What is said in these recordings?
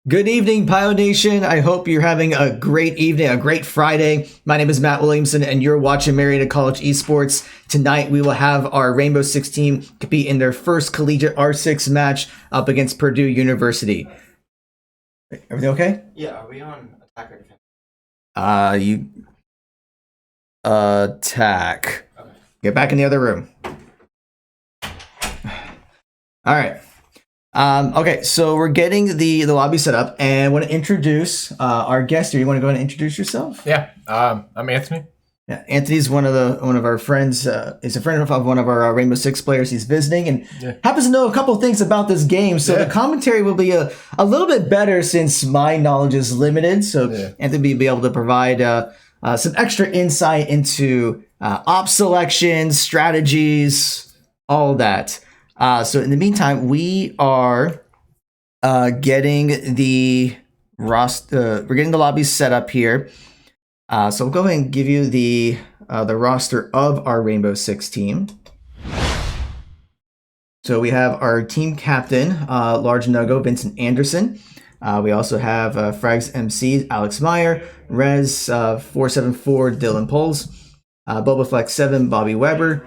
Good evening, Pio Nation. I hope you're having a great evening, a great Friday. My name is Matt Williamson, and you're watching Marietta College Esports. Tonight, we will have our Rainbow Six team compete in their first Collegiate R6 match up against Purdue University. Everything okay? Yeah, are we on attack or defense? You attack. Okay. Get back in the other room. All right. Okay, so we're getting the lobby set up, and I want to introduce our guest here. You want to go ahead and introduce yourself? Yeah, I'm Anthony. Yeah, Anthony's one of our friends. He's a friend of one of our Rainbow Six players. He's visiting and happens to know a couple of things about this game. So the commentary will be a little bit better since my knowledge is limited. So Anthony will be able to provide some extra insight into op selections, strategies, all that. So in the meantime, we are getting the roster. We're getting the lobbies set up here. So we'll go ahead and give you the roster of our Rainbow Six team. So we have our team captain, Large Nuggo, Vincent Anderson. We also have Frags MC, Alex Meyer, Rez 474, Dylan Poles, Boba Flex 7, Bobby Weber,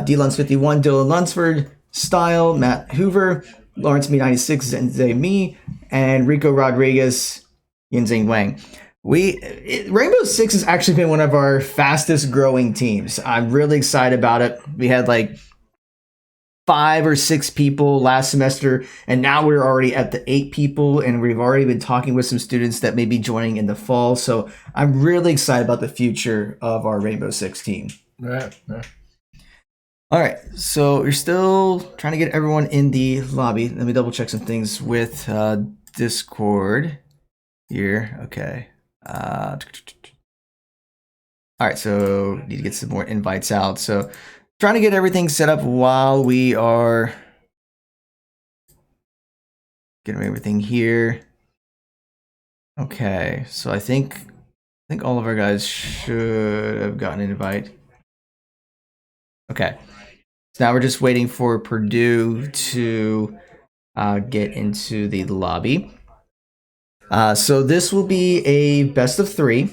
D-Luns 51, Dylan Lunsford, Style, Matt Hoover, Lawrence Me96, Zenze Me, and Rico Rodriguez, Yinzing Wang. Rainbow Six has actually been one of our fastest growing teams. I'm really excited about it. We had like 5 or 6 people last semester, and now we're already at the 8 people, and we've already been talking with some students that may be joining in the fall. So I'm really excited about the future of our Rainbow Six team. Right. All right, so we're still trying to get everyone in the lobby. Let me double check some things with Discord here. Okay. All right, so need to get some more invites out. So trying to get everything set up while we are getting everything here. Okay, so I think all of our guys should have gotten an invite. Okay, so now we're just waiting for Purdue to get into the lobby. So this will be a best of 3.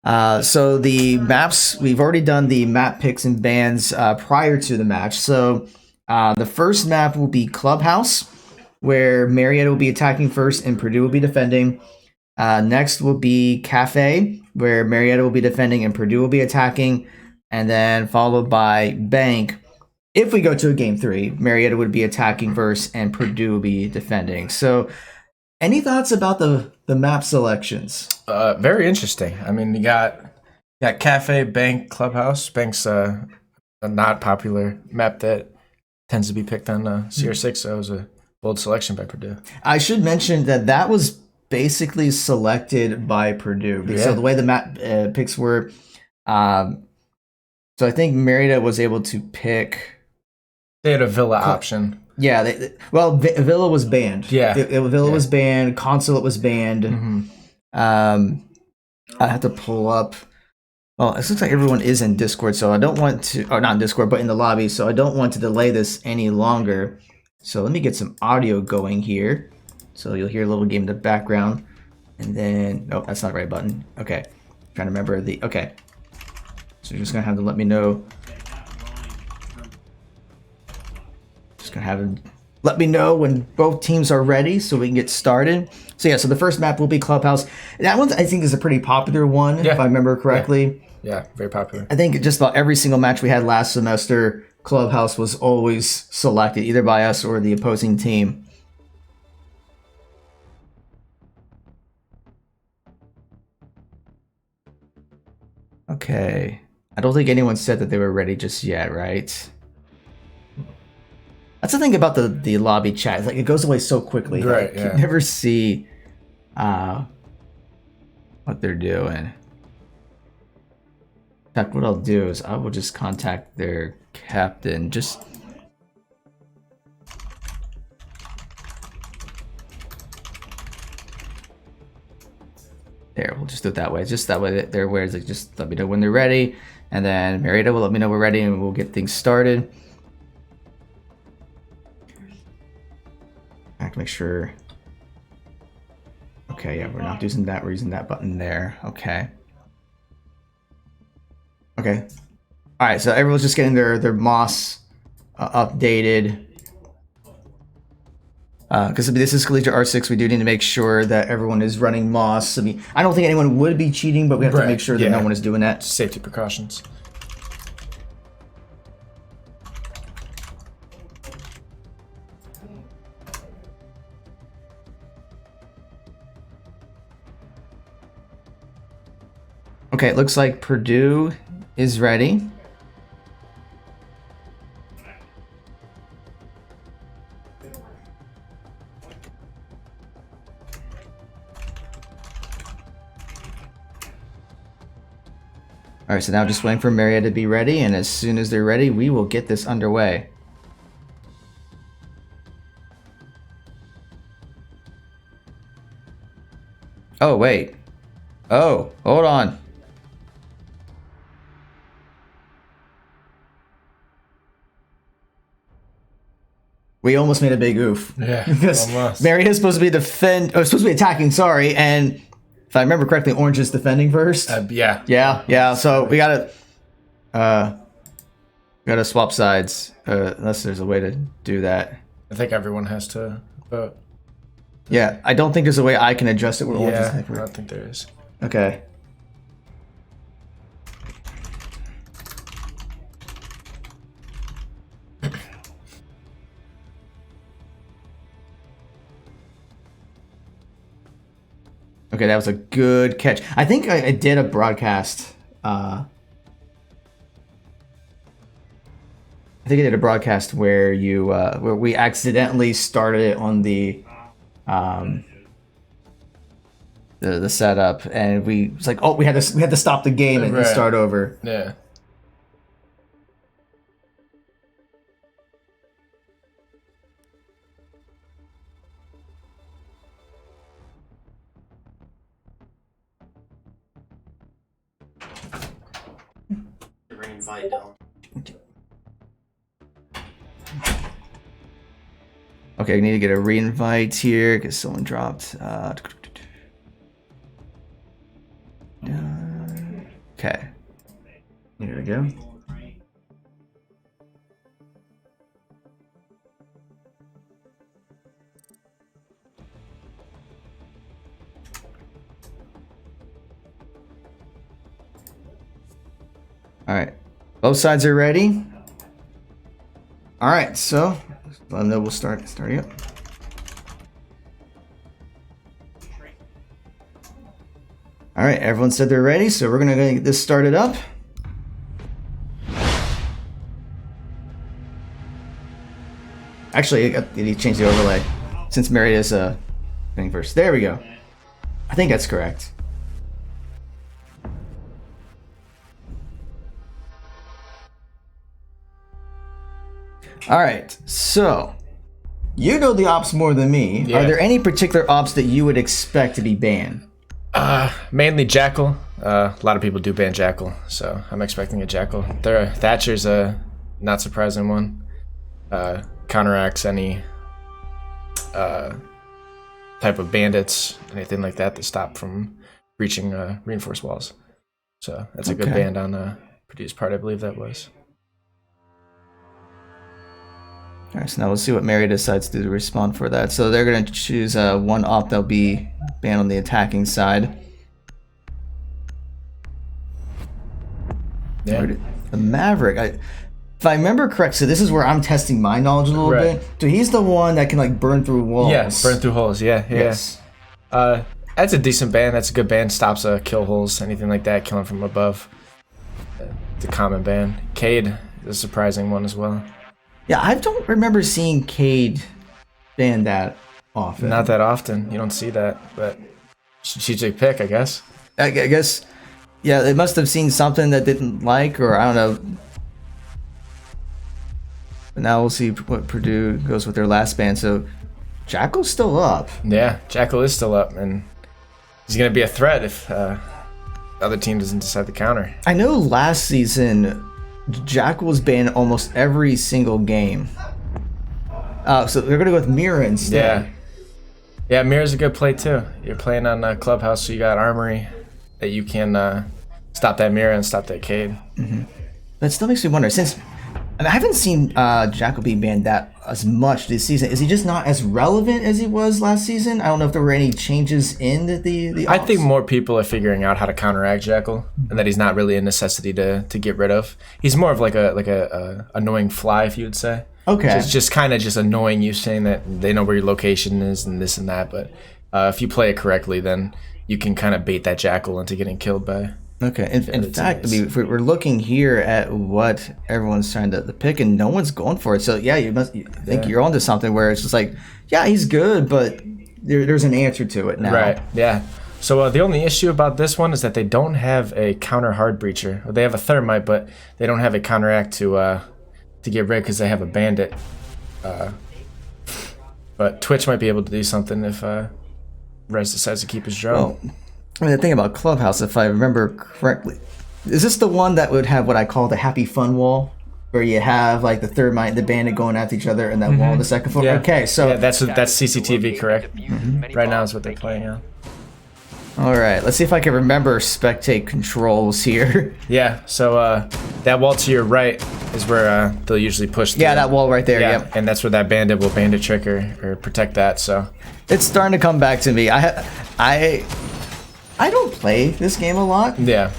So the maps, we've already done the map picks and bans prior to the match. So the first map will be Clubhouse, where Marietta will be attacking first and Purdue will be defending. Next will be Cafe, where Marietta will be defending and Purdue will be attacking. And then followed by Bank. If we go to a game 3, Marietta would be attacking first and Purdue will be defending. So any thoughts about the map selections? Very interesting. I mean, you got Cafe, Bank, Clubhouse. Bank's a not popular map that tends to be picked on CR6, so it was a bold selection by Purdue. I should mention that was basically selected by Purdue. So the way the map picks were, so I think Marietta was able to pick. They had a Villa option. Yeah, Villa was banned. Yeah, Villa was banned. Consulate was banned. Mm-hmm. I have to pull up. Well, it looks like everyone is in Discord, so I don't want to, or not in Discord, but in the lobby. So I don't want to delay this any longer. So let me get some audio going here. So you'll hear a little game in the background, and then that's not the right button. Okay, trying to remember the. Okay, so you're just gonna have to let me know. Let me know when both teams are ready so we can get started. So yeah, so the first map will be Clubhouse. That one I think is a pretty popular one, if I remember correctly. Yeah, very popular. I think just about every single match we had last semester, Clubhouse was always selected, either by us or the opposing team. Okay. I don't think anyone said that they were ready just yet, right? That's the thing about the lobby chat. It's like it goes away so quickly. Right. You can never see what they're doing. In fact, what I'll do is I will just contact their captain. There, we'll just do it that way. Just that way they're aware. Like, just let me know when they're ready. And then Marietta will let me know we're ready and we'll get things started. I have to make sure Okay, yeah, we're not using that. We're using that button there. Okay. Okay. All right, so everyone's just getting their moss updated. Because this is Collegiate R6, we do need to make sure that everyone is running moss. I mean, I don't think anyone would be cheating, but we have to make sure that no one is doing that. Safety precautions. Okay, it looks like Purdue is ready. All right, so now just waiting for Marietta to be ready, and as soon as they're ready, we will get this underway. Oh, wait. Oh, hold on. We almost made a big oof. Yeah, because almost. Marietta's supposed to be supposed to be attacking, sorry, and if I remember correctly, Orange is defending first. Yeah. Yeah. So we gotta swap sides, unless there's a way to do that. I think everyone has to vote. Yeah, I don't think there's a way I can adjust it. Where Orange is Yeah, I defending don't think there is. Okay. Okay, that was a good catch. I think I did a broadcast. I think I did a broadcast where where we accidentally started it on the setup, and we was like, oh, we had to stop the game and start over. Yeah. Reinvite Dylan. Okay, we need to get a reinvite here because someone dropped. Okay. Here we go. All right, both sides are ready. All right, so let them know we'll start up. All right, everyone said they're ready, so we're gonna get this started up. Actually, I need to change the overlay since Marietta's thing first. There we go. I think that's correct. All right, so you know the ops more than me. Yeah. Are there any particular ops that you would expect to be banned? Mainly Jackal. A lot of people do ban Jackal, so I'm expecting a Jackal. Thatcher's a not surprising one. Counteracts any type of bandits, anything like that stop from breaching reinforced walls. So that's a good ban on Purdue's part, I believe that was. All right, so now we'll see what Mary decides to respond for that. So they're going to choose one op that'll be banned on the attacking side. Yeah. The Maverick. If I remember correct, so this is where I'm testing my knowledge a little bit. So he's the one that can like burn through walls. Yeah, burn through holes. Yeah. Yes. That's a decent ban. That's a good ban. Stops kill holes, anything like that, killing from above. It's a common ban. Cade is a surprising one as well. Yeah, I don't remember seeing Cade ban that often. Not that often. You don't see that, but strategic pick, I guess. I guess, yeah, they must have seen something that didn't like, or I don't know. But now we'll see what Purdue goes with their last ban. So Jackal's still up. Yeah, Jackal is still up, and he's going to be a threat if the other team doesn't decide to counter. I know last season Jackal was banned almost every single game. So they're going to go with Mira instead. Yeah. Yeah, mirror's a good play too. You're playing on Clubhouse, so you got Armory that you can stop that mirror and stop that Cade. But it still makes me wonder, since I haven't seen Jackal being banned that as much this season. Is he just not as relevant as he was last season? I don't know if there were any changes in the I ops. think more people are figuring out how to counteract Jackal, and that he's not really a necessity to get rid of. He's more of like a annoying fly, if you would say. Okay. Just kind of just annoying you, saying that they know where your location is and this and that. But if you play it correctly, then you can kind of bait that Jackal into getting killed by. Okay. In fact, I mean, if we're looking here at what everyone's trying to pick, and no one's going for it. So yeah, you think you're onto something where it's just like, yeah, he's good, but there's an answer to it now. Right. Yeah. So the only issue about this one is that they don't have a counter hard breacher. They have a thermite, but they don't have a counteract to get rid because they have a bandit. But Twitch might be able to do something if Rez decides to keep his drone. Well, I mean, the thing about Clubhouse, if I remember correctly, is this the one that would have what I call the happy fun wall, where you have like the thermite and the bandit going after each other, and that wall on the second floor? Yeah. Okay, so that's CCTV, correct? Right now is what they're playing on. all right, let's see if I can remember spectate controls here. Yeah. So that wall to your right is where they'll usually push. Yeah, that wall right there. Yeah, Yep. and that's where that bandit will bandit trick or protect that. So It's starting to come back to me. I don't play this game a lot. yeah.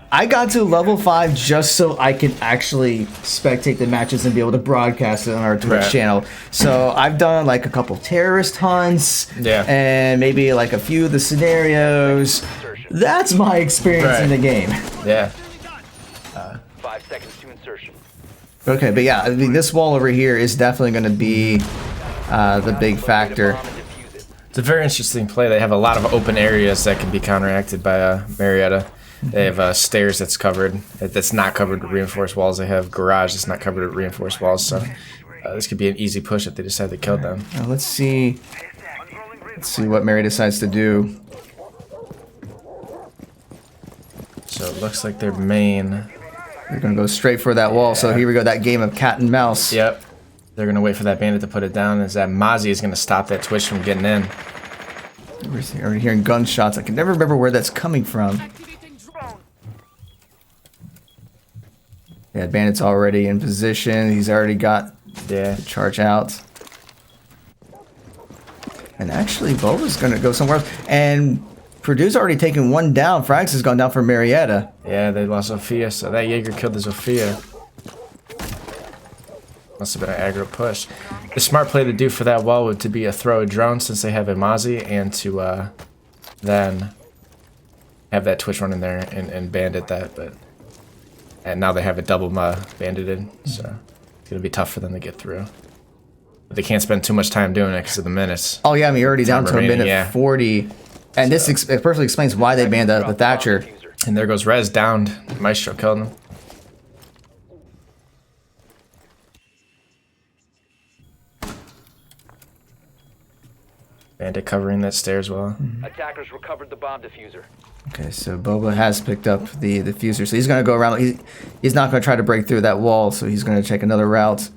I got to level 5 just so I can actually spectate the matches and be able to broadcast it on our Twitch Right. channel. So I've done like a couple terrorist hunts, Yeah. and maybe like a few of the scenarios. That's my experience in Right. the game. Yeah. 5 seconds to insertion. Okay, but yeah, I mean, this wall over here is definitely going to be the big factor. Bomb and defuse it. It's a very interesting play. They have a lot of open areas that can be counteracted by Marietta. They have stairs that's not covered with reinforced walls. They have garage that's not covered with reinforced walls. So this could be an easy push if they decide to kill them. Now, let's see what Mary decides to do. So it looks like their main. They're going to go straight for that wall. So here we go, that game of cat and mouse. Yep. They're going to wait for that bandit to put it down. As that Mozzie is going to stop that Twitch from getting in. We're already hearing gunshots. I can never remember where that's coming from. Yeah, Bandit's already in position. He's already got Yeah. the charge out. And actually, Boba's going to go somewhere else. And Purdue's already taken one down. Frags has gone down for Marietta. Yeah, they lost Sophia, so that Jaeger killed the Sophia. Must have been an aggro push. The smart play to do for that wall would to be a throw a drone since they have a Mozzie, and to then have that Twitch run in there and bandit that. And now they have it double bandited, so it's gonna be tough for them to get through. But they can't spend too much time doing it because of the minutes. Oh, yeah, I mean, you're already down to a remaining, minute yeah. 40. And this it perfectly explains why they banned the Thatcher. And there goes Rez downed. Maestro killed him. Bandit covering that stairs well. Attackers recovered the bomb diffuser. Okay, so Boba has picked up the diffuser. So he's going to go around. He's not going to try to break through that wall, so he's going to take another route.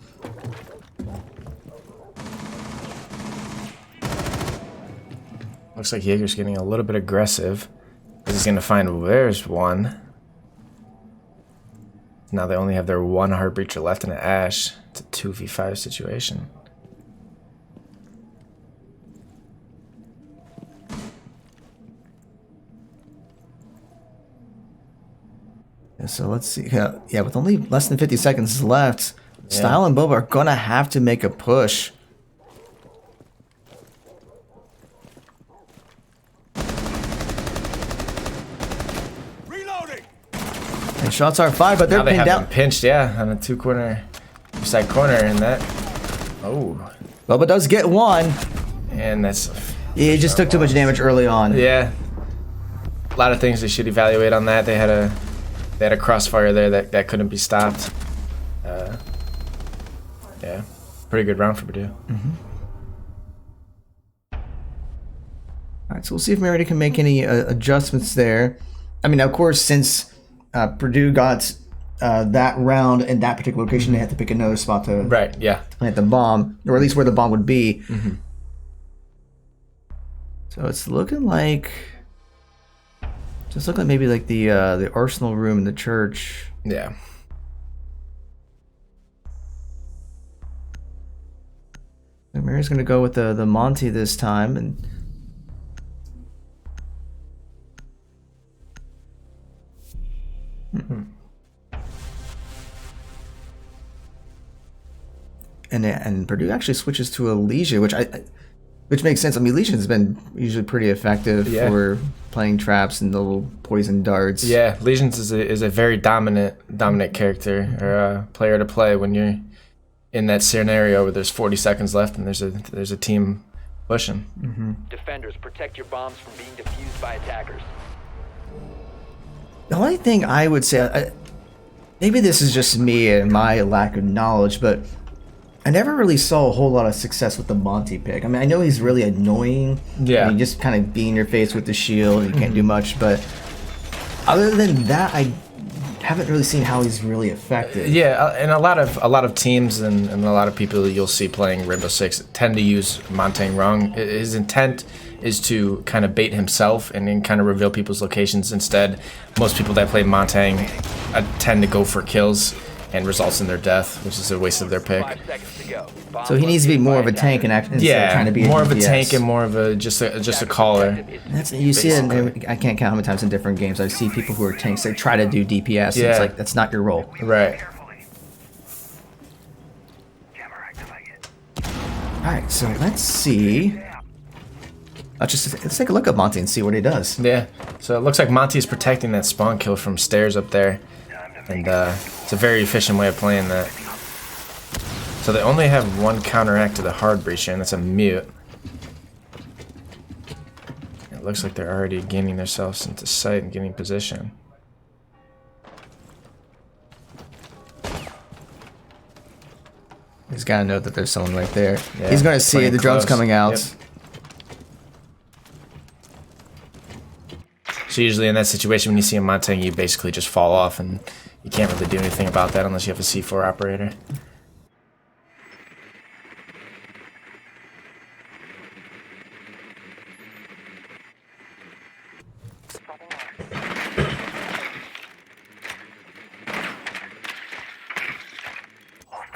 Looks like Jaeger's getting a little bit aggressive. He's going to find where's one. Now they only have their one heart breacher left in an Ash. It's a 2v5 situation. Yeah, so let's see. Yeah, with only less than 50 seconds left, Style and Boba are going to have to make a push. And shots are fired, but they're Now they pinned have down. them pinched, yeah, on a two-side corner, and that. Oh, Boba does get one. and that's. He just took too much damage early on. Yeah, a lot of things they should evaluate on that. They had a crossfire there that couldn't be stopped. Yeah, pretty good round for Purdue. All right, so we'll see if Marietta can make any adjustments there. I mean, of course, since Purdue got that round in that particular location, they had to pick another spot to Right. Yeah. plant the bomb, or at least where the bomb would be. So it's looking like, just looking like maybe like the Arsenal room in the church. Yeah. Mary's gonna go with the Monty this time, and and Purdue actually switches to Elysia, which makes sense. I mean, Elysia's been usually pretty effective for playing traps and the little poison darts. Yeah, Legions is a very dominant character or player to play when you're in that scenario where there's 40 seconds left and there's a team pushing. Defenders, protect your bombs from being defused by attackers. The only thing I would say, maybe this is just me and my lack of knowledge, but I never really saw a whole lot of success with the Monty pick. I mean, I know he's really annoying. Yeah. I mean, just kind of be in your face with the shield. You can't do much, but other than that, I haven't really seen how he's really effective. Yeah, and a lot of teams and a lot of people you'll see playing Rainbow Six tend to use Montaigne wrong. His intent is to kind of bait himself and then kind of reveal people's locations. Instead, most people that play Montaigne tend to go for kills and results in their death, which is a waste of their pick. 5 seconds to go. Bomb So he needs to be more of a tank and instead of trying to be more of a DPS. tank and more of a just a caller. That's, you see it. I can't count how many times in different games I see people who are tanks. They try to do DPS. And Yeah. it's like that's not your role. Right. All right, so let's see. Let's take a look at Monty and see what he does. Yeah. So it looks like Monty is protecting that spawn kill from stairs up there, and it's a very efficient way of playing that. So they only have one counteract to the hard breach here, and that's a mute. It looks like they're already gaining themselves into sight and getting position. He's got to know that there's someone right there. Yeah, He's going to see playing the drone's close. coming out. Yep. So usually in that situation, when you see a Montaigne, you basically just fall off, and you can't really do anything about that unless you have a C4 operator.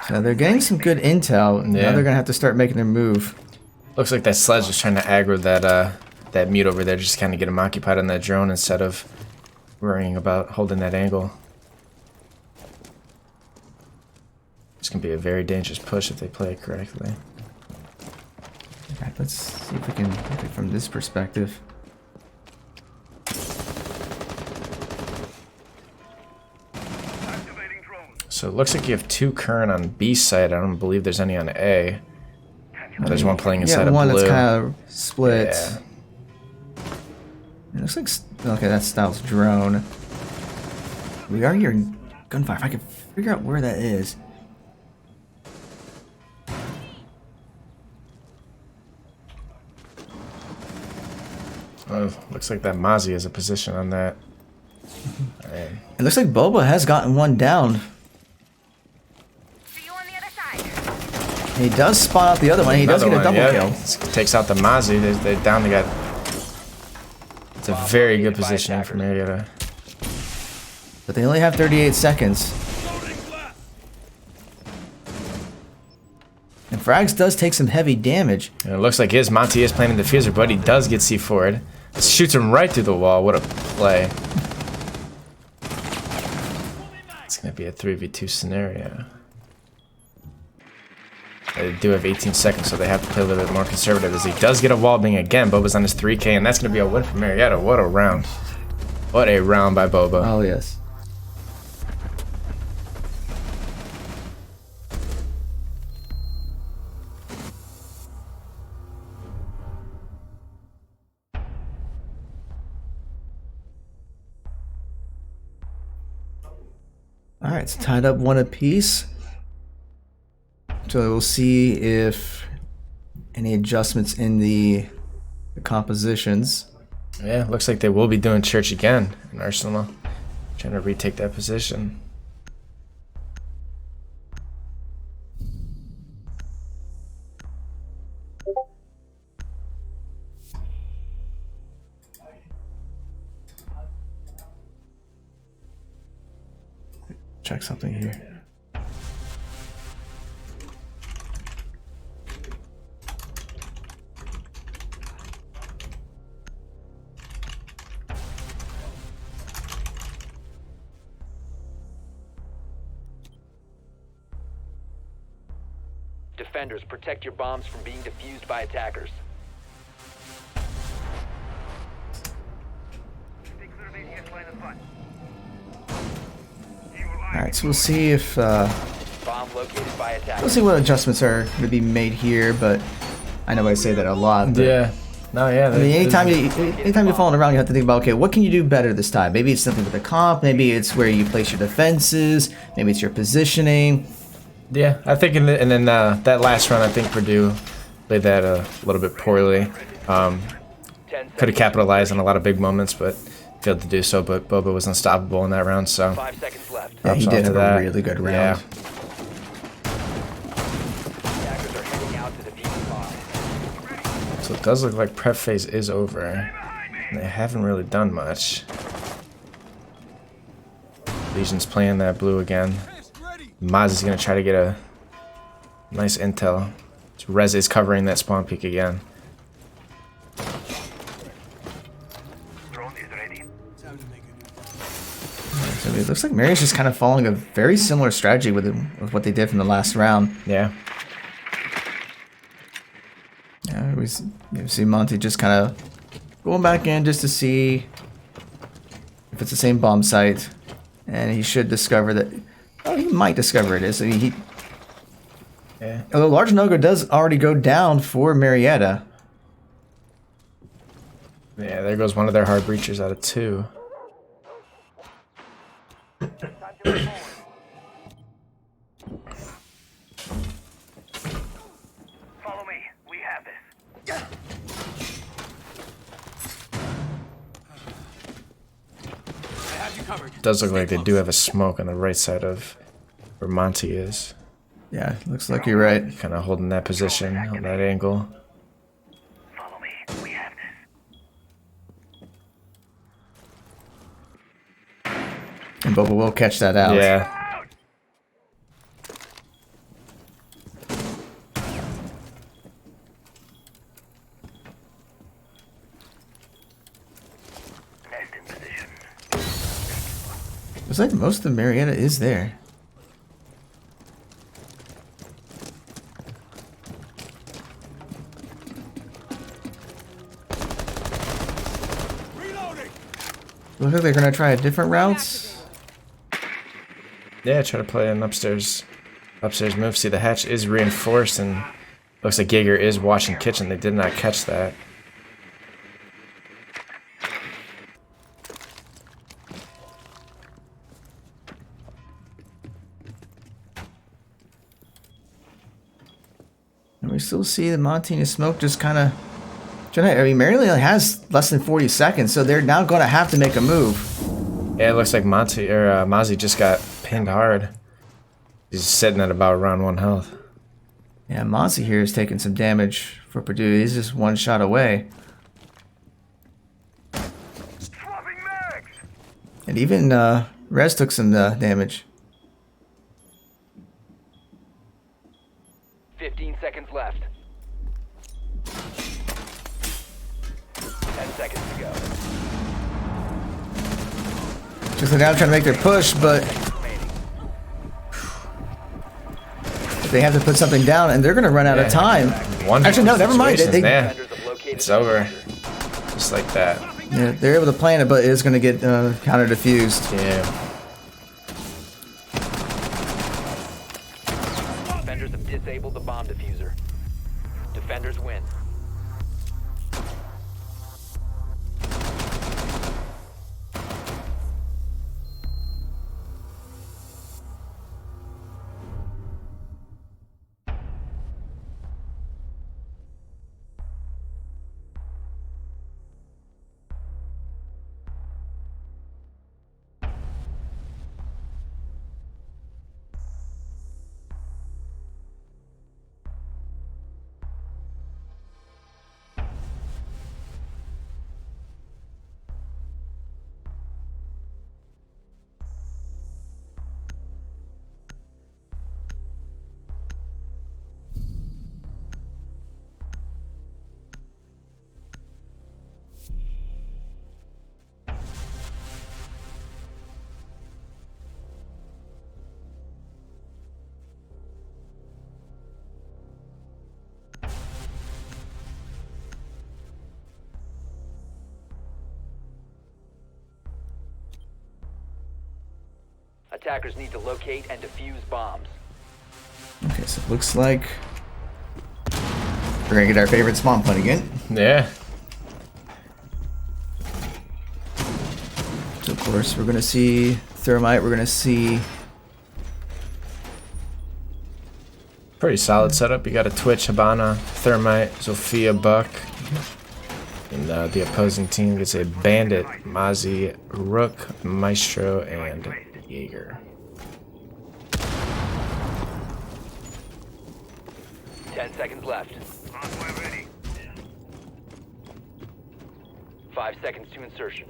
So they're getting some good intel. And Now Yeah. they're going to have to start making their move. Looks like that Sledge was trying to aggro that mute over there, just kind of get him occupied on that drone instead of worrying about holding that angle. It's going to be a very dangerous push if they play it correctly. All right, let's see if we can look at it from this perspective. So it looks like you have two current on B side. I don't believe there's any on A. There's one playing inside Yeah, of one blue. that's kind of split. Yeah. It looks like okay, that's Styles' drone. We are hearing gunfire. If I can figure out where that is. Oh, looks like that Mozzie has a position on that. Alright. It looks like Boba has gotten one down. See you on the other side. He does spot out the other one. He does get a double kill. Takes out the Mozzie. They're down. They got. It's a very good positioning for Marietta. But they only have 38 seconds. And Frags does take some heavy damage. And it looks like his Monty is planning the diffuser, but he does get C4'd. Shoots him right through the wall. What a play. It's going to be a 3v2 scenario. They do have 18 seconds, so they have to play a little bit more conservative as he does get a wall bang again. Boba's on his 3K, and that's going to be a win for Marietta. What a round. What a round by Boba. Oh, yes. All right, it's tied up one apiece. So we'll see if any adjustments in the compositions. Yeah, looks like they will be doing church again in Arsenal. Trying to retake that position. check something here. Defenders, protect your bombs from being defused by attackers. Alright, so we'll see if Bomb located by attackers. we'll see what adjustments are going to be made here, but I know I say that a lot. But, Yeah. No, yeah. I mean, anytime you're falling around, you have to think about, okay, what can you do better this time? Maybe it's something with the comp, maybe it's where you place your defenses, maybe it's your positioning. Yeah, I think, and then that last run, I think Purdue played that a little bit poorly. Could have capitalized on a lot of big moments, but failed to do so. But Boba was unstoppable in that round, so 5 seconds left. Yeah, he props did off have to a that. really good round. Yeah. Attackers are heading out to defuse the bomb. So it does look like prep phase is over. And they haven't really done much. Legion's playing that blue again. Maz is going to try to get a nice intel. So Rez is covering that spawn peak again. So it looks like Mario's just kind of following a very similar strategy with what they did from the last round. Yeah. Yeah, you see Monty just kind of going back in just to see if it's the same bomb site, and he should discover that. Oh, he might discover it is. I mean, Yeah. although large Nogo does already go down for Marietta. Yeah, there goes one of their hard breachers out of 2. Follow me. We have this. Does look like they do have a smoke on the right side of where Monty is. Yeah, looks like you're right. Kind of holding that position on that angle. Follow me. We have this. And Boba will catch that out. Yeah. Nest in position. Looks like most of Marietta is there. Looks like they're gonna try different routes. Yeah, try to play an upstairs move. See, the hatch is reinforced, and looks like Giger is watching kitchen. They did not catch that. And we still see the Montana smoke just kind of. I mean, Marietta only has less than 40 seconds, so they're now going to have to make a move. Yeah, it looks like Mozzie just got pinned hard. He's sitting at about around 1 health. Yeah, Monty here is taking some damage for Purdue. He's just one shot away. Swapping mags. And even Rez took some damage. 15 seconds left. 10 seconds to go. Just like now trying to make their push, but they have to put something down, and they're going to run out of time. Actually, no, never mind. Yeah, Defenders have located it's over. Just like that. Yeah, they're able to plan it, but it is going to get counter diffused. Yeah. Defenders have disabled the bomb diffuser. Defenders win. Attackers need to locate and defuse bombs. Okay, so it looks like we're gonna get our favorite spawn point again. Yeah. So of course we're gonna see Thermite, we're gonna see Pretty solid setup. You got a Twitch, Habana, Thermite, Zofia, Buck. And the opposing team gets a Bandit, Mozzie, Rook, Maestro, and Jaeger. 10 seconds left. Hardware ready. 5 seconds to insertion.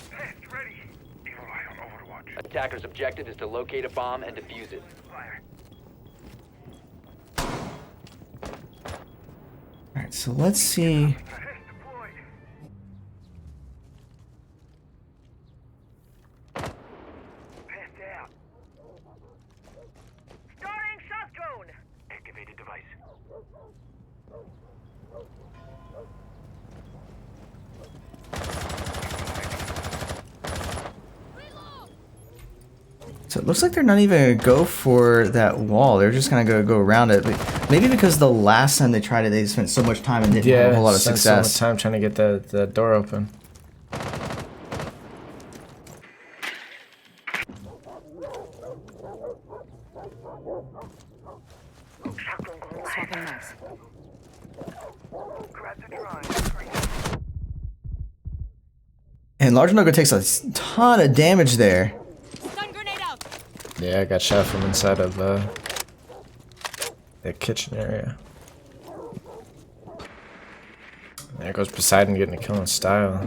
Test ready. Evil Eye on Overwatch. Attackers' objective is to locate a bomb and defuse it. Fire. Alright, so let's see. Test deployed. Test out. Starting shot drone. Activated device. So it looks like they're not even gonna go for that wall. They're just gonna go around it. But maybe because the last time they tried it, they spent so much time and didn't have a whole lot of spent success. so much time trying to get the door open. Shotgun going live. Swapping mags. Grab the drone. And Large Nogo takes a ton of damage there. Stun grenade out. Yeah, I got shot from inside of the kitchen area. There goes Poseidon getting a kill in style.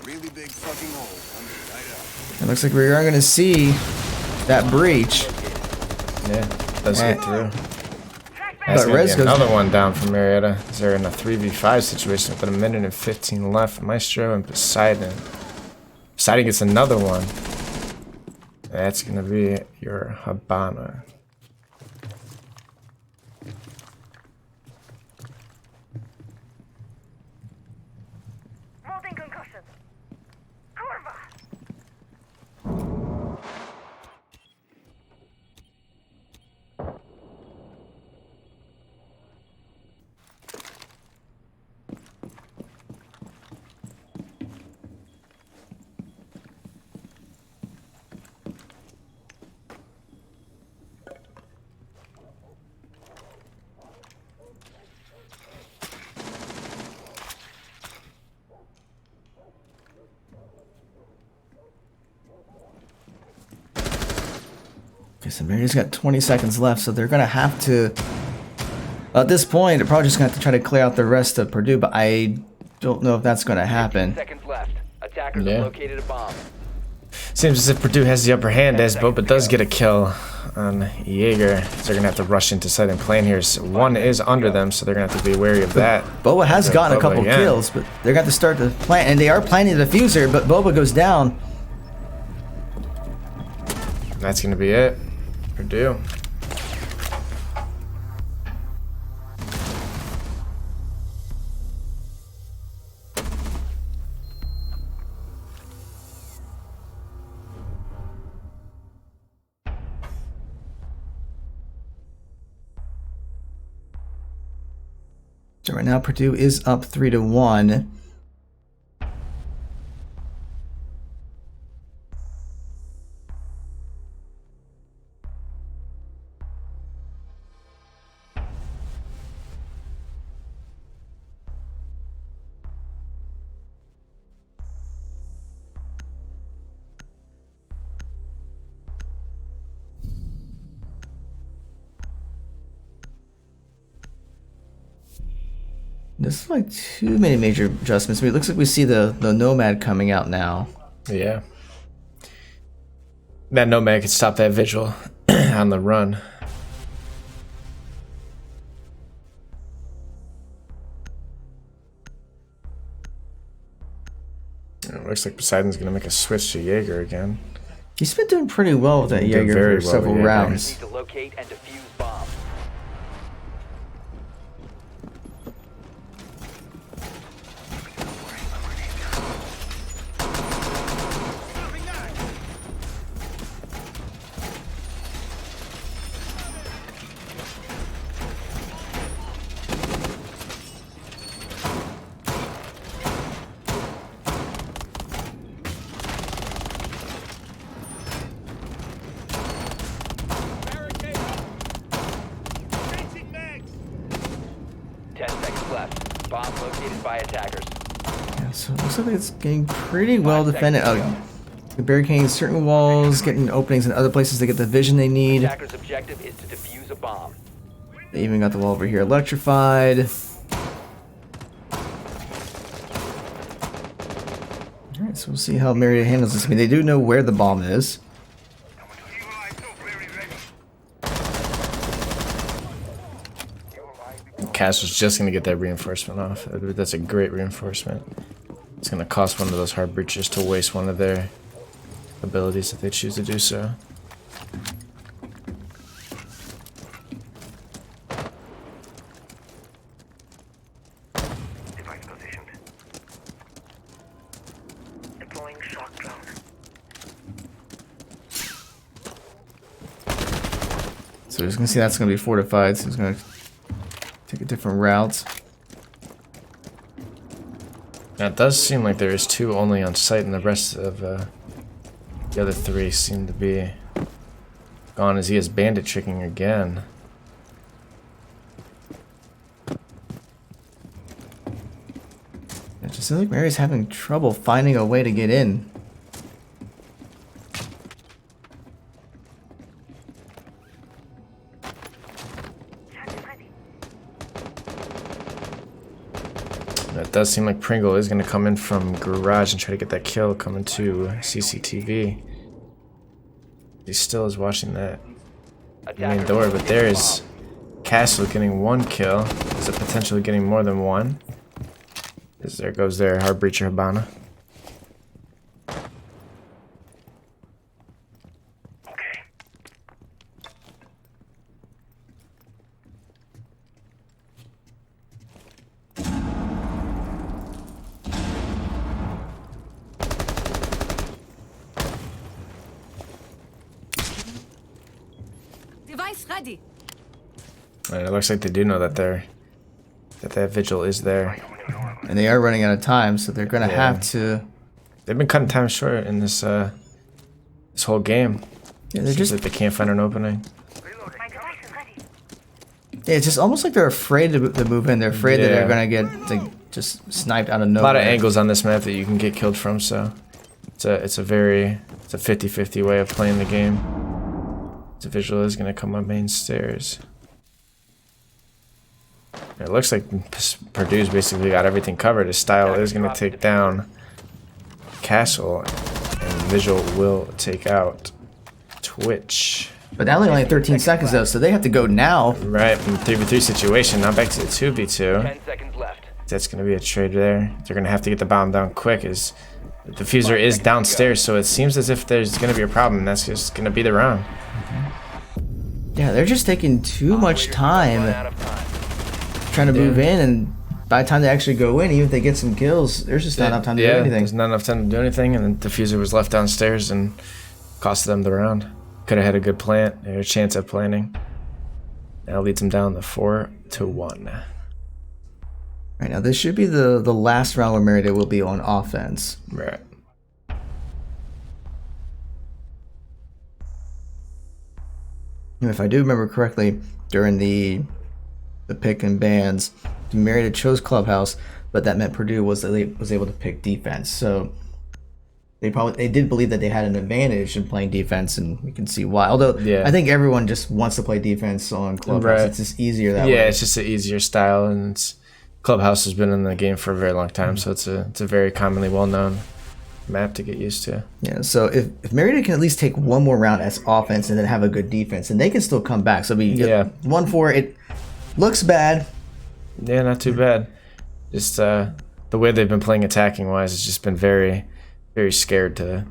Really big fucking hole coming right up. It looks like we are gonna see that breach. Yeah, does Eh. get through. But That's gonna Rez be goes another one down from Marietta. They're in a 3v5 situation with 1 minute and 15 left. Maestro and Poseidon. Poseidon gets another one. That's gonna be your Habana. Holding concussion. Curva. Okay, so Maria's got 20 seconds left, so they're gonna have to. At this point, they're probably just gonna have to try to clear out the rest of Purdue, but I don't know if that's gonna 15 happen. seconds left. Attackers Yeah. have located a bomb. Seems as if Purdue has the upper hand as Boba does get a kill on Jaeger. So they're gonna have to rush into second plane here. So one is under them, so they're gonna have to be wary of that. Boba has gotten a Boba couple again. kills, but they're gonna have to start the plant, and they are planting the diffuser, but Boba goes down. That's gonna be it. Purdue. So right now Purdue is up 3-1. This is like too many major adjustments. I mean, it looks like we see the Nomad coming out now. Yeah. That Nomad could stop that visual on the run. Looks like Poseidon's gonna make a switch to Jaeger again. He's been doing pretty well with that He did Jaeger very for well several with Jaeger. rounds. Need to locate and defuse bomb. Changing mags. 10 seconds left. Bomb located by attackers. Yeah, so it looks like it's getting pretty well 5 defended. seconds to Oh, they're barricading certain walls, getting openings in other places to get the vision they need. Attackers' objective is to defuse a bomb. They even got the wall over here electrified. Alright, so we'll see how Marietta handles this. I mean, they do know where the bomb is. Evil Eye 2 very ready. Castle's just gonna get that reinforcement off. That's a great reinforcement. It's gonna cost one of those hard breaches to waste one of their abilities if they choose to do so. Device positioned. Deploying shock drone. So he's gonna see that's gonna be fortified, so he's gonna take a different route. Now it does seem like there is 2 only on site, and the rest of the other 3 seem to be gone as he is bandit tricking again. It just seems like Mary's having trouble finding a way to get in. It does seem like Pringle is going to come in from garage and try to get that kill coming to CCTV. He still is watching that main door, but there is Castle getting 1 kill. Is it potentially getting more than 1? As there goes their hard breacher Hibana. Okay. Device ready. And it looks like they do know that that vigil is there. And they are running out of time, so they're gonna Yeah. have to. They've been cutting time short in this this whole game. Yeah, they're Seems just. like they can't find an opening. My device is ready. Yeah, it's just almost like they're afraid to move in. They're afraid that Yeah. they're gonna get like, just sniped out of A nowhere. lot of angles on this map that you can get killed from, so it's a 50-50 way of playing the game. The visual is gonna come up main stairs. It looks like Purdue's basically got everything covered. His style is gonna take down Castle, and Visual will take out Twitch. But now they're only 13 seconds though, so they have to go now. Right, from 3v3 situation, now back to the 2v2. 10 seconds left. That's gonna be a trade there. They're gonna have to get the bomb down quick as the diffuser is downstairs, so it seems as if there's gonna be a problem. That's just gonna be the round. Yeah, they're just taking too much Run time out of time. trying to move in, and by the time they actually go in, even if they get some kills, there's just not enough time to do There's anything. not enough time to do anything, and the diffuser was left downstairs and cost them the round. Could have had a good plant, or a chance at planting. Now leads them down to 4-1. Right now, this should be the last round where Marietta will be on offense. Right. And if I do remember correctly, during the pick and bans, Marietta chose Clubhouse, but that meant Purdue was able to pick defense. So they did believe that they had an advantage in playing defense, and we can see why. Although Yeah. I think everyone just wants to play defense on Clubhouse. Right. It's just easier that Yeah, way. it's just an easier style, and it's Clubhouse has been in the game for a very long time, so it's a very commonly well-known map to get used to. Yeah, so if Marietta can at least take one more round as offense and then have a good defense, and they can still come back. So we Yeah. 1-4. It looks bad. Yeah, not too bad. Just the way they've been playing attacking wise has just been very, very scared to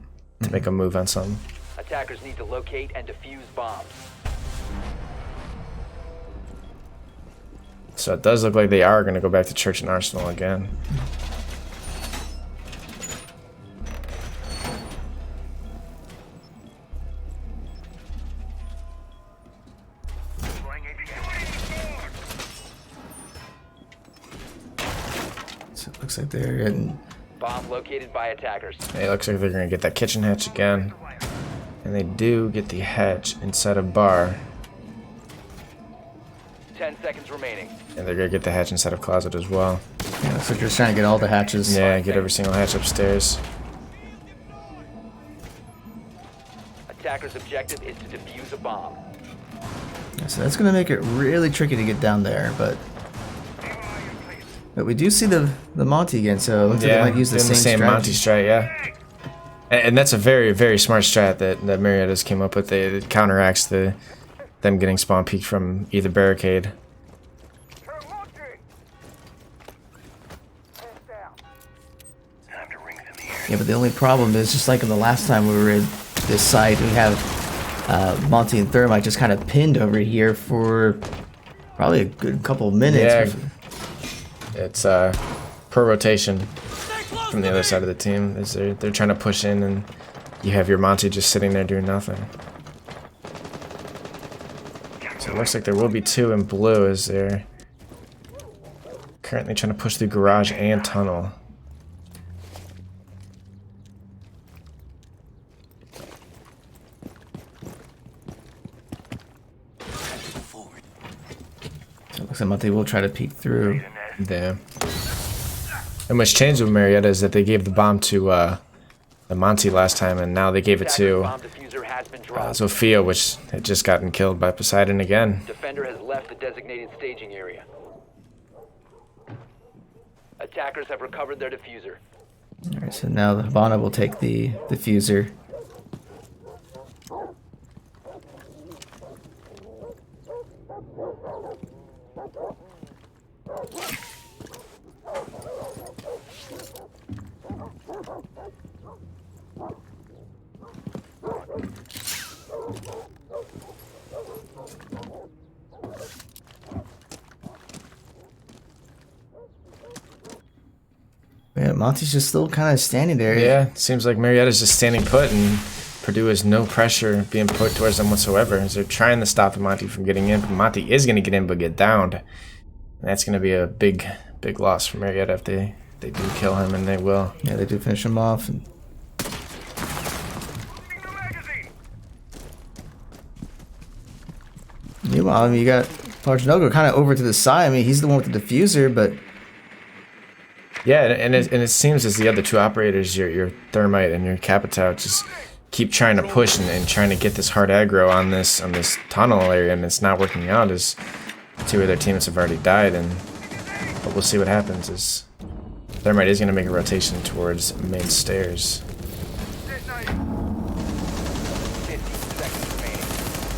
make a move on something. Attackers need to locate and defuse bombs. So it does look like they are going to go back to Church and Arsenal again. So it looks like they're getting. Bomb located by attackers. It looks like they're going to get that kitchen hatch again. And they do get the hatch inside a bar. 10 seconds remaining. And they're going to get the hatch inside of closet as well. Yeah, looks like they're just trying to get all the hatches. Yeah, get every single hatch upstairs. Attacker's objective is to defuse a bomb. Yeah, so that's gonna make it really tricky to get down there, but we do see the Monty again, so it looks like they might use the doing same Monty strategy. strat, yeah. And that's a very, very smart strat that Marietta's came up with. It counteracts them getting spawn peeked from either barricade. Yeah, but the only problem is, just like in the last time we were in this site, we have Monty and Thermite just kind of pinned over here for probably a good couple of minutes. Yeah, it's per rotation from the other side of the team. Is they're trying to push in, and you have your Monty just sitting there doing nothing. So it looks like there will be two in blue as they're currently trying to push through garage and tunnel. So it looks like Monty will try to peek through. Yeah. And what's changed with Marietta is that they gave the bomb to the Monty last time, and now they gave it to Bomb diffuser has been dropped. Sophia, which had just gotten killed by Poseidon again. Defender has left the designated staging area. Attackers have recovered their diffuser. Alright, so now the Habana will take the diffuser. Yeah, Monty's just still kind of standing there. Yeah, seems like Marietta's just standing put, and Purdue has no pressure being put towards them whatsoever. As they're trying to stop the Monty from getting in, but Monty is going to get in but get downed. And that's going to be a big loss for Marietta if they do kill him, and they will. Yeah, they do finish him off. And meanwhile, I mean, you got Parchnogo kind of over to the side. I mean, he's the one with the diffuser, but Yeah, and it seems as the other two operators, your Thermite and your Capitao, just keep trying to push and trying to get this hard aggro on this tunnel area, and it's not working out as two of their teammates have already died. But we'll see what happens. As Thermite is going to make a rotation towards main stairs. 15 seconds remaining.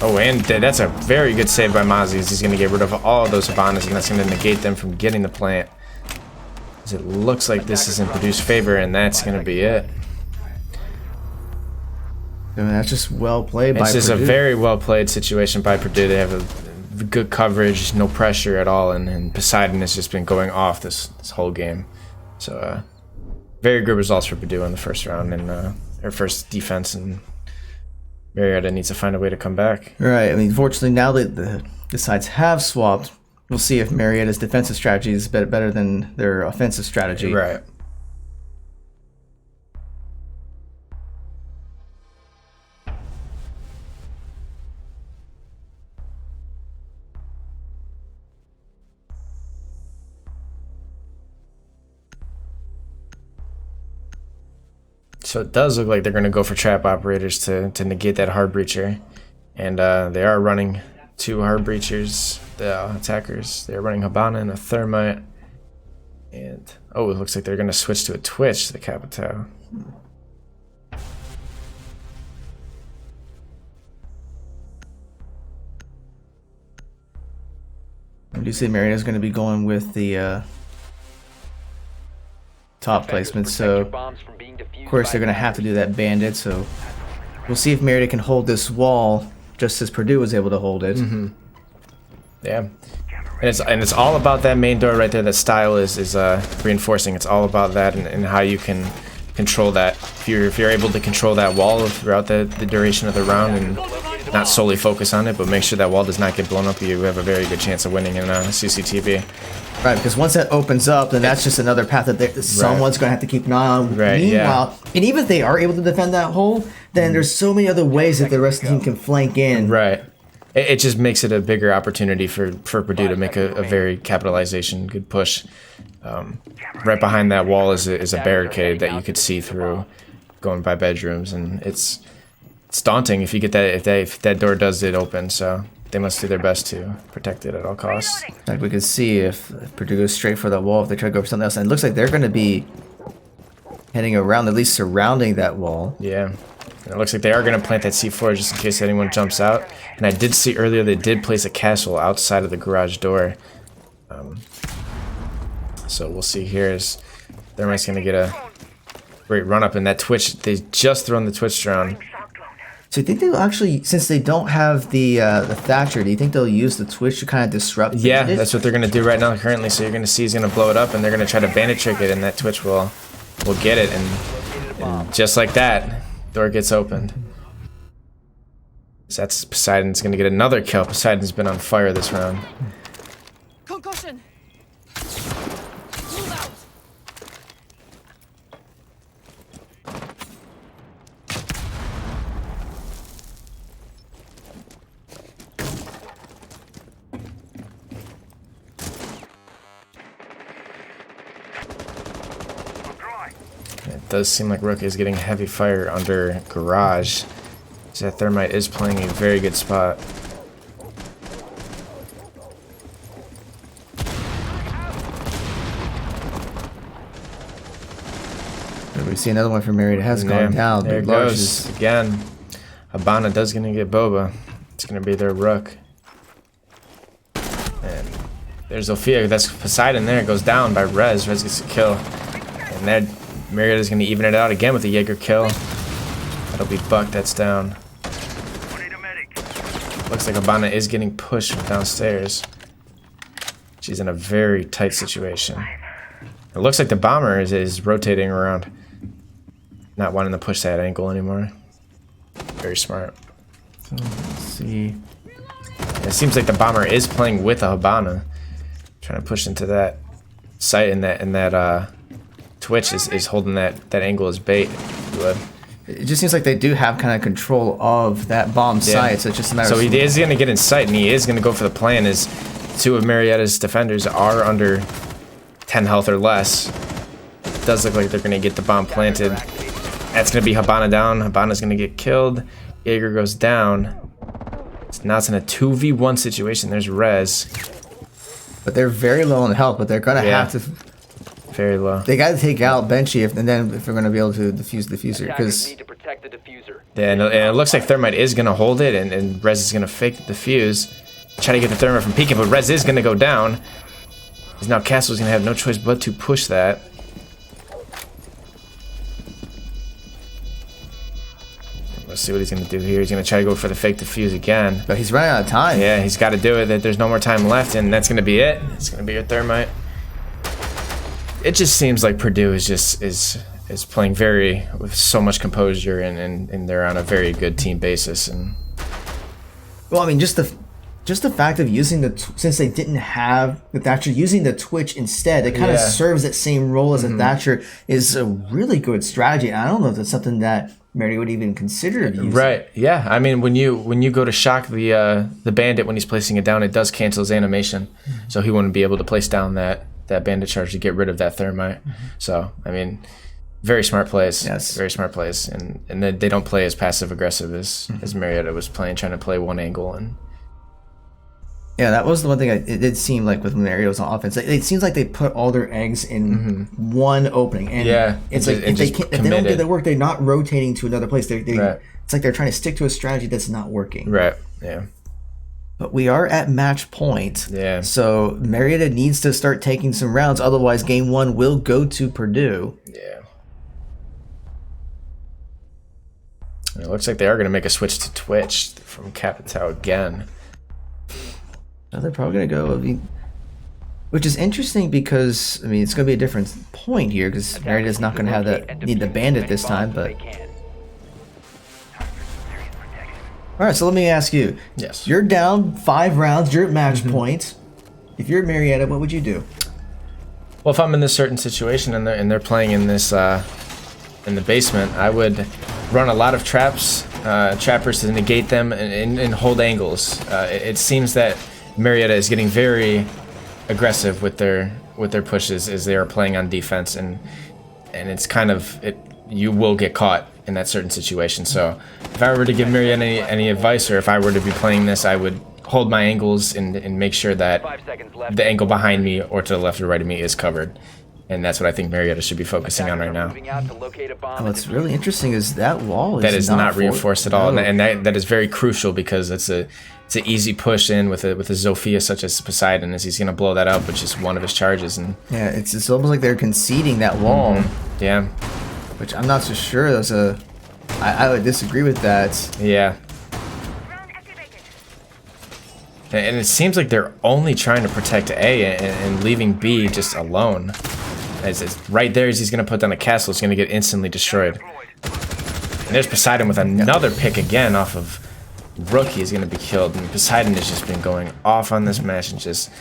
Oh, and that's a very good save by Mozzie. He's going to get rid of all of those Habanas, and that's going to negate them from getting the plant. As it looks like this is in Purdue's favor, and that's going to be it. I mean, that's just well played by This is a Purdue. very well played situation by Purdue. They have a good coverage, no pressure at all, and Poseidon has just been going off this whole game. So, very good results for Purdue in the first round and their first defense, and Marietta needs to find a way to come back. Right. I mean, fortunately, now that the sides have swapped, we'll see if Marietta's defensive strategy is better than their offensive strategy. Right. So it does look like they're going to go for trap operators to negate that hard breacher. And they are running two hard breachers, the attackers. They're running Habana and a Thermite. And, oh, it looks like they're going to switch to a Twitch, the Capitao. I do see Marietta's going to be going with the top placement. So of course they're gonna have to do that bandit. So we'll see if Marietta can hold this wall just as Purdue was able to hold it. Yeah. And it's all about that main door right there. That style is reinforcing. It's all about that and how you can control that. If you're able to control that wall throughout the duration of the round and not solely focus on it, but make sure that wall does not get blown up, you have a very good chance of winning in CCTV. Right, because once that opens up, then that's just another path that someone's going to have to keep an eye on. Right, Meanwhile, and even if they are able to defend that hole, then there's so many other ways that the rest of the team can flank in. Right. It just makes it a bigger opportunity for Purdue to make a very capitalization, good push. Right behind that wall is a barricade that you could see through going by bedrooms, and it's daunting if you get that if that door does it open, so they must do their best to protect it at all costs. Like we can see if Purdue goes straight for that wall, if they try to go for something else, and it looks like they're going to be heading around, at least surrounding that wall. Yeah. And it looks like they are going to plant that C4 just in case anyone jumps out. And I did see earlier they did place a castle outside of the garage door. So we'll see here as Thermite's going to get a great run up in that Twitch. They just thrown the Twitch drone. So you think they'll actually, since they don't have the Thatcher, do you think they'll use the Twitch to kind of disrupt? Yeah, that's what they're going to do right now currently. So you're going to see he's going to blow it up, and they're going to try to bandit trick it, and that Twitch will get it. And just like that, door gets opened. So that's Poseidon's going to get another kill. Poseidon's been on fire this round. Concussion. Move out. It does seem like Rook is getting heavy fire under garage. So that Thermite is playing a very good spot. We see another one from Marietta has gone down. There it goes again. Habana does gonna get Boba. It's gonna be their Rook. And there's Ophia. That's Poseidon there. Goes down by Rez. Rez gets a kill. And there Marietta's gonna even it out again with a Jaeger kill. That'll be Buck. That's down. Looks like Habana is getting pushed from downstairs. She's in a very tight situation. It looks like the bomber is rotating around. Not wanting to push that angle anymore. Very smart. So let's see. It seems like the bomber is playing with a Habana. Trying to push into that site, and that Twitch is holding that angle as bait. It just seems like they do have kind of control of that bomb site, so it's just a matter of... So he is going to get in sight, and he is going to go for the plan, as two of Marietta's defenders are under 10 health or less. It does look like they're going to get the bomb planted. That's going to be Habana down. Habana's going to get killed. Jaeger goes down. Now it's in a 2v1 situation. There's Rez. But they're very low on health, but they're going to have to... Very low. They got to take out Benchy, and then if they're going to be able to defuse the diffuser, because... need to protect the diffuser. Yeah, and it looks like Thermite is going to hold it, and Rez is going to fake the defuse. Try to get the Thermite from peeking, but Rez is going to go down. Because now Castle's going to have no choice but to push that. Let's see what he's going to do here. He's going to try to go for the fake defuse again. But he's running out of time. Yeah, he's got to do it. There's no more time left, and that's going to be it. It's going to be your Thermite. It just seems like Purdue is playing with so much composure, and they're on a very good team basis. And well, I mean, just the fact of using since they didn't have the Thatcher, using the Twitch instead, it kind of serves that same role as a Thatcher is a really good strategy. And I don't know if that's something that Mary would even consider using. Right? Yeah. I mean, when you go to shock the bandit when he's placing it down, it does cancel his animation, so he wouldn't be able to place down that bandit charge to get rid of that Thermite. So I mean, very smart plays. Yes, very smart plays, and they don't play as passive aggressive as Marietta was playing, trying to play one angle. And yeah, that was the one thing it did seem like with Marietta was on offense. It seems like they put all their eggs in one opening, and it's like if they don't do their work, they're not rotating to another place. It's like they're trying to stick to a strategy that's not working. Right. Yeah. But we are at match point. Yeah. So Marietta needs to start taking some rounds. Otherwise, game 1 will go to Purdue. Yeah. It looks like they are going to make a switch to Twitch from Capitao again. Now they're probably going to go. I mean, which is interesting because, I mean, it's going to be a different point here because Marietta's not going to have that need the bandit this time. But all right, so let me ask you. Yes. You're down 5 rounds. You're at match point. If you're at Marietta, what would you do? Well, if I'm in this certain situation and they're playing in this in the basement, I would run a lot of trappers to negate them and hold angles. It seems that Marietta is getting very aggressive with their pushes as they are playing on defense, and it's kind of you will get caught in that certain situation. So if I were to give Marietta any advice, or if I were to be playing this, I would hold my angles and make sure that 5 seconds left. the angle behind me or to the left or right of me is covered. And that's what I think Marietta should be focusing on right now. Moving out to locate a bomb. What's really interesting is that wall is That is not for- reinforced at all, No. and that is very crucial because it's an easy push in with a Zofia such as Poseidon, as he's going to blow that up, which is one of his charges. And Yeah, it's almost like they're conceding that wall, yeah, which I'm not so sure. There's I would disagree with that. yeah. And it seems like they're only trying to protect A and leaving B just alone. As it's right there, as he's going to put down a castle, it's going to get instantly destroyed. And there's Poseidon with another pick again off of Rookie is going to be killed. And Poseidon has just been going off on this match and just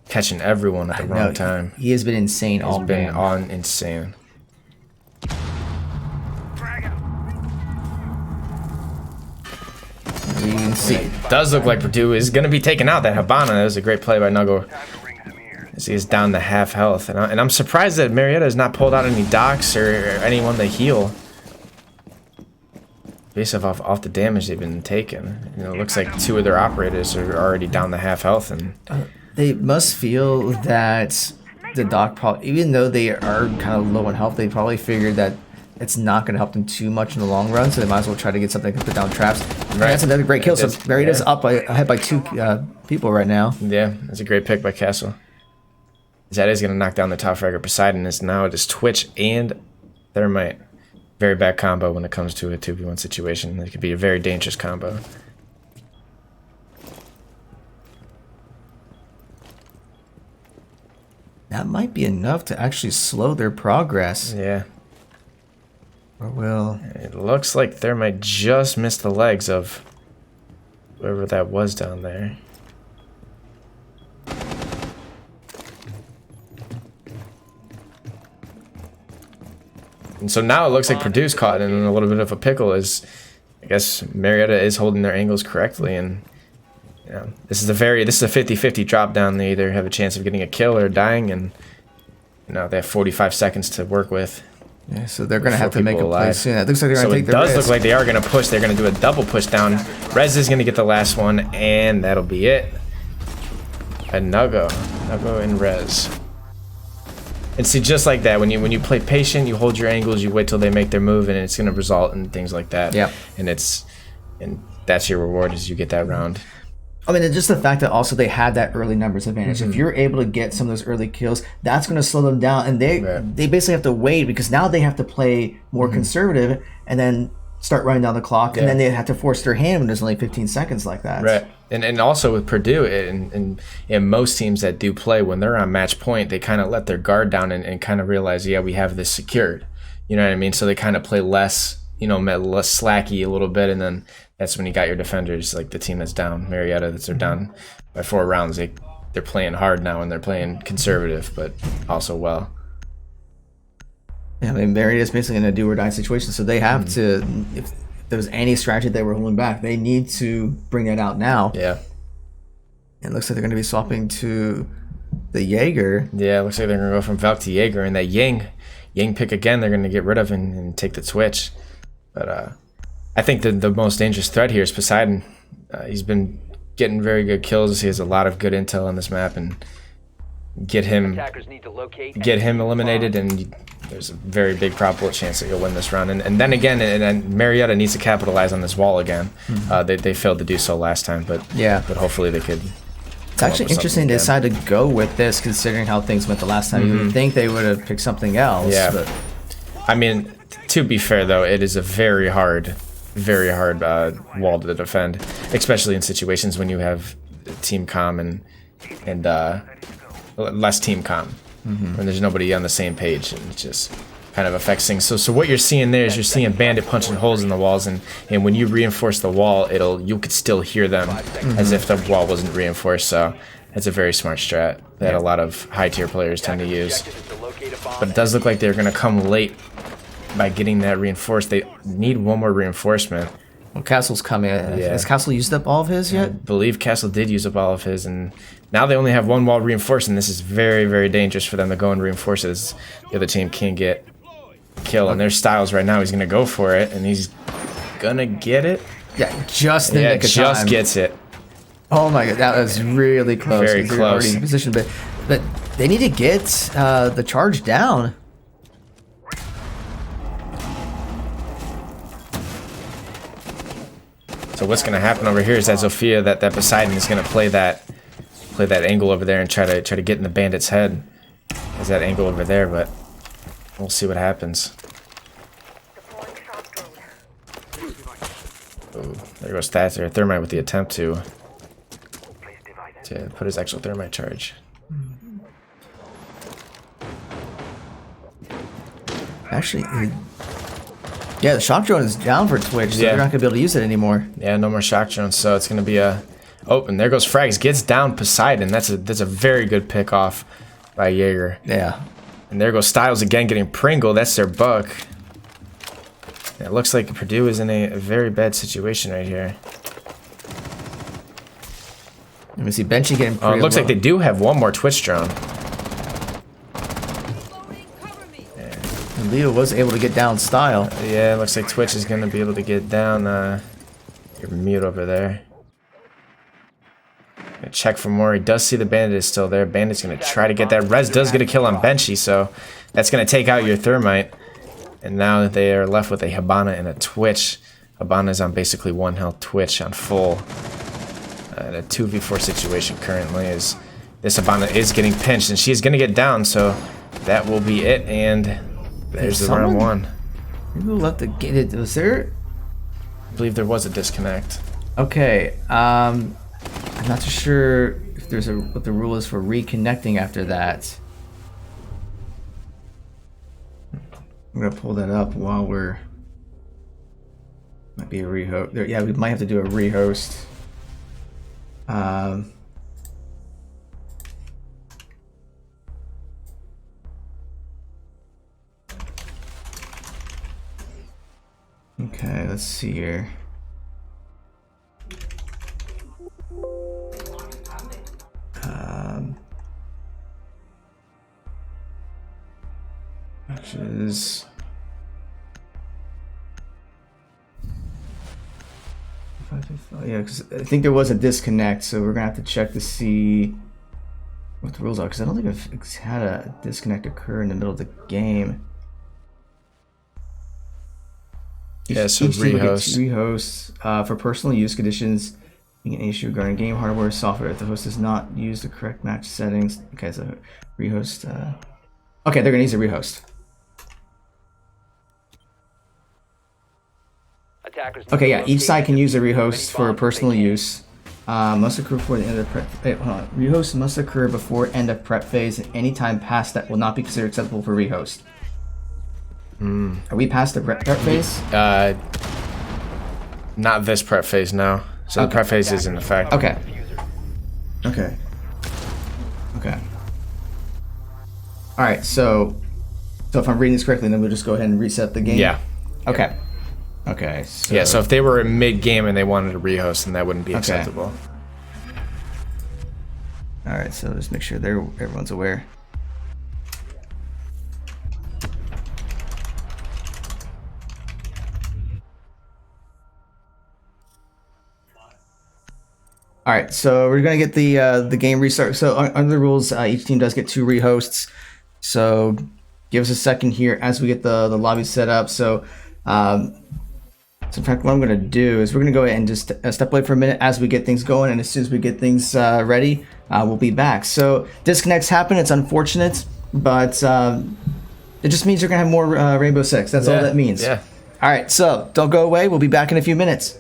catching everyone at the wrong time. He has been insane all He's been game. on insane. You can see. It does look like Purdue is going to be taking out that Habana. That was a great play by Nuggo. As he is down to half health. And I'm surprised that Marietta has not pulled out any docs or anyone to heal. Based off the damage they've been taking. You know, it looks like 2 of their operators are already down to half health. And They must feel that the doc probably, even though they are kind of low on health, they probably figured that it's not going to help them too much in the long run, so they might as well try to get something to put down traps. And that's another great kill. So Marietta's up ahead by 2 people right now. yeah, that's a great pick by Castle. That is going to knock down the top fragger. Poseidon is now just Twitch and Thermite. Very bad combo when it comes to a 2v1 situation. It could be a very dangerous combo. That might be enough to actually slow their progress. Yeah. Or will... It looks like Thermite just missed the legs of whoever that was down there. And so now it looks like Purdue's caught in a little bit of a pickle, as I guess Marietta is holding their angles correctly, and you know, this is a 50-50 drop down. They either have a chance of getting a kill or dying, and you know, they have 45 seconds to work with. Yeah, so they're going to have to Before make a people play alive. soon. It looks like they're So going to take it the does risk. look like they are going to push. They're going to do a double push down. Rez is going to get the last one, and that'll be it. And Nuggo and Rez. And see, just like that, when you play patient, you hold your angles, you wait till they make their move, and it's going to result in things like that. Yep. And that's your reward, is you get that round. I mean, it's just the fact that also they had that early numbers advantage. Mm-hmm. If you're able to get some of those early kills, that's going to slow them down, and they basically have to wait because now they have to play more conservative and then start running down the clock, and then they have to force their hand when there's only 15 seconds like that. Right. And also with Purdue and most teams that do play, when they're on match point, they kind of let their guard down and kind of realize, yeah, we have this secured. You know what I mean? So they kind of play less, less slacky a little bit, and then that's when you got your defenders, like the team that's down, Marietta, they're down by 4 rounds. They're playing hard now, and they're playing conservative, but also well. Yeah, I mean, Marietta's basically in a do or die situation, so they have to, if there's any strategy they were holding back, they need to bring that out now. Yeah. It looks like they're going to be swapping to the Jaeger. Yeah, it looks like they're going to go from Valk to Jaeger, and that Yang pick again, they're going to get rid of and take the Twitch. But I think the most dangerous threat here is Poseidon. He's been getting very good kills. He has a lot of good intel on this map, and get him Attackers need to locate eliminated, and there's a very big probable chance that you'll win this round. And then again, and Marietta needs to capitalize on this wall again. They failed to do so last time, but hopefully they could. It's actually interesting they decided to go with this, considering how things went the last time. You would think they would have picked something else. Yeah. But I mean, to be fair though, it is a very hard wall to defend, especially in situations when you have team comm and less team comm, when there's nobody on the same page, and it just kind of affects things. So what you're seeing there is you're seeing Bandit punching holes in the walls, and when you reinforce the wall, you could still hear them as if the wall wasn't reinforced. So it's a very smart strat that a lot of high tier players tend to use. But it does look like they're going to come late by getting that reinforced. They need one more reinforcement. well, Castle's coming. Has Castle used up all of his I yet? believe Castle did use up all of his, and now they only have one wall reinforced, and this is very, very dangerous for them to go and reinforce it, as the other team can't get kill. And their Styles right now, he's going to go for it, and he's going to get it. Yeah, just in the nick of just time. gets it. Oh my god, that was really close. Very They're already close. in position, but they need to get the charge down. So what's going to happen over here is that Zofia, that Poseidon is going to play that angle over there and try to get in the Bandit's head. There's that angle over there, but we'll see what happens. Oh, there goes Stats there. Thermite with the attempt to put his actual Thermite charge. Actually, yeah, the shock drone is down for Twitch, so they're not gonna be able to use it anymore. Yeah, no more shock drones, so it's gonna be a. Oh, and there goes Frags. Gets down Poseidon. That's a very good pick off by Jaeger. Yeah. And there goes Styles again, getting Pringle. That's their buck. It looks like Purdue is in a very bad situation right here. Let me see Benchy getting. Oh, it looks like they do have one more Twitch drone. And Leo was able to get down Style. Yeah, it looks like Twitch is gonna be able to get down. Your mute over there. Gonna check for more. He does see the Bandit is still there. Bandit's gonna try to get that. Rez does get a kill on Benchy, so that's gonna take out your Thermite. And now they are left with a Hibana and a Twitch. Hibana's on basically 1 health. Twitch on full. And a 2v4 situation currently is this Hibana is getting pinched, and she's gonna get down, so that will be it. And there's the round one. Who left the gate? Was there? I believe there was a disconnect. Okay. I'm not too sure if there's what the rule is for reconnecting after that. I'm gonna pull that up while we're. Might be a rehost. Yeah, we might have to do a rehost. Okay, let's see here. Matches. Yeah, because I think there was a disconnect, so we're gonna have to check to see what the rules are. Because I don't think I've had a disconnect occur in the middle of the game. Yeah, so Each team rehost. gets rehosts for personal use conditions. Being an issue regarding game hardware or software if the host does not use the correct match settings. Okay, so rehost. Okay, they're gonna use a rehost. Okay, yeah, each side can use a rehost for personal use. Must occur before the end of the prep. Wait, hold on. Rehost must occur before end of prep phase, and any time past that will not be considered acceptable for rehost. Are we past the prep phase? Not this prep phase, no. So the prep phase is in effect. Okay. Okay. Okay. All right. So if I'm reading this correctly, then we'll just go ahead and reset the game. Yeah. Okay. Okay. So, Yeah, so if they were in mid-game and they wanted to rehost, then that wouldn't be acceptable. All right. So just make sure everyone's aware. All right, so we're gonna get the game restart. So under the rules, each team does get 2 rehosts. So give us a second here as we get the lobby set up. So, so in fact, what I'm gonna do is we're gonna go ahead and just step away for a minute as we get things going, and as soon as we get things ready, we'll be back. So disconnects happen. It's unfortunate, but it just means you're gonna have more Rainbow Six. That's all that means. Yeah. All right, so don't go away. We'll be back in a few minutes.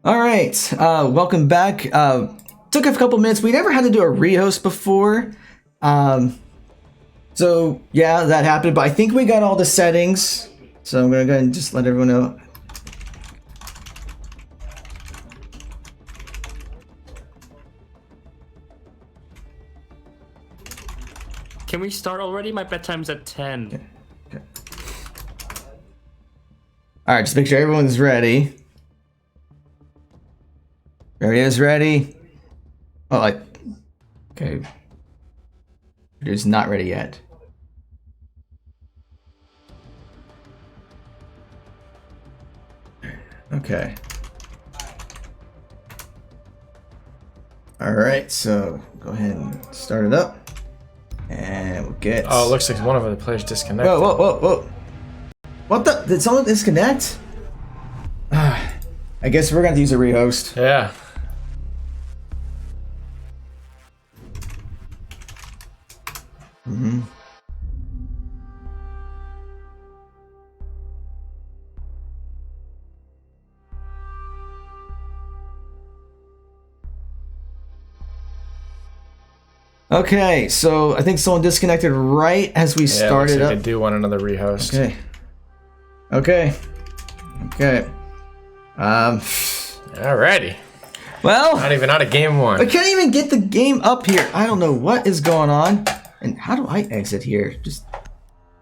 All right, welcome back. Took a couple minutes. We never had to do a rehost before. So yeah, that happened, but I think we got all the settings. So I'm gonna go ahead and just let everyone know. Can we start already? My bedtime's at 10. Okay. All right, just make sure everyone's ready. Everybody's ready. Oh, okay. It's not ready yet. Okay. All right, so go ahead and start it up, and we'll get. Oh, it looks like one of the players disconnected. Whoa! What the? Did someone disconnect? I guess we're gonna have to use a rehost. Yeah. Mm-hmm. Okay, so I think someone disconnected right as we started like up. I do want another rehost. Okay. Alrighty. Well, Not even out of game one. I can't even get the game up here. I don't know what is going on. And how do I exit here? Just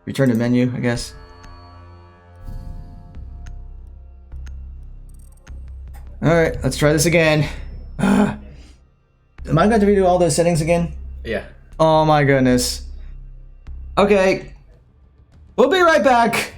return to menu, I guess. Alright, let's try this again. Am I going to redo all those settings again? Yeah. Oh my goodness. Okay. We'll be right back.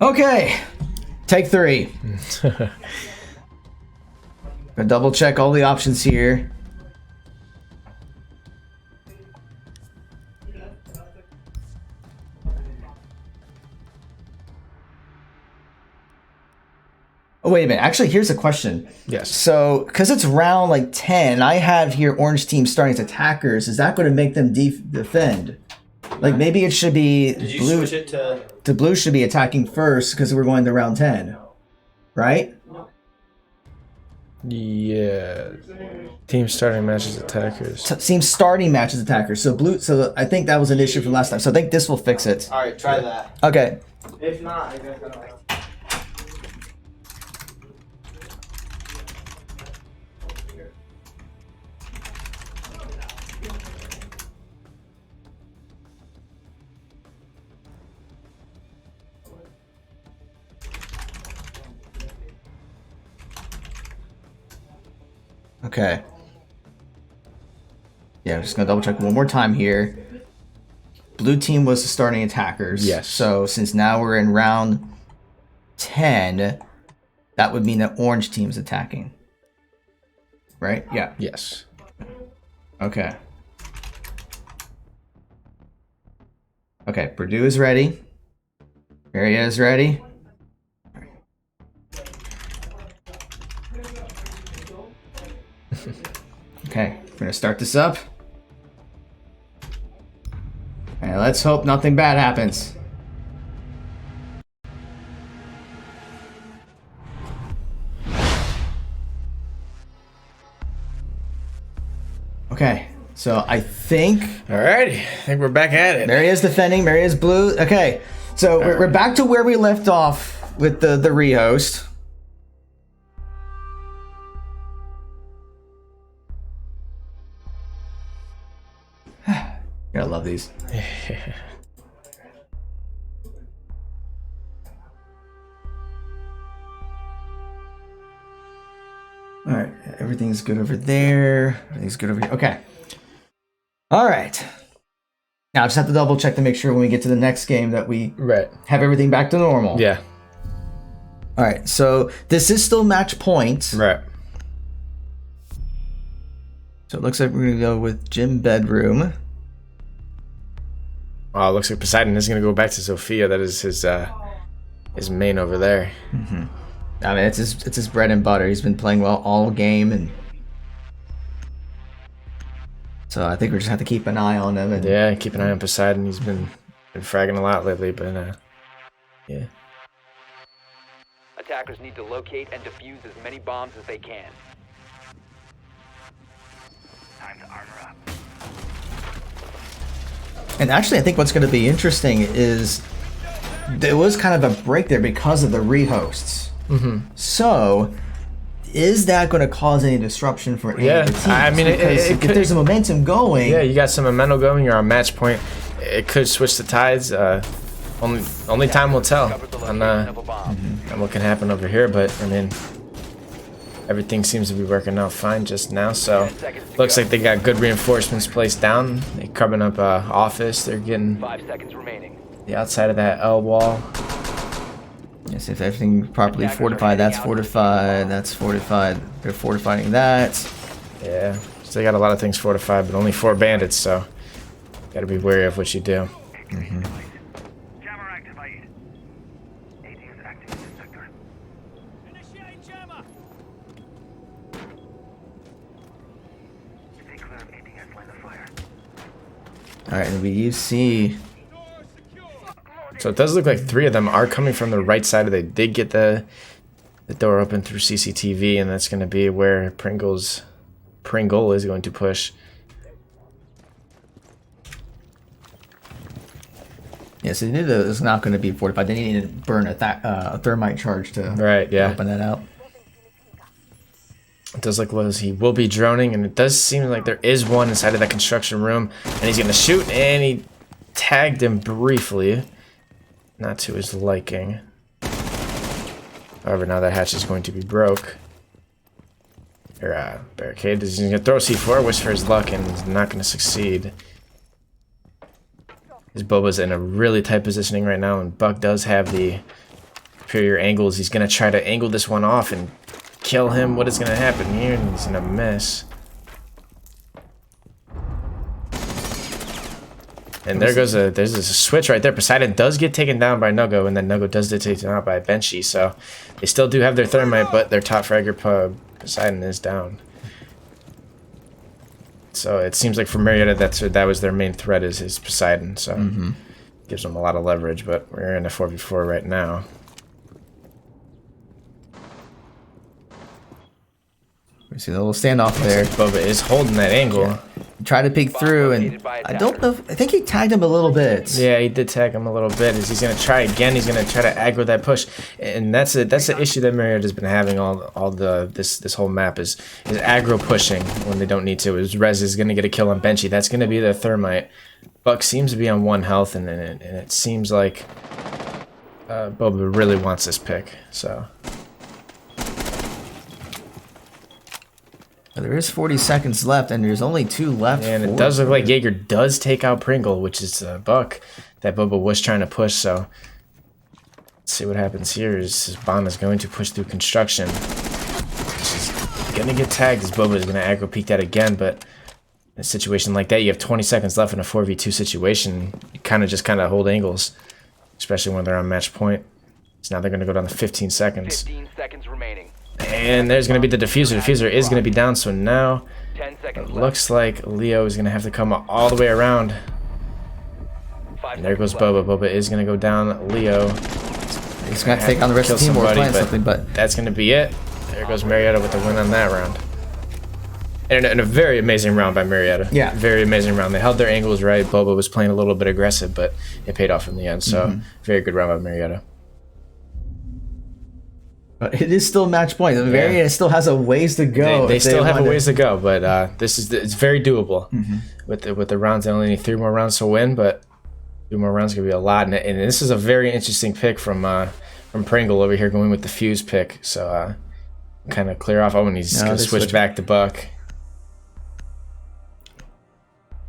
Okay, take 3. Gonna double check all the options here. Oh, wait a minute. Actually, here's a question. Yes. So, because it's round like 10, I have here orange team starting as attackers. Is that going to make them defend? Like maybe it should be Did you blue. switch it to? The blue should be attacking first because we're going to round 10, right? Yeah. Team starting matches attackers. Seems starting matches attackers. So blue. So I think that was an issue from last time. So I think this will fix it. All right, try that. Okay. If not, I guess I don't know. Okay. Yeah, I'm just gonna double check one more time here. Blue team was the starting attackers. Yes. So since now we're in round 10, that would mean that orange team's attacking. Right? Yeah. Yes. Okay. Okay, Purdue is ready. Marietta is ready. Okay, we're gonna start this up. And let's hope nothing bad happens. Okay, so I think Alrighty. I think we're back at it. Maria's defending, Maria's blue. Okay, so we're back to where we left off with the rehost. Gotta love these. All right, everything's good over there. Everything's good over here. Okay. All right. Now I just have to double check to make sure when we get to the next game that we Right. have everything back to normal. Yeah. All right. So this is still match point. Right. So it looks like we're gonna go with gym bedroom. Oh, it looks like Poseidon is going to go back to Sophia. That is his main over there. I mean, it's his bread and butter. He's been playing well all game, and so I think we just have to keep an eye on him. And Yeah, keep an eye on Poseidon. He's been fragging a lot lately, but yeah. Attackers need to locate and defuse as many bombs as they can. Time to armor up. And actually, I think what's going to be interesting is there was kind of a break there because of the rehosts. So, is that going to cause any disruption for any Yeah, of the teams? I mean, it Because if could- there's a momentum going, Yeah, you got some momentum going. You're on match point. It could switch the tides. Only time will tell Cover the on location of a bomb. on what can happen over here. But I mean, everything seems to be working out fine just now. So 10 seconds to looks go. like they got good reinforcements placed down. They're covering up office. They're getting 5 seconds remaining. the outside of that L wall. yes, if everything properly Attackers are fortified, heading that's out. fortified, that's fortified. They're fortifying that. Yeah, so they got a lot of things fortified, but only 4 bandits. So got to be wary of what you do. Jammer activated. AD is active in the sector. Initiate jammer. Stay clear of ADS line of fire. All right, and we see. So it does look like 3 of them are coming from the right side. They did get the door open through CCTV, and that's going to be where Pringle is going to push. Yeah, so they knew that it was not going to be fortified. They needed to burn a thermite charge to Right, yeah. open that out. It does look like he will be droning, and it does seem like there is one inside of that construction room, and he's going to shoot, and he tagged him briefly. Not to his liking. However, now that hatch is going to be broke. Or, barricade. He's going to throw C4, wish for his luck, and he's not going to succeed. His Boba's in a really tight positioning right now, and Buck does have the superior angles. He's going to try to angle this one off and kill him. What is going to happen here? And he's going to miss. And there's a switch right there. Poseidon does get taken down by Nuggo, and then Nuggo does get taken out by Benchy. So they still do have their thermite, but their top fragger Poseidon is down. So it seems like for Marietta, that was their main threat is Poseidon. So gives them a lot of leverage, but we're in a 4v4 right now. We see the little standoff there. Boba is holding that angle. Try to peek through, and I don't know. I think he tagged him a little bit. Yeah, he did tag him a little bit. He's gonna try again. He's gonna try to aggro that push, and that's the issue that Marietta's been having this whole map is aggro pushing when they don't need to. Rez is gonna get a kill on Benchy. That's gonna be the thermite. Buck seems to be on 1 health, and it seems like Boba really wants this pick. So. There is 40 seconds left, and there's only 2 left. And it does look like Jaeger does take out Pringle, which is a Buck that Boba was trying to push. So let's see what happens here. Is Bomb is going to push through construction. She's gonna get tagged as Boba is gonna aggro peek that again, but in a situation like that, you have 20 seconds left in a 4v2 situation. You kind of hold angles, especially when they're on match point. So now they're gonna go down to 15 seconds. 15 seconds remaining. And there's going to be the diffuser. Diffuser is going to be down, so now 10 seconds it left. looks like Leo is going to have to come all the way around. 5 And there goes seconds left. Boba. Boba is going to go down Leo. He's going to take on the rest of the team or plan something, but that's going to be it. There goes Marietta with the win on that round. And a very amazing round by Marietta. Yeah. Very amazing round. They held their angles right. Boba was playing a little bit aggressive, but it paid off in the end. So, very good round by Marietta. But it is still match point. Marietta still has a ways to go. They still have a want ways to go, but it's very doable. With the rounds, they only need 3 more rounds to win, but 2 more rounds could be a lot. And this is a very interesting pick from Pringle over here, going with the Fuse pick. So kind of clear off. Oh, and he's gonna switch back to Buck.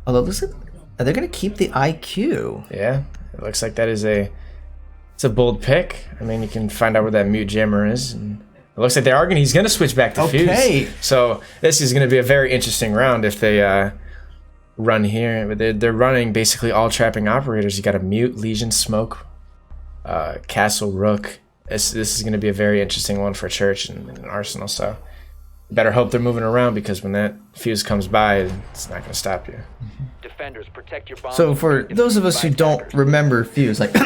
Although, listen, are they going to keep the IQ? Yeah, it looks like that is it's a bold pick. I mean, you can find out where that mute jammer is. And it looks like he's going to switch back to Fuse. So this is going to be a very interesting round if they run here. They're running basically all trapping operators. You got a mute, Legion, Smoke, Castle, Rook. This is going to be a very interesting one for Church and Arsenal. So you better hope they're moving around, because when that Fuse comes by, it's not going to stop you. Defenders, protect your bombs. So for those of us who don't remember Fuse, like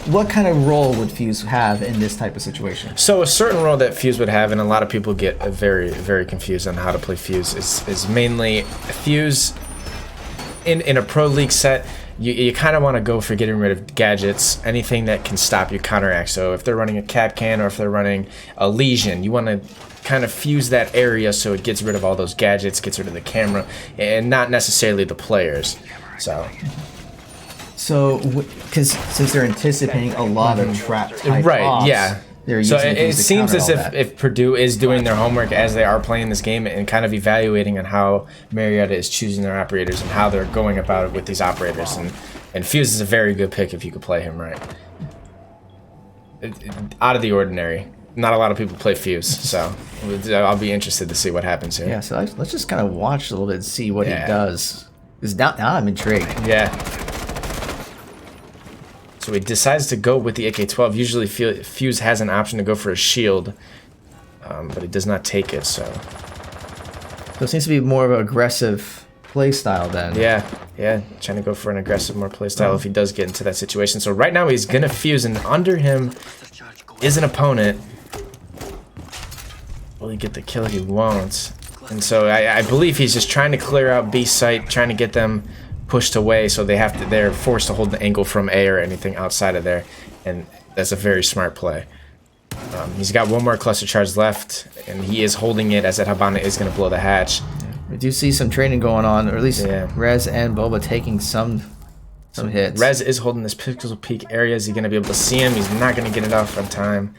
what kind of role would Fuse have in this type of situation? So a certain role that Fuse would have, and a lot of people get very, very confused on how to play Fuse, is mainly Fuse in a Pro League set. You kind of want to go for getting rid of gadgets, anything that can stop you counteract. So if they're running a cap can or if they're running a Legion, you want to kind of fuse that area so it gets rid of all those gadgets, gets rid of the camera, and not necessarily the players. So, because since they're anticipating a lot of trap type ops, they're so using it to seems counter as all that. if Purdue is doing their homework as they are playing this game and kind of evaluating on how Marietta is choosing their operators and how they're going about it with these operators. And Fuse is a very good pick if you could play him right. Out of the ordinary. Not a lot of people play Fuse, so I'll be interested to see what happens here. Yeah, so let's just kind of watch a little bit and see what he does. Because now I'm intrigued. Yeah. So he decides to go with the AK-12. Usually Fuse has an option to go for a shield, but he does not take it, so it seems to be more of an aggressive play style then. Yeah, trying to go for an aggressive, more play style if he does get into that situation. So right now he's going to Fuse, and under him is an opponent. Will he get the kill he wants? And so I believe he's just trying to clear out B site, trying to get them pushed away, so they're forced to hold the angle from A or anything outside of there, and that's a very smart play. He's got 1 more cluster charge left, and he is holding it as that Habana is going to blow the hatch. We do see some training going on, or at least Rez and Boba taking some hits. Rez is holding this pixel peak area. Is he going to be able to see him? He's not going to get it off on time,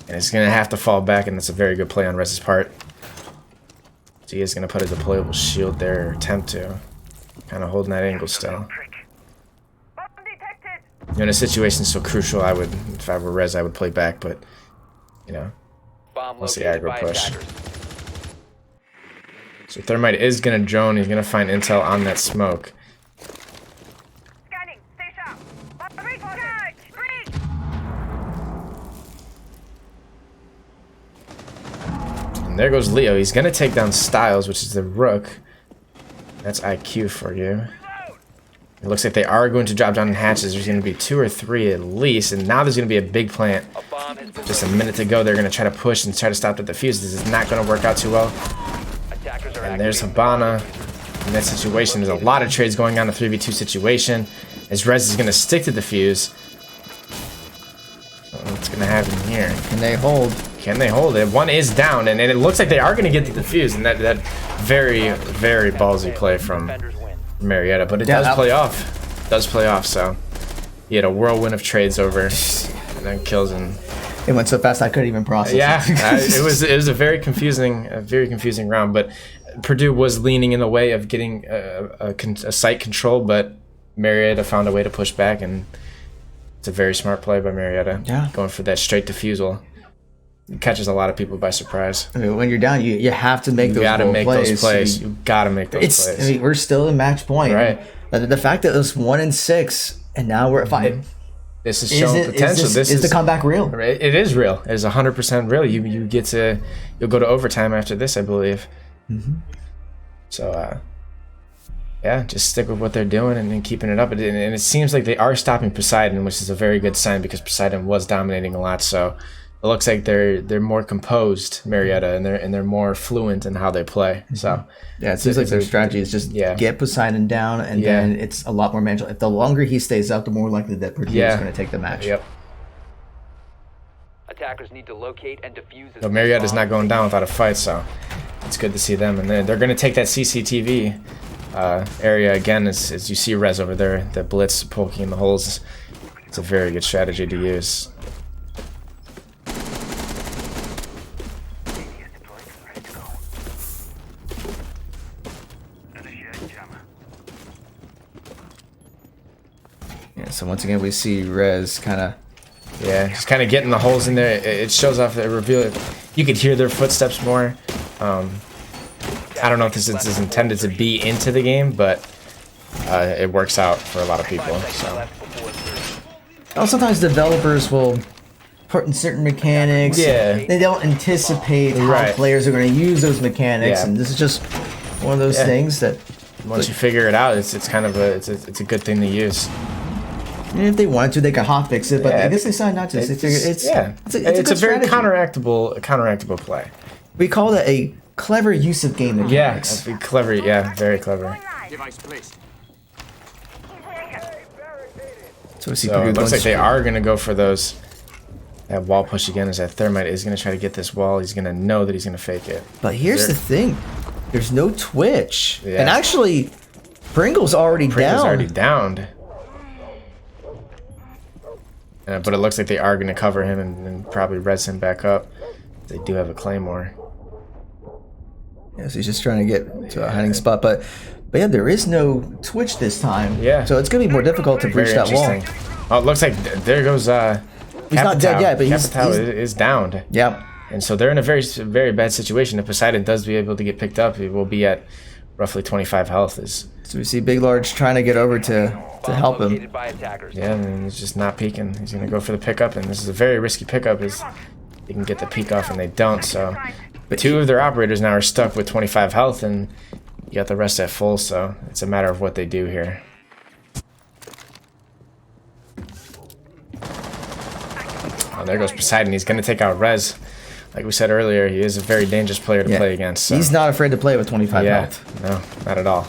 and he's going to have to fall back, and that's a very good play on Rez's part. So he is going to put a deployable shield there, or attempt to. Kind of holding that angle still. You know, in a situation so crucial, if I were Rez, I would play back, but, you know, let's see aggro push. So Thermite is going to drone. He's going to find intel on that smoke. Scanning. Stay sharp. And there goes Leo. He's going to take down Styles, which is the Rook. That's IQ for you. It looks like they are going to drop down in hatches. There's going to be 2 or 3 at least, and now there's going to be a big plant. A bomb has been Just a minute to go. They're going to try to push and try to stop the defuse. This is not going to work out too well. Attackers are And there's activating Habana in that situation. There's a lot of trades going on, a 3v2 situation. As Rez is going to stick to defuse. What's going to happen here? Can they hold? Can they hold it? One is down, and it looks like they are going to get the defuse. And that very, very ballsy play from defenders win. Marietta, but it does play off. Does play off, so he had a whirlwind of trades over, and then kills and It went so fast I couldn't even process. yeah, it. it was a very confusing round. But Purdue was leaning in the way of getting a site control, but Marietta found a way to push back, and it's a very smart play by Marietta. Yeah, going for that straight defusal. It catches a lot of people by surprise. I mean, when you're down, you have to make You those gotta bold make plays. those plays. You gotta make those It's. plays. I mean, we're still in match point. Right. The fact that it was 1-6 and now we're at 5. This is showing potential. Is the comeback real? It is real. It is 100% real. You'll go to overtime after this, I believe. So yeah, just stick with what they're doing and then keeping it up. And it seems like they are stopping Poseidon, which is a very good sign because Poseidon was dominating a lot. So it looks like they're more composed, Marietta, and they're more fluent in how they play. So Yeah, it seems like their strategy is just get Poseidon down, and then it's a lot more manageable. If the longer he stays up, the more likely that Purdue is going to take the match. Yep. Attackers need to locate and defuse. But Marietta's not going down without a fight, so it's good to see them. And they're going to take that CCTV area again, as you see Rez over there, the blitz poking in the holes. It's a very good strategy to use. Yeah, so once again, we see Rez kind of. Yeah, just kind of getting the holes in there. It shows off, it reveals. You could hear their footsteps more. I don't know if this is intended to be into the game, but it works out for a lot of people. So. Oh, sometimes developers will put in certain mechanics. Yeah. They don't anticipate how Right. players are going to use those mechanics, Yeah. and this is just one of those things that. Once you figure it out, it's kind of it's a good thing to use. And if they wanted to, they could hotfix it, but I guess they decided not to. They figured it's a it's a very strategy. counteractable play. We call that a clever use of game mechanics. Yeah, clever. Yeah, very clever. Device placed. So we see So Purdue it looks going like they straight. are going to go for those. That wall push again, as that Thermite is going to try to get this wall. He's going to know that he's going to fake it. But here's the thing: there's no twitch, Yeah. and actually, Pringle's already Pringle's down. already downed. But it looks like they are going to cover him and probably res him back up. They do have a claymore. Yeah, so he's just trying to get to a hiding spot, but yeah, there is no twitch this time. Yeah. So it's gonna be more difficult to breach Very that wall. interesting. Oh, it looks like there goes He's not dead yet, but he's is downed. yeah. And so they're in a very, very bad situation. If Poseidon does be able to get picked up, he will be at roughly 25 health. So we see Big Large trying to get over to help him. Located by attackers. Yeah, and he's just not peeking. He's going to go for the pickup, and this is a very risky pickup. Is they can get the peek off, and they don't. So, but 2 of their operators now are stuck with 25 health, and you got the rest at full. So it's a matter of what they do here. Oh, there goes Poseidon. He's going to take out Rez. Like we said earlier, he is a very dangerous player to play against. So. He's not afraid to play with 25 Yeah, health. no, not at all.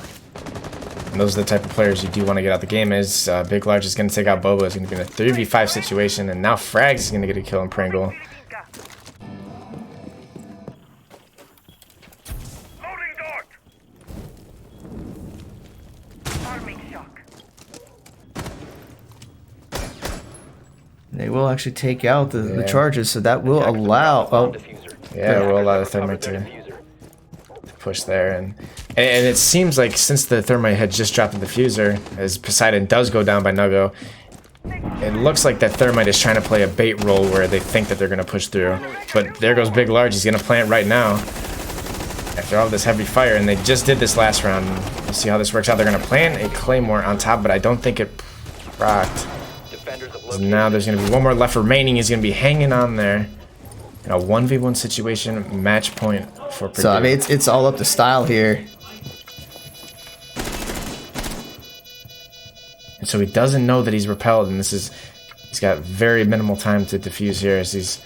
And those are the type of players you do want to get out the game. Is Big Large is going to take out Boba. It's going to be in a 3v5 situation, and now Frags is going to get a kill on Pringle. Loading dart. Arming shock. They will actually take out the charges, so that will allow. Bomb Oh, diffuser. Yeah, we'll allow the Recovered Thermite the to diffuser. push there, and it seems like since the Thermite had just dropped the diffuser, as Poseidon does go down by Nuggo, it looks like that Thermite is trying to play a bait role where they think that they're going to push through. But there goes Big Large. He's going to plant right now after all this heavy fire, and they just did this last round. We'll see how this works out. They're going to plant a Claymore on top, but I don't think it procced. Defenders have So located. now there's going to be one more left remaining. He's going to be hanging on there in a 1v1 situation, match point for Purdue. so I mean, it's all up to style here. so he doesn't know that he's repelled, and he's got very minimal time to defuse here, as he's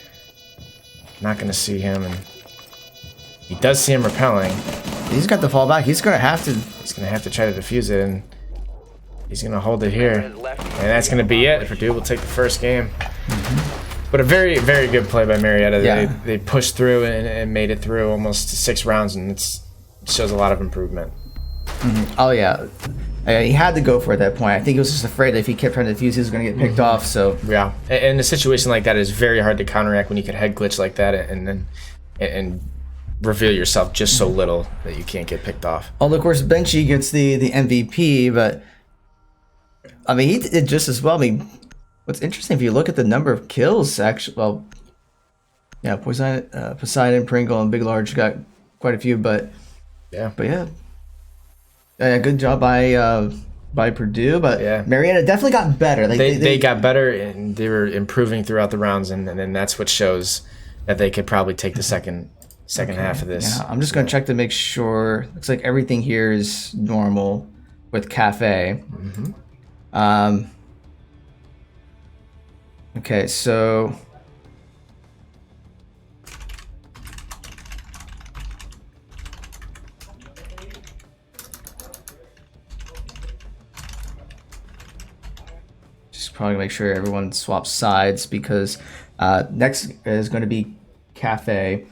not going to see him, and he does see him repelling. He's got the fallback. He's gonna have to. He's going to have to try to defuse it, and he's going to hold it here, and that's going to be it. Purdue will take the first game. But a very, very good play by Marietta. Yeah. They pushed through and made it through almost 6 rounds, and it shows a lot of improvement. Oh yeah, he had to go for it at that point. I think he was just afraid that if he kept trying to defuse, he was going to get picked off. So Yeah, and a situation like that is very hard to counteract when you can head glitch like that and reveal yourself just so little that you can't get picked off. although of course Benchy gets the MVP, but I mean he did just as well. I mean, what's interesting if you look at the number of kills, actually, well, yeah, Poseidon, Pringle, and Big Large got quite a few, but Yeah. good job by Purdue, but Yeah. Marietta definitely got better. They got better, and they were improving throughout the rounds, and then that's what shows that they could probably take the second half of this. Yeah, I'm just gonna check to make sure. Looks like everything here is normal with Cafe. Okay, so just probably make sure everyone swaps sides because next is going to be Cafe.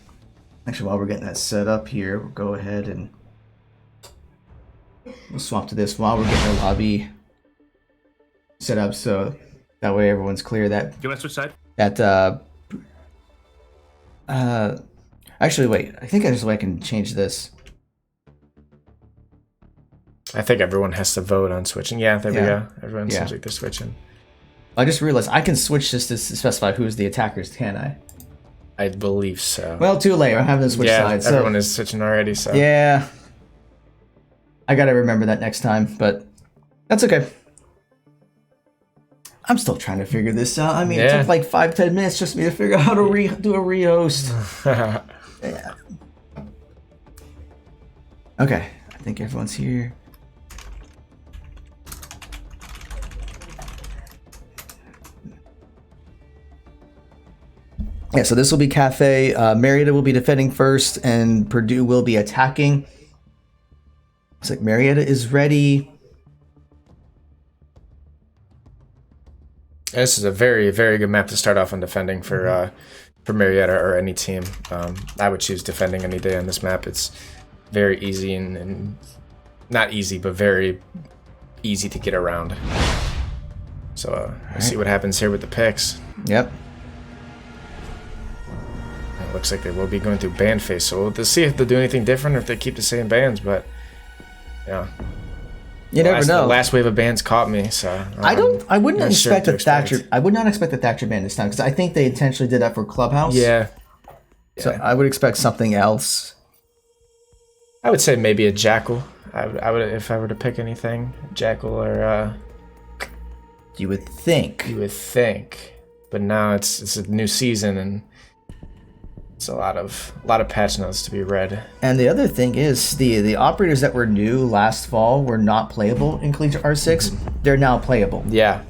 Actually, while we're getting that set up here, we'll go ahead and we'll swap to this while we're getting our lobby set up, so that way everyone's clear that You want to switch side? actually wait, I think there's a way I can change this. I think everyone has to vote on switching. Yeah, there we Yeah. go. Everyone Yeah. seems like they're switching. I just realized I can switch this to specify who's the attackers, can I? I believe so. Well, too late. I'm having to switch yeah, sides. everyone So, is switching already, so. yeah. I gotta remember that next time, but that's okay. I'm still trying to figure this out. I mean, it Yeah. took like 5-10 minutes just for me to figure out how to do a rehost. Yeah. Okay, I think everyone's here. Yeah, so this will be Cafe. Marietta will be defending first, and Purdue will be attacking. Looks like Marietta is ready. This is a very, very good map to start off on defending for Marietta or any team. I would choose defending any day on this map. It's very easy and not easy, but very easy to get around. So we'll see what happens here with the picks. Yep. It looks like they will be going through band phase, so we'll see if they'll do anything different or if they keep the same bands, but yeah. You never know. The last wave of bands caught me, so I wouldn't not sure expect what a to Thatcher. expect. I would not expect a Thatcher ban this time because I think they intentionally did that for Clubhouse. Yeah. So I would expect something else. I would say maybe a Jackal. I would if I were to pick anything, Jackal or You would think. you would think, but now it's a new season and it's a lot of patch notes to be read. And the other thing is the operators that were new last fall were not playable in Collegiate R6. They're now playable. Yeah.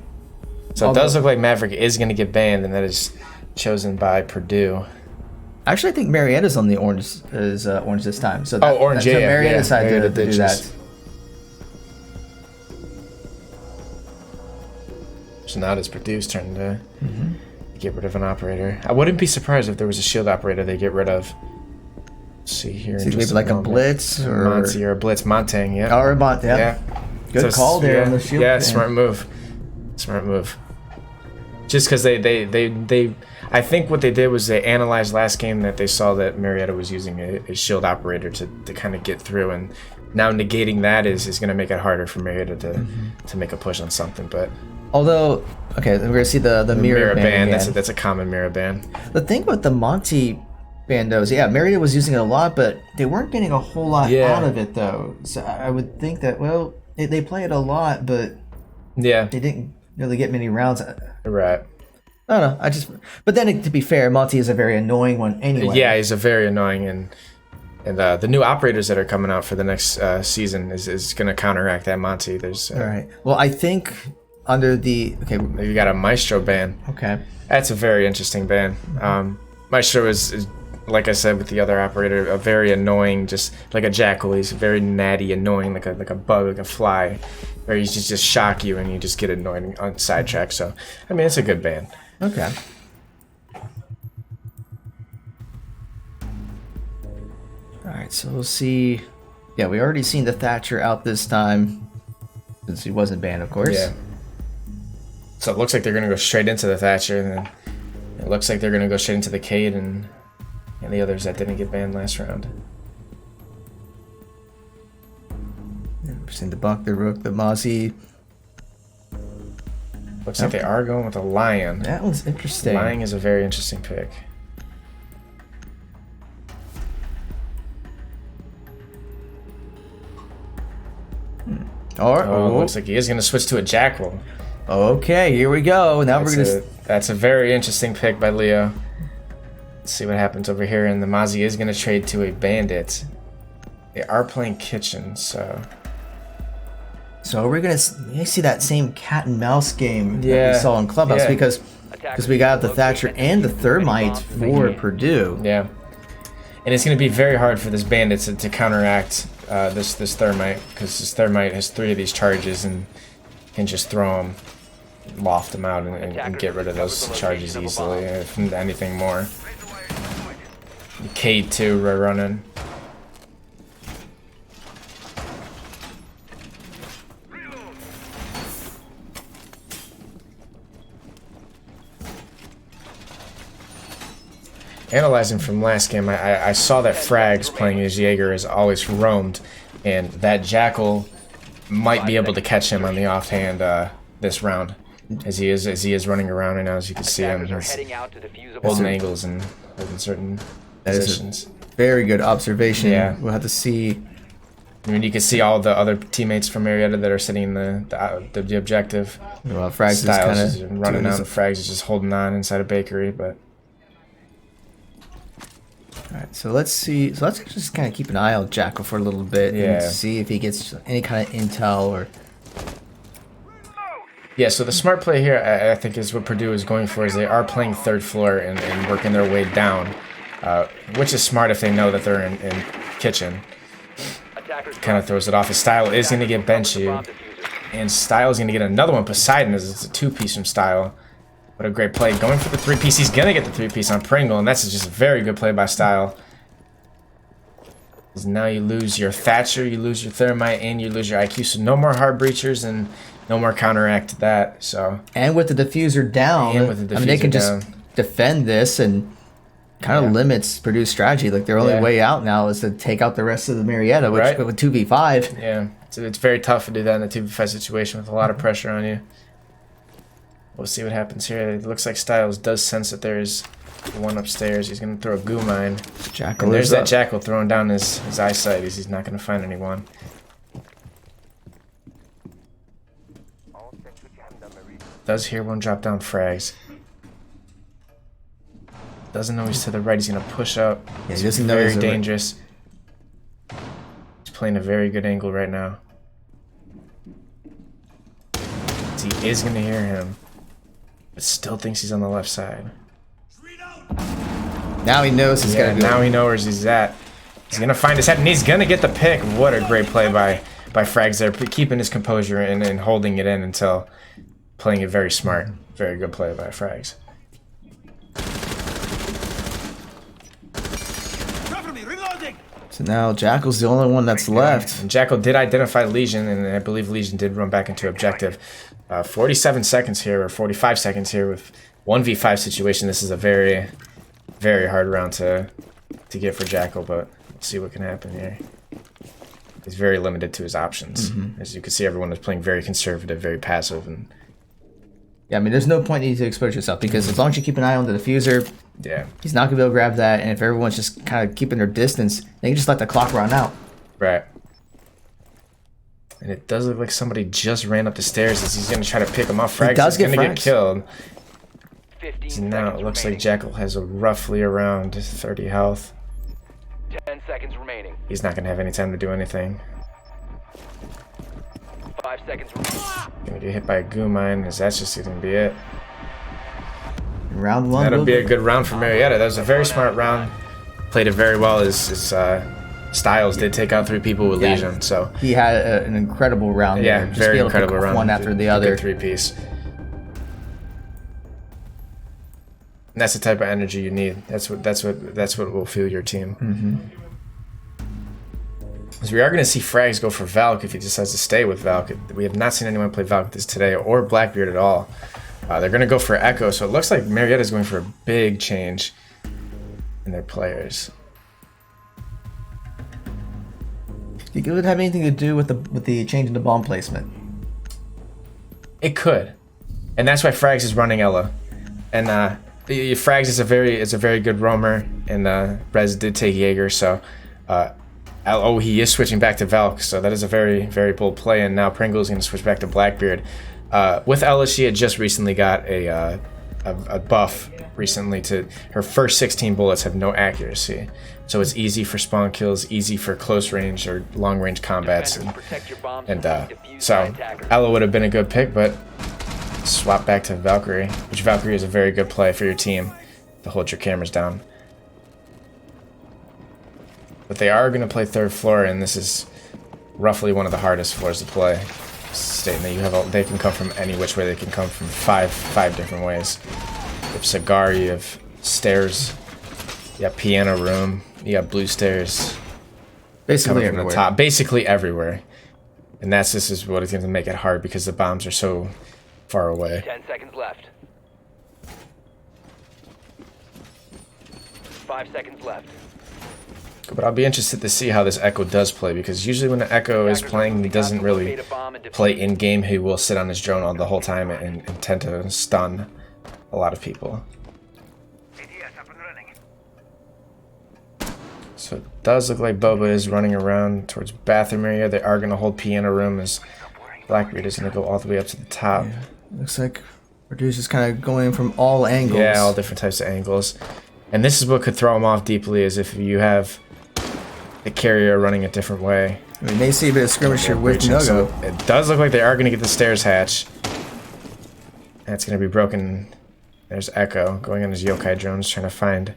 So Although- it does look like Maverick is going to get banned, and that is chosen by Purdue. Actually, I think Marietta's on the orange orange this time. So Orange, so yeah, Marietta yeah. decided Marietta to did do just- that. So now it's Purdue's turn to get rid of an operator. I wouldn't be surprised if there was a shield operator they get rid of. Let's see here. in See, just maybe like a moment. blitz or Monty or a blitz. Montang, yeah. or Bot. Yeah. Yeah. Good call there on the shield. Yeah, ban. smart move. Smart move. Just because they I think what they did was they analyzed last game that they saw that Marietta was using a shield operator to kind of get through, and now negating that is going to make it harder for Marietta to make a push on something. But Although, okay, we're gonna see the mirror ban. Again. that's a common mirror ban. The thing with the Monty band though is, yeah, Marietta was using it a lot, but they weren't getting a whole lot Yeah. out of it though. So I would think that, well, they play it a lot, but Yeah, they didn't really get many rounds. I right. don't know. But then to be fair, Monty is a very annoying one anyway. Yeah, he's a very annoying and the new operators that are coming out for the next season is going to counteract that Monty. There's All right. Well, I think under the okay. You got a Maestro ban. Okay. That's a very interesting ban. Maestro is, like I said with the other operator, a very annoying, just like a jackal. He's very natty, annoying, like a bug, like a fly, where he just shock you and you just get annoyed on sidetrack. So, I mean, it's a good ban. Okay. All right, so we'll see. Yeah, we already seen the Thatcher out this time, since he wasn't banned, of course. Yeah. So it looks like they're gonna go straight into the Thatcher, and then it looks like they're gonna go straight into the Cade and the others that didn't get banned last round. We've seen the Buck, the Rook, the Mozzie. Looks like they are going with a Lion. That one's interesting. Lion is a very interesting pick. Oh, looks like he is gonna switch to a Jackal. Okay, here we go. Now we're gonna. That's a very interesting pick by Leo. Let's see what happens over here. And the Mozzie is gonna trade to a Bandit. They are playing Kitchen, so. So we're gonna see that same cat and mouse game that Yeah. we saw in Clubhouse Yeah. because we got the Thatcher and the Thermite for Purdue. Yeah. And it's going to be very hard for this Bandit to counteract this Thermite, because this Thermite has 3 of these charges and can just throw them, loft them out, and get rid of those charges easily, if anything more. Cade too, we're running. Analyzing from last game, I saw that Frags playing his Jaeger has always roamed, and that Jackal might be able to catch him on the offhand this round, as he is running around right now. As you can see him, he's holding angles and holding certain positions. Very good observation. Yeah. We'll have to see. I mean, you can see all the other teammates from Marietta that are sitting in the objective. Well, Frags is Styles kind is of running out, and Frags is just holding on inside a bakery, but. Alright, so let's see. So let's just kind of keep an eye on Jackal for a little bit Yeah. and see if he gets any kind of intel or. Yeah, so the smart play here, I think, is what Purdue is going for, is they are playing third floor and working their way down, which is smart if they know that they're in kitchen. Kind of throws it off. His Style is going to get bench you, and Style is going to get another one. Poseidon is it's a 2-piece from Style. What a great play. Going for the 3-piece. He's going to get the 3-piece on Pringle, and that's just a very good play by Style. Because now you lose your Thatcher, you lose your Thermite, and you lose your IQ. So no more hard breachers and no more counteract to that. So And with the diffuser down, And with the I mean, they can diffuser just defend this and kind of limits Purdue's strategy. Like their only way out now is to take out the rest of the Marietta, which with 2v5. Yeah, it's very tough to do that in a 2v5 situation with a lot of pressure on you. We'll see what happens here. It looks like Styles does sense that there's one upstairs. He's going to throw a goo mine. Jackal And there's is that up. Jackal throwing down his eyesight. He's not going to find anyone. Does hear one drop down Frags. Doesn't know he's to the right. He's going to push up. Yeah, It's he doesn't know very he's over. dangerous. He's playing a very good angle right now. He is going to hear him, but still thinks he's on the left side. Now he knows he's got to go. Now he knows where he's at. He's going to find his head, and he's going to get the pick. What a great play by Frags there, keeping his composure and holding it in until playing it very smart. Very good play by Frags. Cover me, reloading! So now Jackal's the only one that's left. And Jackal did identify Legion, and I believe Legion did run back into objective. 47 seconds here, or 45 seconds here with 1v5 situation. This is a very, very hard round to get for Jackal, but let's see what can happen here. He's very limited to his options. As you can see, everyone is playing very conservative, very passive, and Yeah, I mean, there's no point needing to expose yourself because as long as you keep an eye on the diffuser, yeah, he's not going to be able to grab that. And if everyone's just kind of keeping their distance, they can just let the clock run out. right. And it does look like somebody just ran up the stairs as he's going to try to pick him off. Frags does is get going to get frags. killed. 15 So now it seconds looks like remaining. Jackal has a roughly around 30 health. 10 seconds remaining. He's not going to have any time to do anything. 5 5 seconds remaining. Gonna get hit by a goo mine. That's just gonna be it. Round one. That'll will be a good round for Marietta. That was a very smart round. Played it very well. His Styles did take out 3 people with Yeah. Legion, so He had an incredible round yeah, there. Just very be able to pick incredible round. one after the Good other. 3-piece. And that's the type of energy you need. That's what will fuel your team. So we are going to see Frags go for Valk if he decides to stay with Valk. We have not seen anyone play Valk this today, or Blackbeard at all. They're going to go for Echo, so it looks like Marietta is going for a big change in their players. Do you think it would have anything to do with the change in the bomb placement? It could, and that's why Frags is running Ella, and Frags is a very good roamer, and Rez did take Jaeger, so he is switching back to Valk, so that is a very, very bold play, and now Pringle is going to switch back to Blackbeard. With Ella, she had just recently got a buff recently to her first 16 bullets have no accuracy, so it's easy for spawn kills, easy for close range or long range combats, so Ella would have been a good pick, but swap back to Valkyrie, which Valkyrie is a very good play for your team to hold your cameras down. But they are going to play 3rd floor, and this is roughly one of the hardest floors to play. Stating that you have they can come from any which way. They can come from five different ways. You have cigar, you have stairs, you have piano room, you have blue stairs. Basically coming from everywhere. the top, basically everywhere. And this is what is going to make it hard because the bombs are so far away. 10 seconds left. 5 seconds left. But I'll be interested to see how this Echo does play, because usually when the Echo is playing, he doesn't really play in-game. He will sit on his drone all the whole time and tend to stun a lot of people. ATS up and running. So it does look like Boba is running around towards bathroom area. They are going to hold piano room as Blackbeard is going to go all the way up to the top. Yeah. Looks like Purdue's just kind of going in from all angles. Yeah, all different types of angles. And this is what could throw him off deeply, is if you have the carrier running a different way. We may see a bit of skirmish here with Nogo. So it does look like they are going to get the stairs hatch. That's going to be broken. There's Echo going on his yokai drones, trying to find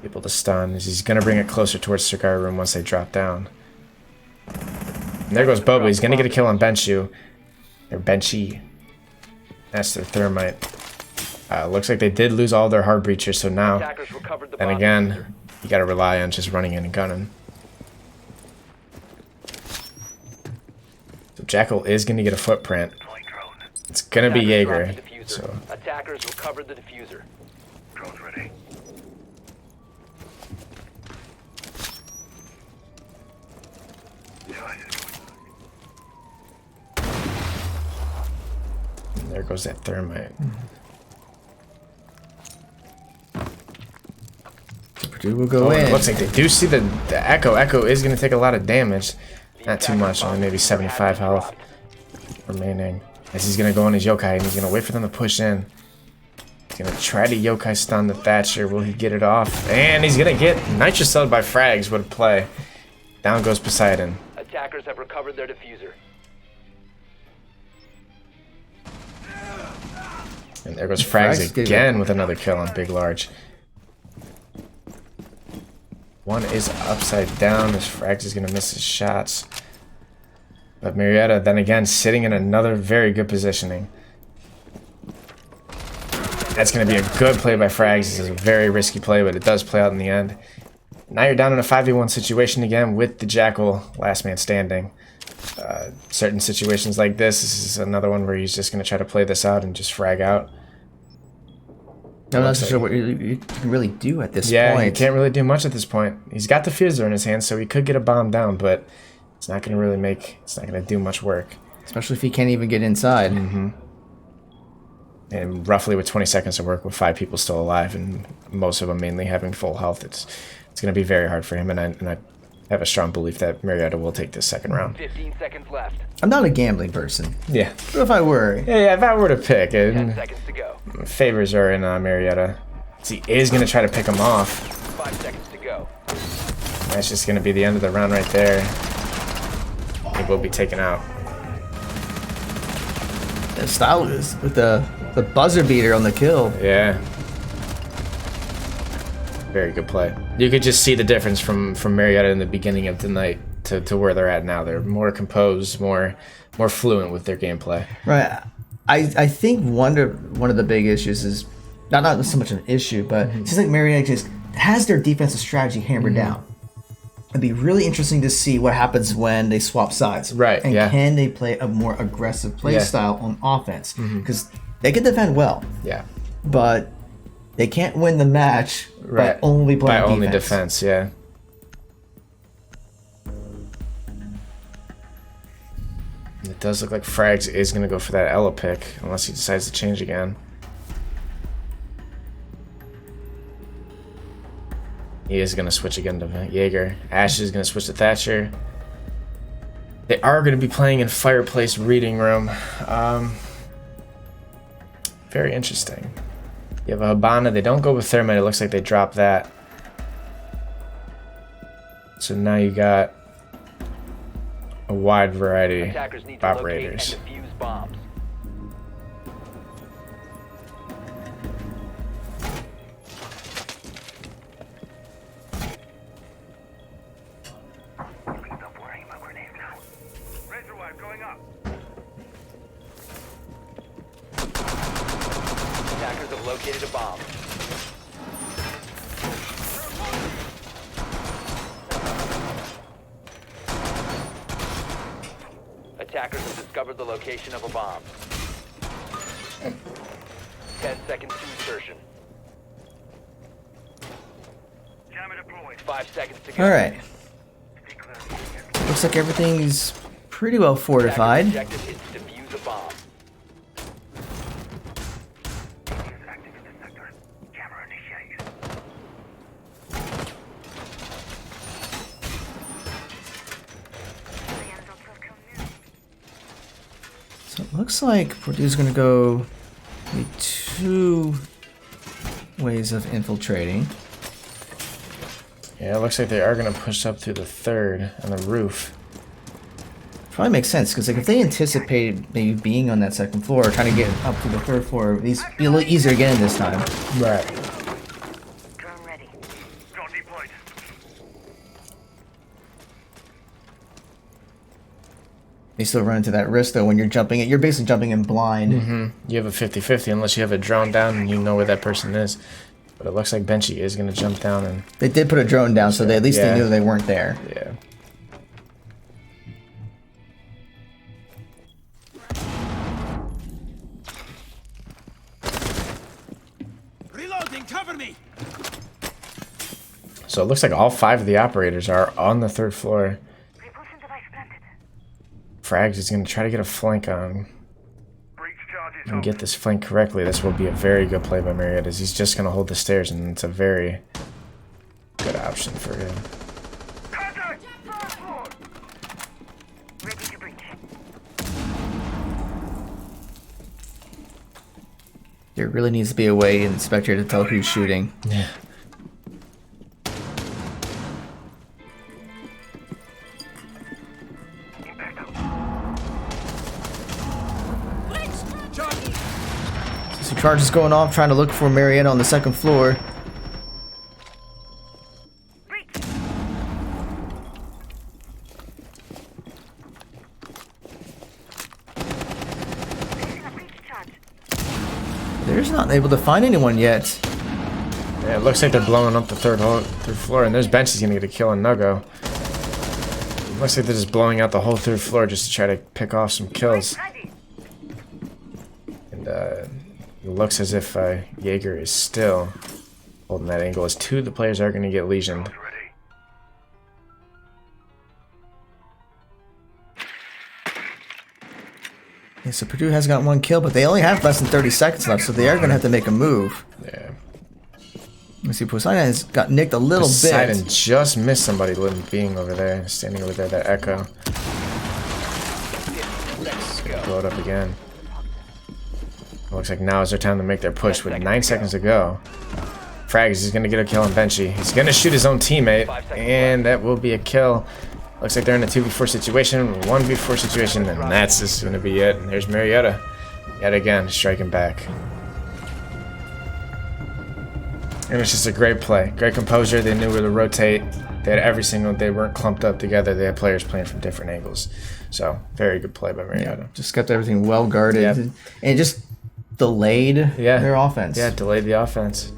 people to stun. He's going to bring it closer towards Cigar Room once they drop down. And there goes Boba. He's going to get a kill on Benchu. Or Benchy. That's their thermite. Looks like they did lose all their hard breachers, so now, Attackers recovered the and bomb again, diffuser. you got to rely on just running in and gunning. So Jackal is going to get a footprint. Deploying drone. It's going to be Attackers Jaeger. dropped the diffuser. So Attackers recovered the diffuser. Drone's ready. there goes that thermite. Purdue will go Oh, in. it looks like they do see the Echo. Echo is going to take a lot of damage. Not too much, only maybe 75 health remaining. As he's going to go on his yokai and he's going to wait for them to push in. He's going to try to yokai stun the Thatcher. Will he get it off? And he's going to get nitroceled by Frags. What a play. Down goes Poseidon. Attackers have recovered their diffuser. And there goes Frags Frags gave again it. with another kill on Big Large. One is upside down as Frags is going to miss his shots. But Marietta, then again, sitting in another very good positioning. That's going to be a good play by Frags. This is a very risky play, but it does play out in the end. Now you're down in a 5v1 situation again with the Jackal, last man standing. Certain situations like this is another one where he's just going to try to play this out and just frag out. I'm not so sure what you can really do at this Yeah, point. he can't really do much at this point. He's got the Fizzer in his hand, so he could get a bomb down, but it's not going to really it's not going to do much work. Especially if he can't even get inside. And roughly with 20 seconds to work with 5 people still alive and most of them mainly having full health, it's going to be very hard for him, and I have a strong belief that Marietta will take this second round. 15 seconds left. I'm not a gambling person. Yeah. What if I were? Yeah, if I were to pick, 10 seconds to go. favors are in Marietta. So he is going to try to pick him off. 5 seconds to go. That's just going to be the end of the round right there. He will be taken out. The style is with the buzzer beater on the kill. Yeah. Very good play. You could just see the difference from Marietta in the beginning of the night to where they're at now. They're more composed, more fluent with their gameplay. Right. I think one of the big issues is not so much an issue, but it seems like Marietta just has their defensive strategy hammered down. It'd be really interesting to see what happens when they swap sides. Right, And yeah. can they play a more aggressive play Yeah. style on offense? Because they can defend well, Yeah. but they can't win the match Right. by only playing By only defense. defense, yeah. It does look like Frags is going to go for that Ella pick, unless he decides to change again. He is going to switch again to Jaeger. Ash is going to switch to Thatcher. They are going to be playing in Fireplace Reading Room. Very interesting. You have a Habana. They don't go with Thermite. It looks like they dropped that. So now you got a wide variety Attackers need of to locate and operators. defuse bombs. You can stop worrying about grenades now. Razor wire going up. Attackers have located a bomb. Attackers have discovered the location of a bomb. 10 seconds to insertion. Jammer deployed. 5 seconds to go. All right. Stay clear. Looks like everything's pretty well fortified. Attackers' objective is to defuse a bomb. Is active in the sector. Jammer initiated. So it looks like Purdue's going to go maybe 2 ways of infiltrating. Yeah, it looks like they are going to push up through the third on the roof. Probably makes sense because like if they anticipated maybe being on that second floor or trying to get up to the third floor, at least be a little easier to get in this time. Right. Drone ready. Drone deployed. They still run into that risk though when you're jumping it. You're basically jumping in blind. You have a 50-50 unless you have a drone down and you know where that person is. But it looks like Benchy is going to jump down and... They did put a drone down, so they, at least Yeah. they knew they weren't there. Yeah. Reloading, cover me! So it looks like all 5 of the operators are on the third floor. Repulsion device planted. Frags is going to try to get a flank on Breach charges and on. get this flank correctly. This will be a very good play by Marietta. He's just going to hold the stairs, and it's a very good option for him. Contact! First floor! Ready to breach. There really needs to be a way in Spectre to tell who's shooting. Yeah. So charges going off, trying to look for Marietta on the second floor. Breach! Placing a breach charge. They're just not able to find anyone yet. Yeah, it looks like they're blowing up the third floor, and there's Benchy's going to get a kill on Nuggo. Looks like they're just blowing out the whole third floor just to try to pick off some kills. Ready. And it looks as if Jaeger is still holding that angle, as 2 of the players are going to get lesioned. Ready. Yeah, so Purdue has got 1 kill, but they only have less than 30 seconds left, so they are going to have to make a move. Yeah. Let's see, Poseidon has got nicked a little Poseidon bit. just missed somebody being over there, standing over there, that Echo. Blow it up again. Looks like now is their time to make their push with 9 seconds to go. Frags is going to get a kill on Benchy. He's going to shoot his own teammate, and that will be a kill. Looks like they're in a 2v4 situation, 1v4 situation, and that's just going to be it. And there's Marietta Yet again, striking back. And it's just a great play. Great composure. They knew where to rotate. They had they weren't clumped up together. They had players playing from different angles. So, very good play by Marietta. Just kept everything well guarded. Yep. And it just delayed their offense. Yeah, delayed the offense.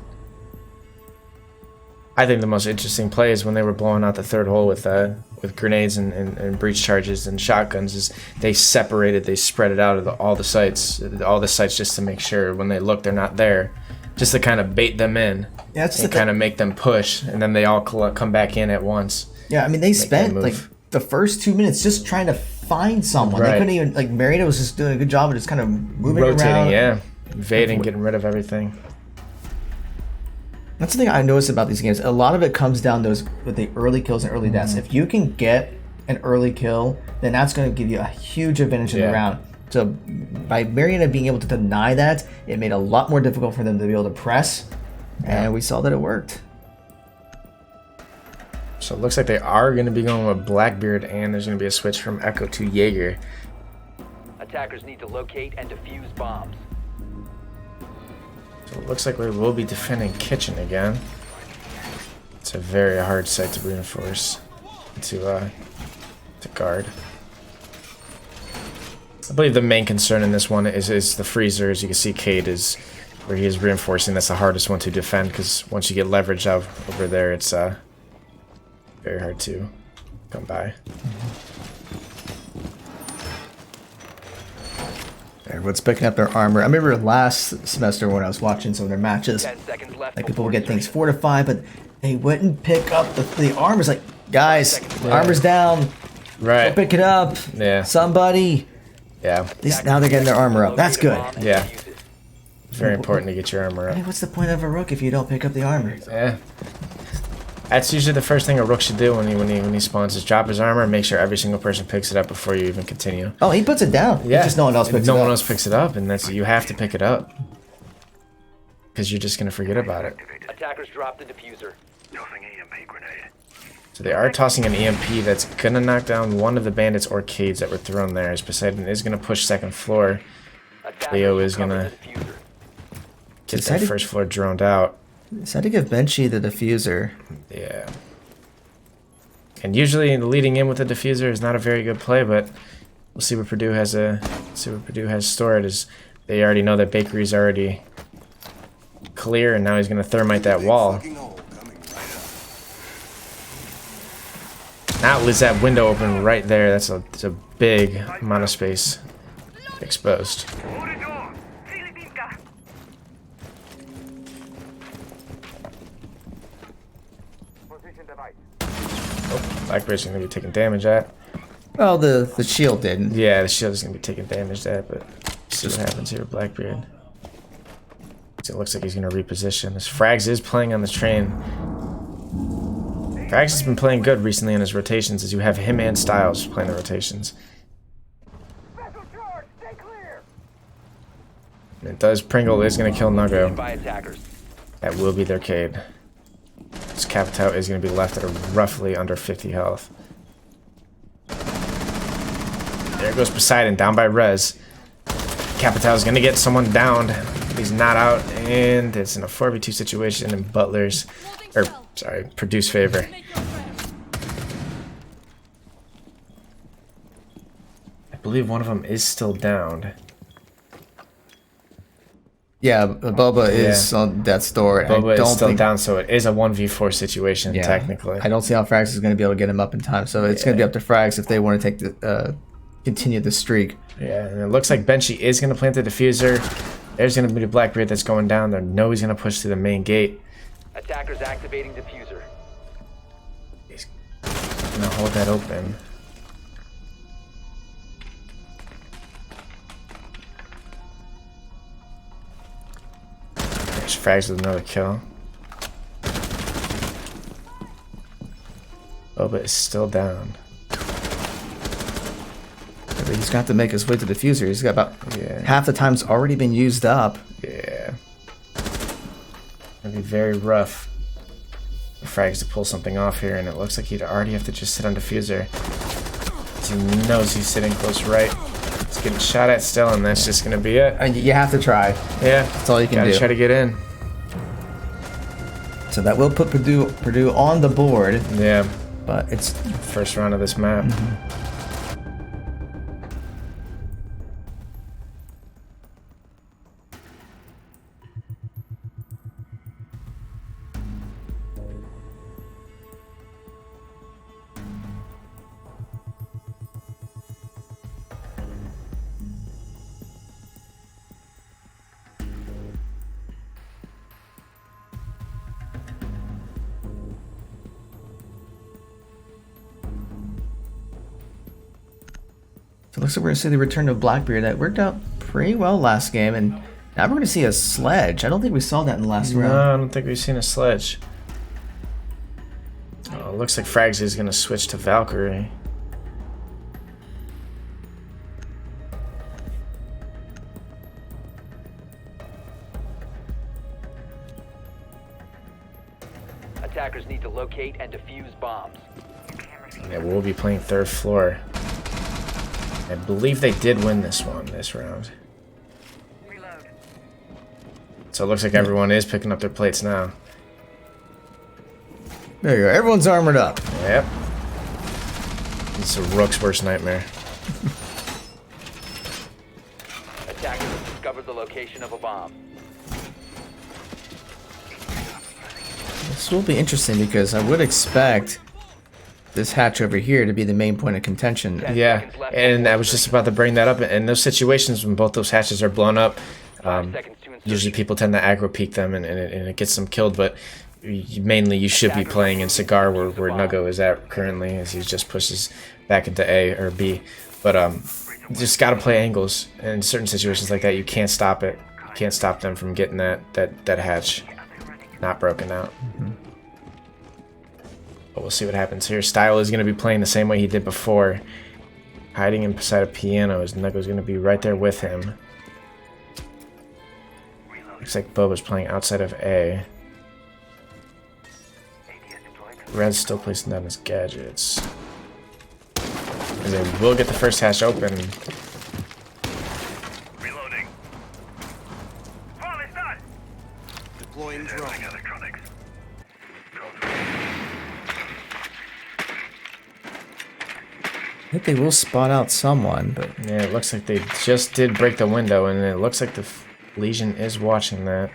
I think the most interesting play is when they were blowing out the third hole with grenades and breach charges and shotguns. Is they separated, they spread it out of all the sites just to make sure when they look they're not there, just to kind of bait them in and kind of make them push, and then they all come back in at once. Yeah, I mean they spent like the first 2 minutes just trying to find someone. They couldn't even like Marietta was just doing a good job of just kind of moving rotating, around. Invading, getting rid of everything. That's the thing I noticed about these games. A lot of it comes down to with the early kills and early deaths. If you can get an early kill, then that's going to give you a huge advantage in the round. So by Marietta being able to deny that, it made it a lot more difficult for them to be able to press. And we saw that it worked. So it looks like they are going to be going with Blackbeard, and there's going to be a switch from Echo to Jaeger. Attackers need to locate and defuse bombs. So it looks like we will be defending Kitchen again. It's a very hard site to reinforce, to guard. I believe the main concern in this one is the freezer. As you can see, Cade is where he is reinforcing. That's the hardest one to defend, because once you get leverage out over there, it's very hard to come by. Everyone's picking up their armor. I remember last semester when I was watching some of their matches, 10 seconds left. like people would get things fortified, but they wouldn't pick up the armor. It's like, guys, armor's down. Right. Go pick it up. Yeah. Somebody. Yeah. At least now they're getting their armor up. That's good. Yeah. It's very important to get your armor up. Hey, what's the point of a rook if you don't pick up the armor? Yeah. That's usually the first thing a rook should do when he spawns, is drop his armor and make sure every single person picks it up before you even continue. Oh, he puts it down. Yeah. Just no one else picks it No up. one else picks it up, and you have to pick it up, because you're just gonna forget about it. Attackers drop the diffuser. Tossing EMP grenade. So they are tossing an EMP that's gonna knock down one of the bandits or Cades that were thrown there. As Poseidon is gonna push second floor, Attackers Leo is recover gonna the diffuser. get that first floor droned out. Decided to give Benchy the diffuser. Yeah. And usually leading in with the diffuser is not a very good play, but we'll see what Purdue has stored. Is they already know that Bakery's already clear, and now he's gonna thermite that wall. Fucking hole coming right up. Now leaves that window open right there. That's a big amount of space exposed. Corridor. Filipiska. Position device. Blackbeard's gonna be taking damage at. Well, the shield didn't. Yeah, the shield is gonna be taking damage at, but see what happens here with Blackbeard. So it looks like he's gonna reposition. This Frags is playing on the train. Frags has been playing good recently on his rotations, as you have him and Styles playing the rotations. Special charge. Stay clear. And it does. Pringle is gonna kill Nuggo. By attackers. That will be their Cade. This Capitao is gonna be left at a roughly under 50 health. There goes Poseidon down by Rez. Capitao's gonna get someone downed. He's not out, and it's in a 4v2 situation in Purdue's favor. I believe one of them is still downed. Yeah, Boba is on death's door. Boba I don't is still think, down, so it is a 1v4 situation, technically. I don't see how Frags is going to be able to get him up in time. So it's going to be up to Frags if they want to take the continue the streak. Yeah, and it looks like Benchy is going to plant the diffuser. There's going to be the Blackbeard that's going down. They know he's going to push to the main gate. Attackers activating diffuser. He's going to hold that open. There's Frags with another kill. Boba is still down. He's got to make his way to the diffuser. He's got about half the time's already been used up. Yeah. It'd be very rough for Frags to pull something off here, and it looks like he'd already have to just sit on diffuser. He knows he's sitting close right. It's getting shot at still, and that's just gonna be it. And you have to try. Yeah, That's all you can gotta do. try to get in. So that will put Purdue on the board, Yeah, but it's first round of this map. So it looks like we're going to see the return of Blackbeard. That worked out pretty well last game, and now we're going to see a sledge. I don't think we saw that in the last No, round. I don't think we've seen a sledge. Oh, looks like Frags is gonna switch to Valkyrie. Attackers need to locate and defuse bombs. Yeah, we'll be playing third floor. I believe they did win this round. Reload. So it looks like everyone is picking up their plates now. There you go. Everyone's armored up. Yep. It's a Rook's worst nightmare. Attackers have discovered the location of a bomb. This will be interesting because I would expect this hatch over here to be the main point of contention. Yeah, and I was just about to bring that up. In those situations when both those hatches are blown up, 5 seconds to insertion. usually people tend to aggro peek them and it gets them killed, but mainly you should be playing in Cigar where Nuggo is at currently, as he just pushes back into A or B. But you just got to play angles. And in certain situations like that, you can't stop it. You can't stop them from getting that hatch not broken out. But we'll see what happens here. Style is going to be playing the same way he did before, hiding inside a piano as Nuggo's going to be right there with him. Looks like Boba's playing outside of A. Red's still placing down his gadgets. And they will get the first hatch open. Reloading. Volley's done. Deploying drone. Electronics. I think they will spot out someone, but Yeah, it looks like they just did break the window, and it looks like the Legion is watching that.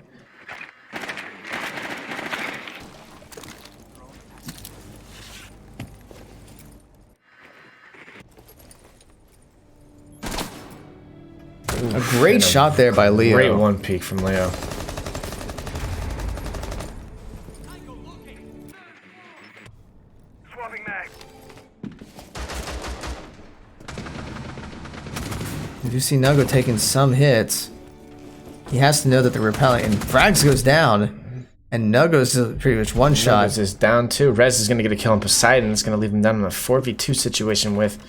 a great shot there by Leo. Great one peek from Leo. Swapping mag. You do see Nuggo taking some hits. He has to know that they're repelling, and Frags goes down, and Nuggo's pretty much one shot. Nuggo's is down too. Rez is going to get a kill on Poseidon. It's going to leave him down in a 4v2 situation with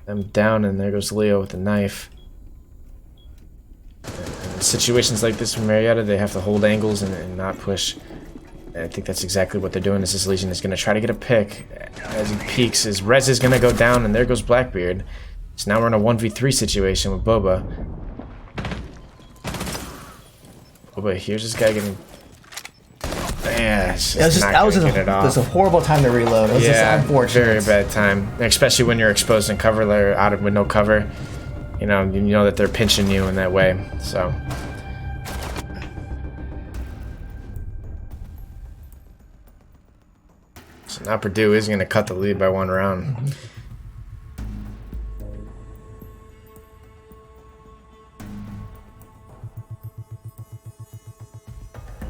them down, and there goes Leo with the knife. In situations like this from Marietta, they have to hold angles and not push. And I think that's exactly what they're doing. This Legion is going to try to get a pick as he peeks. As Rez is going to go down, and there goes Blackbeard. So now we're in a 1v3 situation with Boba. Boba here's this guy getting... Yeah, it's just not gonna get it off. That's a horrible time to reload. It was just unfortunate. very bad time, especially when you're exposed in cover, they're out of with no cover. You know that they're pinching you in that way. So now Purdue is going to cut the lead by 1 round.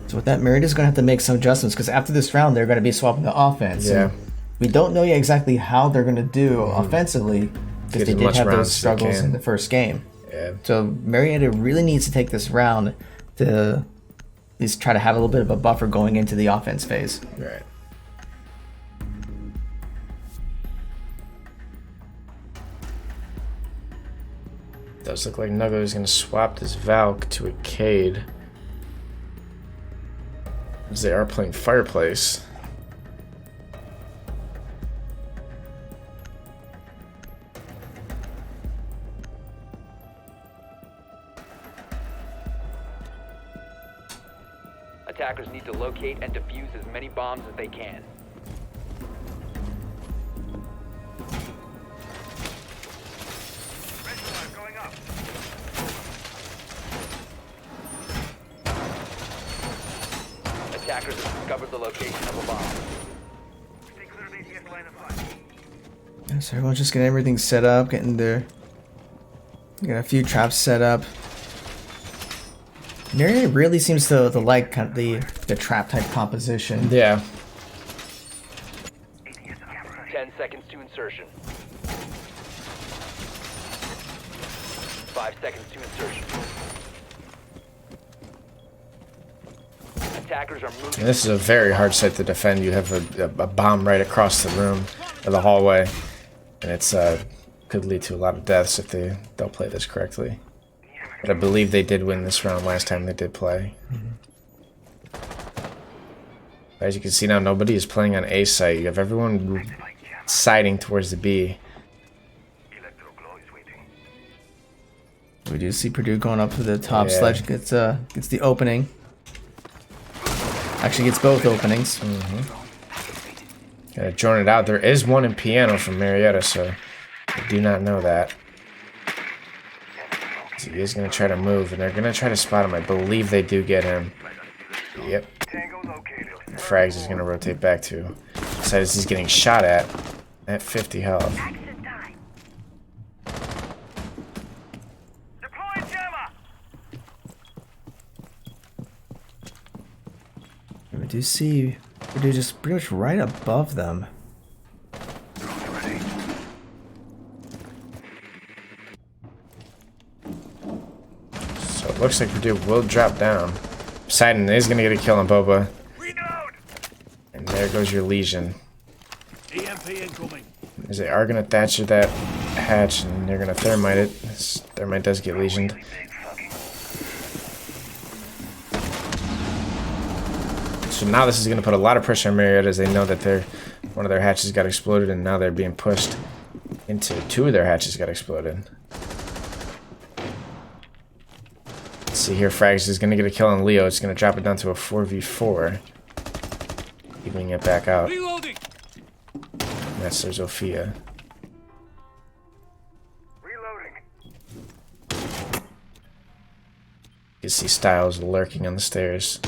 So with that, Marietta's going to have to make some adjustments because after this round, they're going to be swapping the offense. Yeah. And we don't know yet exactly how they're going to do offensively because they as did much have rounds those as they struggles can. in the first game. Yeah. So Marietta really needs to take this round to at least try to have a little bit of a buffer going into the offense phase. Right. Does look like Nuggo is going to swap this Valk to a Cade. As they are playing Fireplace. Attackers need to locate and defuse as many bombs as they can. Red flag going up. Attackers have discovered the location of a bomb. Stay clear of ATS line of fire. Yeah, so everyone's just getting everything set up, getting their. Got a few traps set up. Marietta really seems to like kind of the trap type composition. Yeah. 10 seconds to insertion. 5 seconds to insertion. Attackers are moving. This is a very hard site to defend. You have a bomb right across the room or the hallway, and it's could lead to a lot of deaths if they don't play this correctly. But I believe they did win this round last time they did play. As you can see now, nobody is playing on A site. You have everyone siding towards the B. We do see Purdue going up to the top. Yeah. Sledge gets the opening. Actually gets both openings. Gotta join it out. There is one in piano from Marietta, so I do not know that. So he is gonna try to move, and they're gonna try to spot him. I believe they do get him. Yep. Frags is gonna rotate back to. Besides, he's getting shot at 50 health. Deploying jammer. We do see Purdue just pretty much right above them. So it looks like Purdue will drop down. Poseidon is gonna get a kill on Boba. Reload. And there goes your Legion. EMP incoming. As they are gonna Thatcher that hatch, and they're gonna thermite it. This thermite does get lesioned. So now this is gonna put a lot of pressure on Marietta, as they know that one of their hatches got exploded, and now they're being pushed into two of their hatches got exploded. Let's see here, Frags is gonna get a kill on Leo. It's gonna drop it down to a 4v4, evening it back out. Reloading. And that's their Zofia. Reloading. You can see Styles lurking on the stairs.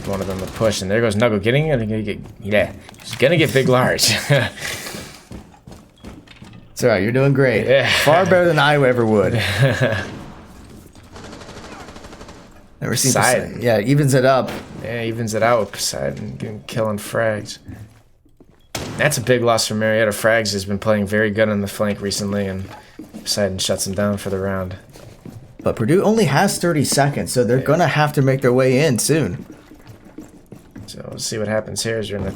One of them to push, and there goes Nuggle getting it. Yeah, he's gonna get big large. It's alright, you're doing great. Yeah. Far better than I ever would. Never seen Poseidon. Poseidon. Yeah, evens it up. Yeah, evens it out with Poseidon getting killing Frags. That's a big loss for Marietta. Frags has been playing very good on the flank recently, and Poseidon shuts him down for the round. But Purdue only has 30 seconds, so they're gonna have to make their way in soon. So we'll see what happens here. As you're in a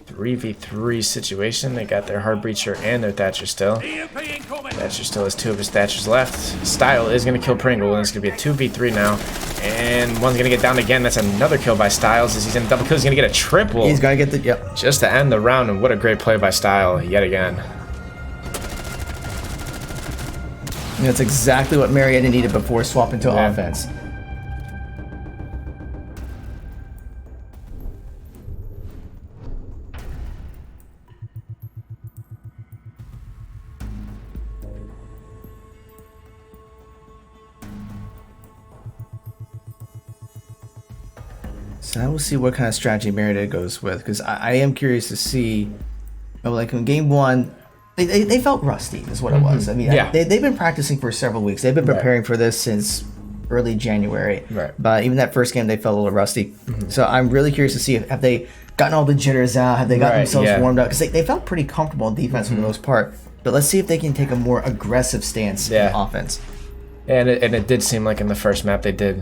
3v3 situation. They got their hard breacher and their Thatcher still. Thatcher still has two of his Thatchers left. Style is going to kill Pringle, and it's going to be a 2v3 now. And one's going to get down again. That's another kill by Styles. As he's in a double kill, he's going to get a triple. He's going to get the, yep. Just to end the round, and what a great play by Style yet again. And that's exactly what Marietta needed before swapping to offense. So now we'll see what kind of strategy Marietta goes with, because I am curious to see, like in game one, they felt rusty is what it was. I mean, Yeah. they've been practicing for several weeks. They've been preparing for this since early January. Right. But even that first game, they felt a little rusty. So I'm really curious to see have they gotten all the jitters out? Have they gotten themselves warmed up? Because they felt pretty comfortable in defense for the most part. But let's see if they can take a more aggressive stance in offense. And it did seem like in the first map they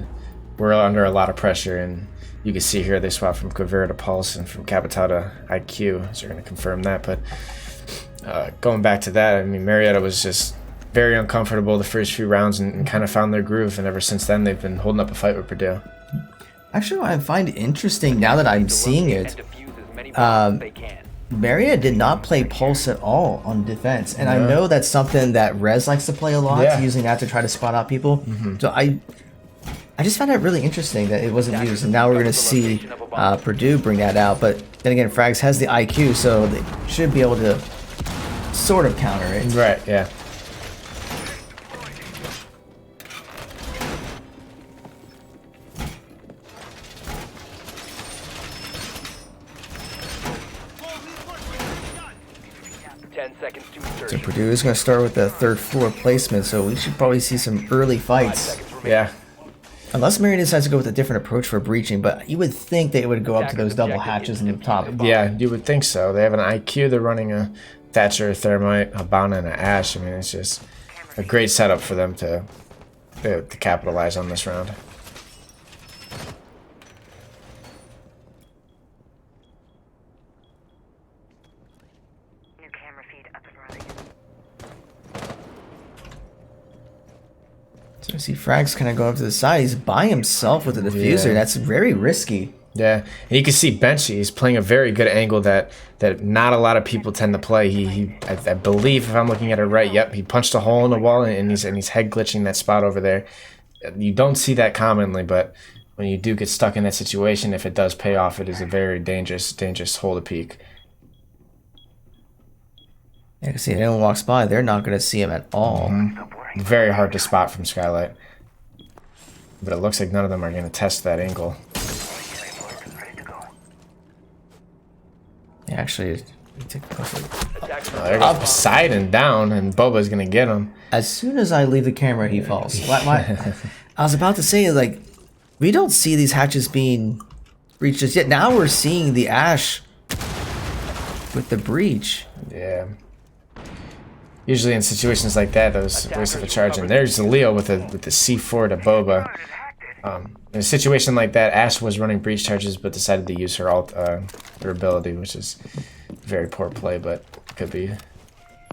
were under a lot of pressure, and you can see here they swapped from Quivera to Pulse and from Capital to IQ, so you're going to confirm that. But going back to that, I mean, Marietta was just very uncomfortable the first few rounds and kind of found their groove, and ever since then they've been holding up a fight with Purdue. Actually, what I find interesting now that I'm seeing it, Marietta did not play Pulse at all on defense, and I know that's something that Rez likes to play a lot, using that to try to spot out people. So I just found it really interesting that it wasn't used, and now we're going to see Purdue bring that out. But then again, Frags has the IQ, so they should be able to sort of counter it. Right, yeah. So Purdue is going to start with the third floor placement, so we should probably see some early fights. Yeah. Unless Marietta decides to go with a different approach for breaching, but you would think they would go up to those double hatches in the top. Yeah, you would think so. They have an IQ. They're running a Thatcher, a Thermite, a Habana, and an Ash. I mean, it's just a great setup for them to capitalize on this round. New camera feed up and running. So I see Frags kind of go up to the side. He's by himself with a diffuser. Yeah. That's very risky. Yeah, and you can see Benchy. He's playing a very good angle that not a lot of people tend to play. I believe, if I'm looking at it right, yep, he punched a hole in the wall and he's head glitching that spot over there. You don't see that commonly, but when you do get stuck in that situation, if it does pay off, it is a very dangerous hole to peek. Yeah, you can see if anyone walks by, they're not going to see him at all. Very hard to spot from Skylight. But it looks like none of them are going to test that angle. Yeah, actually, take a closer look. There goes upside and down, and Boba's going to get him. As soon as I leave the camera, he falls. I was about to say, like, we don't see these hatches being breached just yet. Now we're seeing the Ash with the breach. Yeah. Usually in situations like that, those waste of a charge. And there's the Leo with the C4 to Boba. In a situation like that, Ash was running breach charges, but decided to use her her ability, which is very poor play, but could be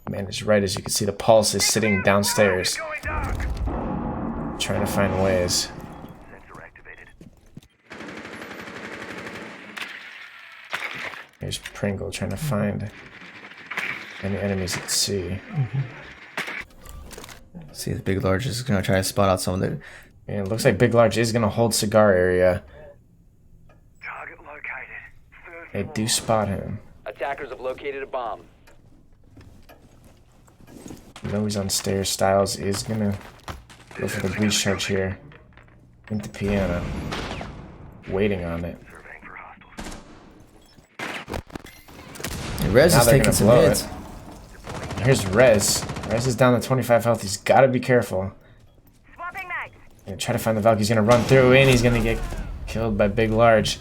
managed right. As you can see, the Pulse is sitting downstairs, trying to find ways. Here's Pringle trying to find any enemies at sea. See, the Big Large is going to try to spot out some of the... Yeah, it looks like Big Large is going to hold cigar area. Target located. They do spot him. Attackers have located a bomb. You know he's on stairs. Styles is going to go for the breach charge here. Into piano. Waiting on it. And Rez Now is they're taking gonna some blow hits. it. Here's Rez. Rez is down to 25 health. He's got to be careful. Swapping mags. Gonna try to find the Valk. He's gonna run through and he's gonna get killed by Big Large.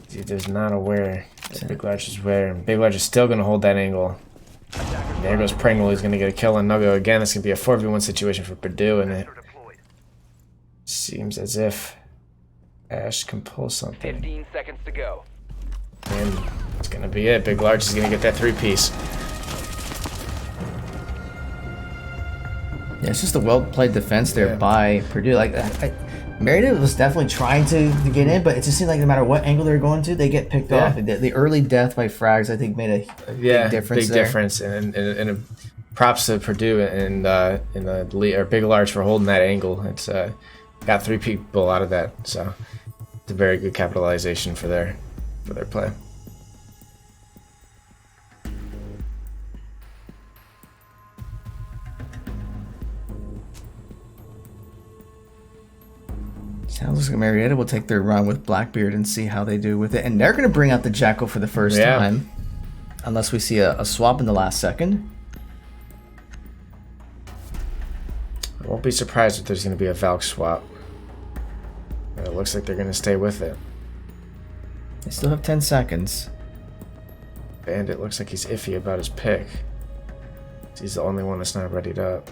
Dude is not aware that Big Large is where. And Big Large is still gonna hold that angle. And there goes Pringle. He's gonna get a kill on Nuggo again. It's gonna be a 4v1 situation for Purdue, and it seems as if Ash can pull something. 15 seconds to go. And it's gonna be it. Big Large is gonna get that 3-piece. Yeah, it's just a well-played defense there by Purdue. Like, Marietta was definitely trying to get in, but it just seemed like no matter what angle they're going to, they get picked off. The early death by Frags, I think, made a big difference. Big there. difference, and props to Purdue and the lead, or Big Large for holding that angle. It's got 3 people out of that, so it's a very good capitalization for their play. Sounds like Marietta will take their run with Blackbeard and see how they do with it. And they're going to bring out the Jackal for the first time. Unless we see a swap in the last second. I won't be surprised if there's going to be a Valk swap. It looks like they're going to stay with it. They still have 10 seconds. Bandit looks like he's iffy about his pick. He's the only one that's not readied up.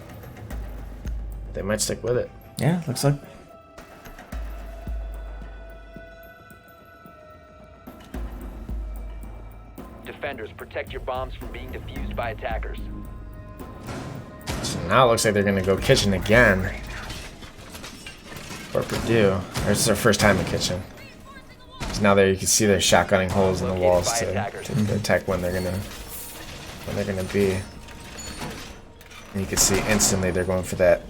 They might stick with it. Yeah, looks like... Defenders, protect your bombs from being defused by attackers. So now it looks like they're going to go kitchen again. For Purdue. Or this is their first time in kitchen. So now there you can see they're shotgunning holes in the walls to attack when they're gonna be. And you can see instantly they're going for that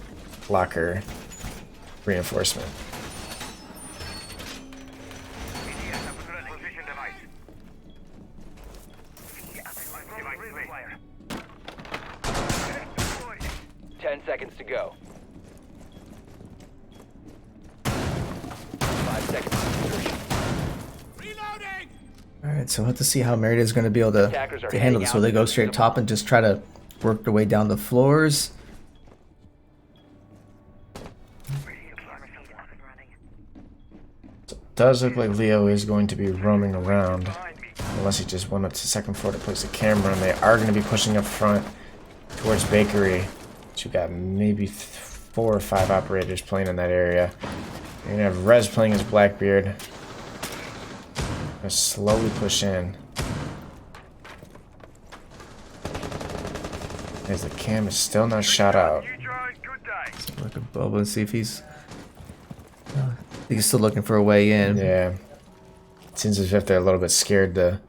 locker reinforcement. Position device. Player. 10 seconds to go. 5 seconds to insertion. Reloading! All right, so we'll have to see how Marietta is going to be able Attackers are to handle heading this. out Will they to go defuse straight the top bomb. and just try to work their way down the floors? Does look like Leo is going to be roaming around, unless he just went up to the second floor to place a camera, and they are going to be pushing up front towards Bakery. So you got maybe 4 or 5 operators playing in that area. You're going to have Rez playing as Blackbeard. Gonna slowly push in. As the cam is still not shot out. Good day. Look at Boba and see if he's still looking for a way in. Yeah. It seems as if they're a little bit scared to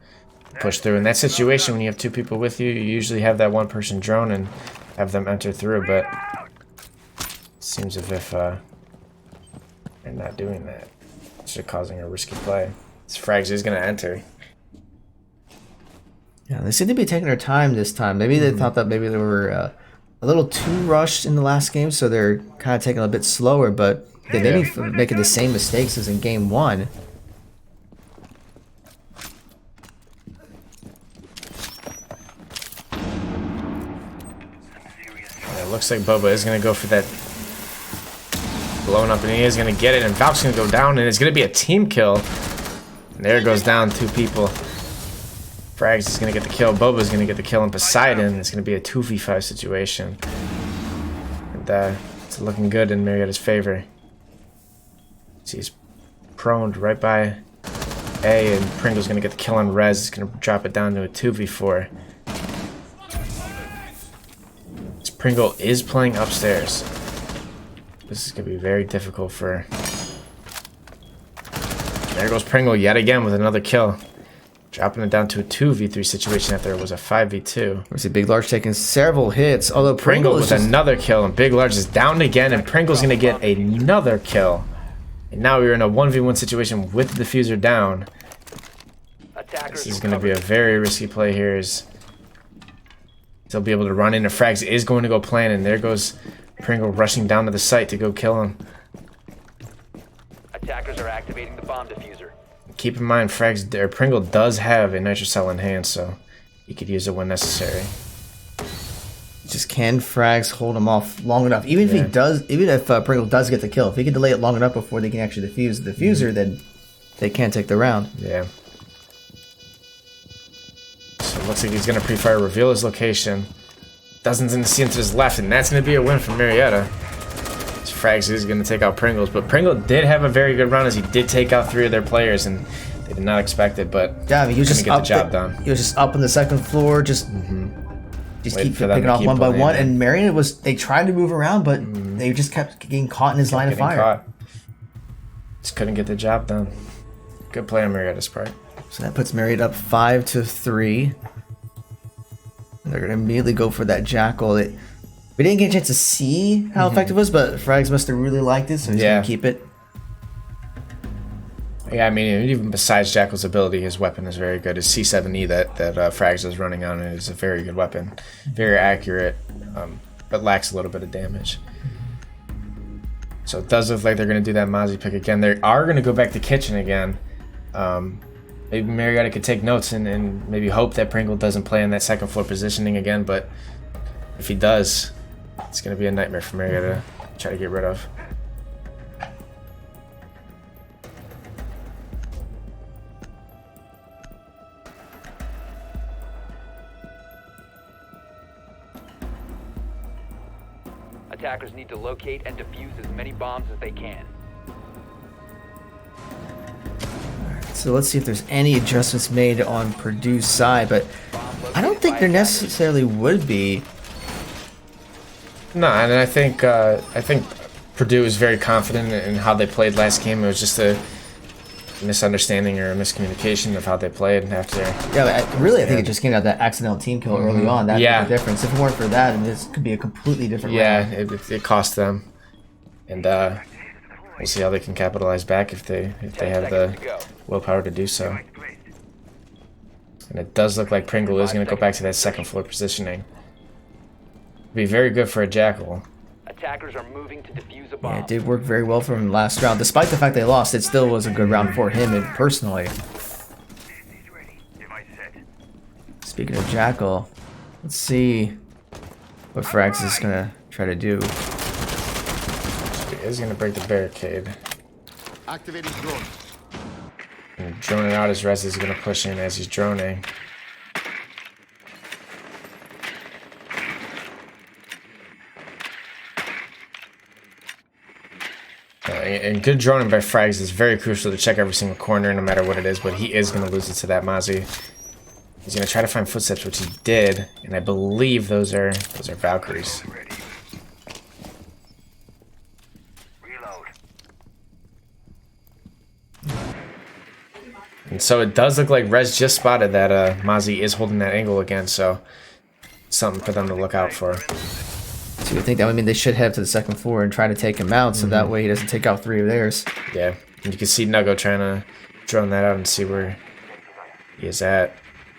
push through. In that situation, when you have 2 people with you, you usually have that 1 person drone and have them enter through, but it seems as if they're not doing that. It's just causing a risky play. This Frags is going to enter. Yeah, they seem to be taking their time this time. Maybe they thought that maybe they were a little too rushed in the last game, so they're kind of taking it a bit slower, but they may be making the same mistakes as in game 1. And it looks like Boba is going to go for that blowing up, and he is going to get it, and Valk's going to go down, and it's going to be a team kill. And there goes down 2 people. Frags is going to get the kill. Boba's going to get the kill, and Poseidon is going to be a 2v5 situation. And it's looking good in Marietta's favor. He's proned right by A, and Pringle's going to get the kill on Rez. He's going to drop it down to a 2v4. This Pringle is playing upstairs. This is going to be very difficult for... There goes Pringle yet again with another kill. Dropping it down to a 2v3 situation after it was a 5v2. We see Big Large taking several hits, although Pringle Pringle with another kill, and Big Large is down again, and Pringle's going to get another kill. And now we're in a 1v1 situation with the diffuser down. Attackers This is going to be a very risky play here. As they'll be able to run into Frags is going to go plan, and there goes Pringle rushing down to the site to go kill him. Attackers are activating the bomb diffuser. Keep in mind, Pringle does have a nitrocell in hand, so he could use it when necessary. Just can Frags hold him off long enough? Even if he does, even if Pringle does get the kill, if he can delay it long enough before they can actually defuse the diffuser, then they can't take the round. Yeah. So it looks like he's going to pre-fire, reveal his location. Doesn't see him to his left, and that's going to be a win for Marietta. Frags is going to take out Pringles, but Pringle did have a very good run as he did take out 3 of their players, and they did not expect it, but yeah, I mean, he was just get the job done. He was just up on the second floor, just Waiting keep for them picking to off keep one by playing one. it. And Marietta they tried to move around, but they just kept getting caught in his line of Getting fire. caught. Just couldn't get the job done. Good play on Marietta's part. So that puts Marietta up 5-3. And they're gonna immediately go for that Jackal. We didn't get a chance to see how effective it was, but Frags must have really liked it, so he's gonna keep it. Yeah, I mean, even besides Jackal's ability, his weapon is very good. His C7E that Frags is running on is a very good weapon. Very accurate, but lacks a little bit of damage. So it does look like they're going to do that Mozzie pick again. They are going to go back to Kitchen again. Maybe Marietta could take notes and maybe hope that Pringle doesn't play in that second floor positioning again, but if he does, it's going to be a nightmare for Marietta to try to get rid of. Attackers need to locate and defuse as many bombs as they can. So let's see if there's any adjustments made on Purdue's side, but I don't think there necessarily would be. No, and I think Purdue is very confident in how they played last game. It was just a misunderstanding or a miscommunication of how they played after. Yeah, but I think it just came out that accidental team kill early on. That made the difference. If it weren't for that, then this could be a completely different round. It cost them. And We'll see how they can capitalize back if they 10 have seconds the to go. willpower to do so. And it does look like Pringle is going to go back to that second floor positioning. Be very good for a Jackal. Attackers are moving to defuse a bomb. Yeah, it did work very well for him last round. Despite the fact they lost, it still was a good round for him and personally. He's ready. Device set. Speaking of Jackal, let's see what Frags is going to try to do. He is going to break the barricade. Activating drone. And droning out his res is going to push in as he's droning. And good droning by Frags is very crucial to check every single corner no matter what it is, but he is going to lose it to that Mozzie. He's going to try to find footsteps, which he did, and I believe those are Valkyries. Ready. Reload. And so it does look like Rez just spotted that Mozzie is holding that angle again, so something for them to look out for. So you think that would mean they should head to the second floor and try to take him out, so that way he doesn't take out 3 of theirs. Yeah, and you can see Nuggo trying to drone that out and see where he is at.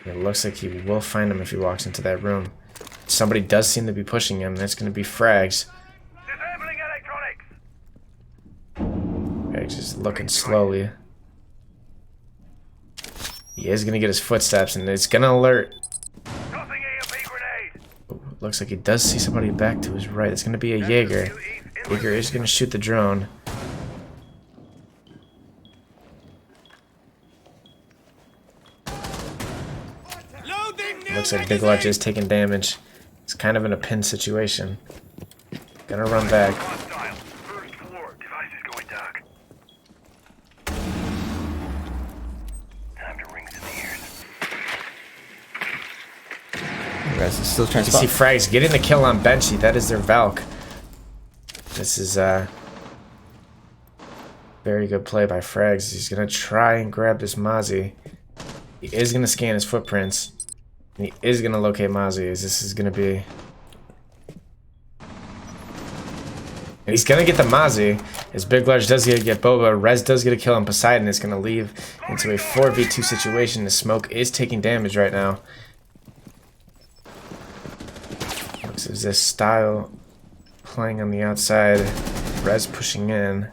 It looks like he will find him if he walks into that room. Somebody does seem to be pushing him. That's going to be Frags. Disabling electronics. Frags is looking slowly. He is going to get his footsteps, and it's going to alert. Tossing AMP grenade. Looks like he does see somebody back to his right. It's going to be a Jaeger. Jaeger is going to shoot the drone. Loading new Looks like Big Large is taking damage. He's kind of in a pin situation. Gonna run back. Hostile. First floor. Device is going dark. Time to ring some ears. Rez is still trying to You see spot. Frags getting the kill on Benchy. That is their Valk. This is very good play by Frags. He's gonna try and grab this Mozzie. He is gonna scan his footprints. And he is gonna locate Mozzie. This is gonna be. And he's gonna get the Mozzie. As Big Large does get Boba, Rez does get a kill on Poseidon. It's gonna leave into a 4v2 situation. The smoke is taking damage right now. Looks as this style playing on the outside. Rez pushing in.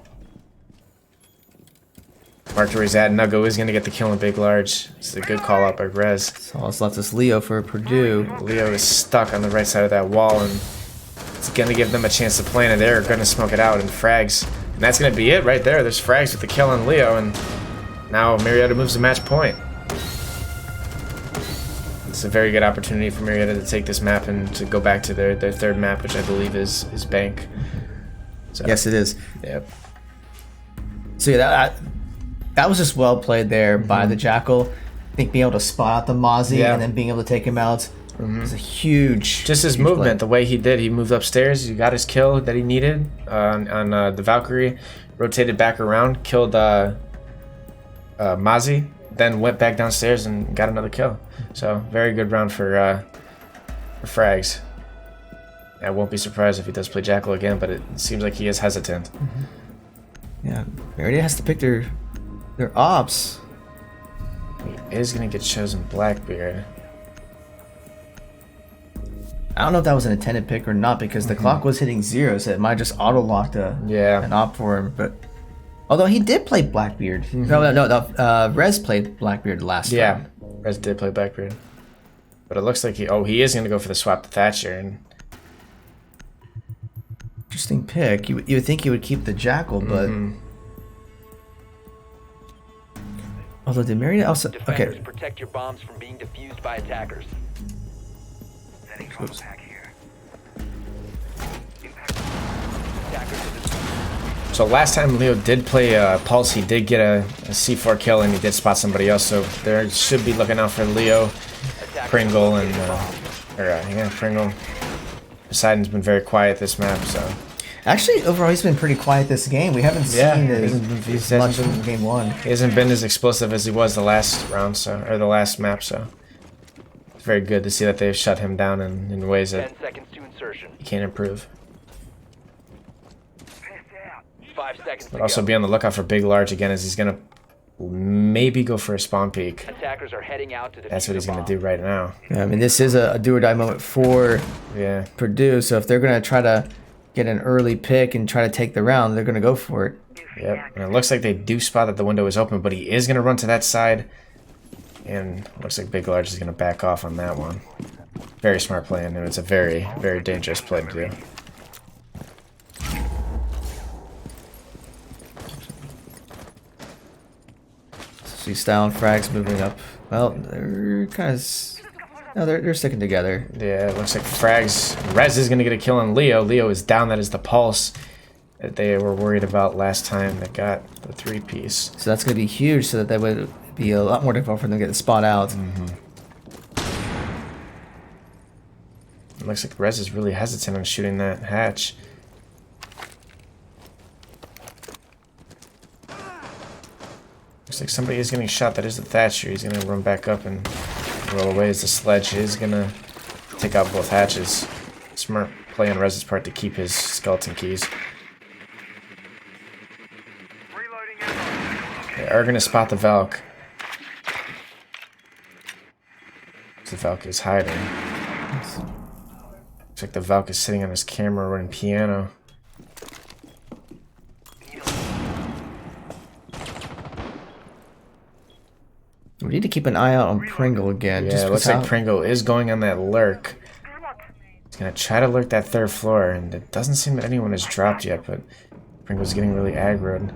Marked where he's at. Nuggo is gonna get the kill on Big Large. It's a good call out by Rez. So all that's left is Leo for Purdue. Leo is stuck on the right side of that wall, and it's gonna give them a chance to plan, and they're gonna smoke it out. And Frags, and that's gonna be it right there. There's Frags with the kill on Leo, and now Marietta moves to match point. It's a very good opportunity for Marietta to take this map and to go back to their third map, which I believe is Bank. So, Yes, it is. Yep. So yeah, that was just well played there by the Jackal. I think being able to spot out the Mozzie Yeah. and then being able to take him out was a huge. Just his huge movement, play. the way he did, he moved upstairs, he got his kill that he needed on the Valkyrie, rotated back around, killed Mozzie, then went back downstairs and got another kill. So very good round for Frags. I won't be surprised if he does play Jackal again, but it seems like he is hesitant. Yeah, Marietta has to pick their ops. He is gonna get chosen Blackbeard. I don't know if that was an intended pick or not because the clock was hitting 0, so it might just auto locked Yeah. an op for him. But although he did play Blackbeard, no, Rez played Blackbeard last Yeah, round. Rez did play Blackbeard. But it looks like he is gonna go for the swap to Thatcher, and Interesting pick. You would think he would keep the Jackal, but although did Marietta also Defenders, okay? protect your bombs from being defused by attackers. Setting drone pack here. Attackers are defused. so last time Leo did play Pulse, he did get a C4 kill and he did spot somebody else. So there should be looking out for Leo, Attackers Pringle, located and a bomb. Pringle. Poseidon's been very quiet this map, so Actually, overall, he's been pretty quiet this game. We haven't Yeah, seen he as hasn't much been- from game 1. he hasn't been as explosive as he was the last round, or the last map. So it's very good to see that they've shut him down in ways that 10 seconds to insertion. he can't improve. Pissed out. 5 seconds But to also go. be on the lookout for Big Large again, as he's gonna maybe go for a spawn peek. Attackers are heading out to defuse That's what he's the gonna bomb. do right now. Yeah, I mean, this is a do or die moment for Yeah. Purdue. So if they're gonna try to get an early pick and try to take the round, they're gonna go for it. Yep. And it looks like they do spot that the window is open, but he is gonna run to that side. And looks like Big Large is gonna back off on that one. Very smart play, and it's a very, very dangerous play to do. See Style and Frags moving up. Well, they're kind of. No, they're sticking together. Yeah, it looks like Rez is gonna get a kill on Leo. Leo is down. That is the pulse that they were worried about last time that got the 3-piece. So that's going to be huge, so that would be a lot more difficult for them to get the spot out. It looks like Rez is really hesitant on shooting that hatch. Looks like somebody is getting shot. That is the Thatcher. He's going to run back up and roll away as the sledge is going to take out both hatches. Smart play on Rez's part to keep his skeleton keys. Reloading ammo. They are going to spot the Valk. The Valk is hiding. Looks like the Valk is sitting on his camera running piano. We need to keep an eye out on Pringle again. Yeah, just it looks because like Pringle is going on that lurk. He's going to try to lurk that 3rd floor, and it doesn't seem that anyone has dropped yet, but Pringle's getting really aggroed.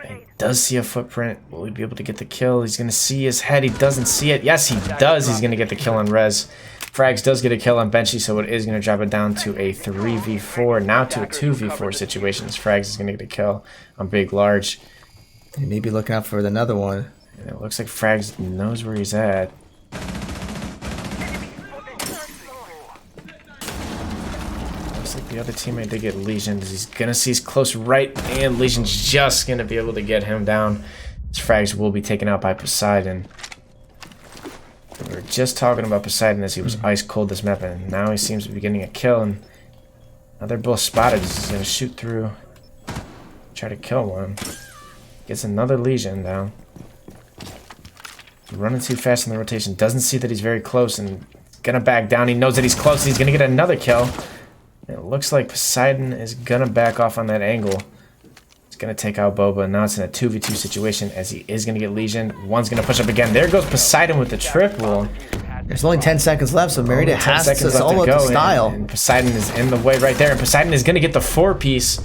He does see a footprint. Will he be able to get the kill? He's going to see his head. He doesn't see it. Yes, he does. He's going to get the kill on Rez. Frags does get a kill on Benchy, so it is going to drop it down to a 3v4. Now to a 2v4 situation, as Frags is going to get a kill on Big Large. he may be looking out for another one. And it looks like Frags knows where he's at. Looks like the other teammate did get Legion. He's gonna see he's close right, and Legion's just gonna be able to get him down. As Frags will be taken out by Poseidon. We were just talking about Poseidon as he was ice cold this map, and now he seems to be getting a kill. And now they're both spotted. He's gonna shoot through, try to kill one. Gets another Legion down. Running too fast in the rotation. Doesn't see that he's very close and gonna back down. He knows that he's close. He's gonna get another kill. It looks like Poseidon is gonna back off on that angle. He's gonna take out Boba. Now it's in a 2v2 situation as he is gonna get Legion. One's gonna push up again. There goes Poseidon with the triple. There's only 10 seconds left, so Marietta Only 10 has seconds to left all to up the go, Style. and Poseidon is in the way right there. And Poseidon is gonna get the 4-piece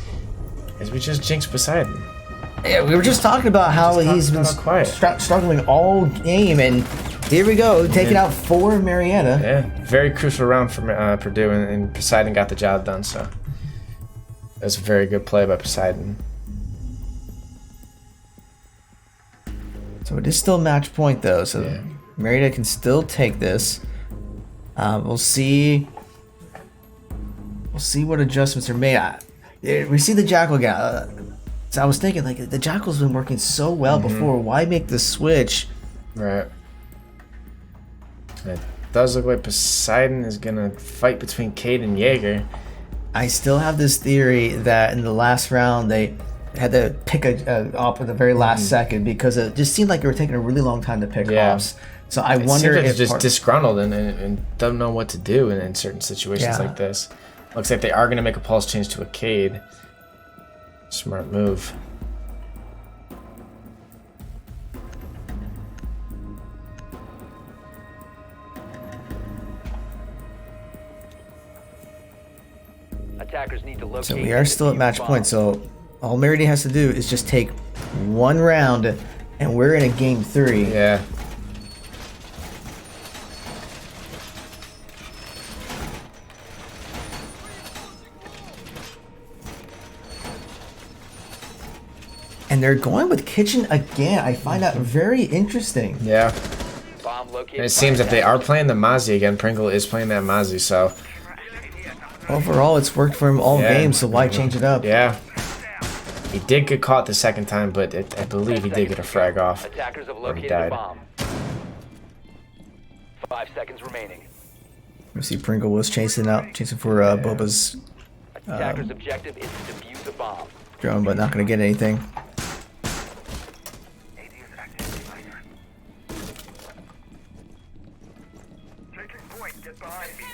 as we just jinxed Poseidon. Yeah, we were just talking about how he's been quiet. struggling all game, and here we go, taking out 4 Marietta. Yeah, very crucial round for Purdue, and Poseidon got the job done, so that's a very good play by Poseidon. So it is still match point though, so Yeah. Marietta can still take this. We'll see. We'll see what adjustments are made. We see the Jackal again. So I was thinking, like, the Jackal's been working so well before. Why make the switch? Right. It does look like Poseidon is gonna fight between Cade and Jaeger. I still have this theory that in the last round they had to pick a op at the very last second because it just seemed like it were taking a really long time to pick Yeah. ops. So I It wonder seems like if they're just disgruntled and don't know what to do in certain situations Yeah. like this. Looks like they are gonna make a pulse change to a Cade. Smart move. Attackers need to locate. So we are still at match point. So all Marietta has to do is just take one round, and we're in a game 3. Yeah. And they're going with Kitchen again. I find that very interesting. Yeah. Bomb located. And it seems that they are playing the Mozzie again. Pringle is playing that Mozzie, so Overall, it's worked for him all Yeah. game, so why change it up? yeah. He did get caught the second time, but I believe he did get a frag off. Attackers have he located died. the bomb. 5 seconds remaining. You see Pringle was chasing for Boba's Attackers' objective is to defuse defuse the bomb. Drone, but not gonna get anything. AD is active. Devicer. Taking point. Get behind me.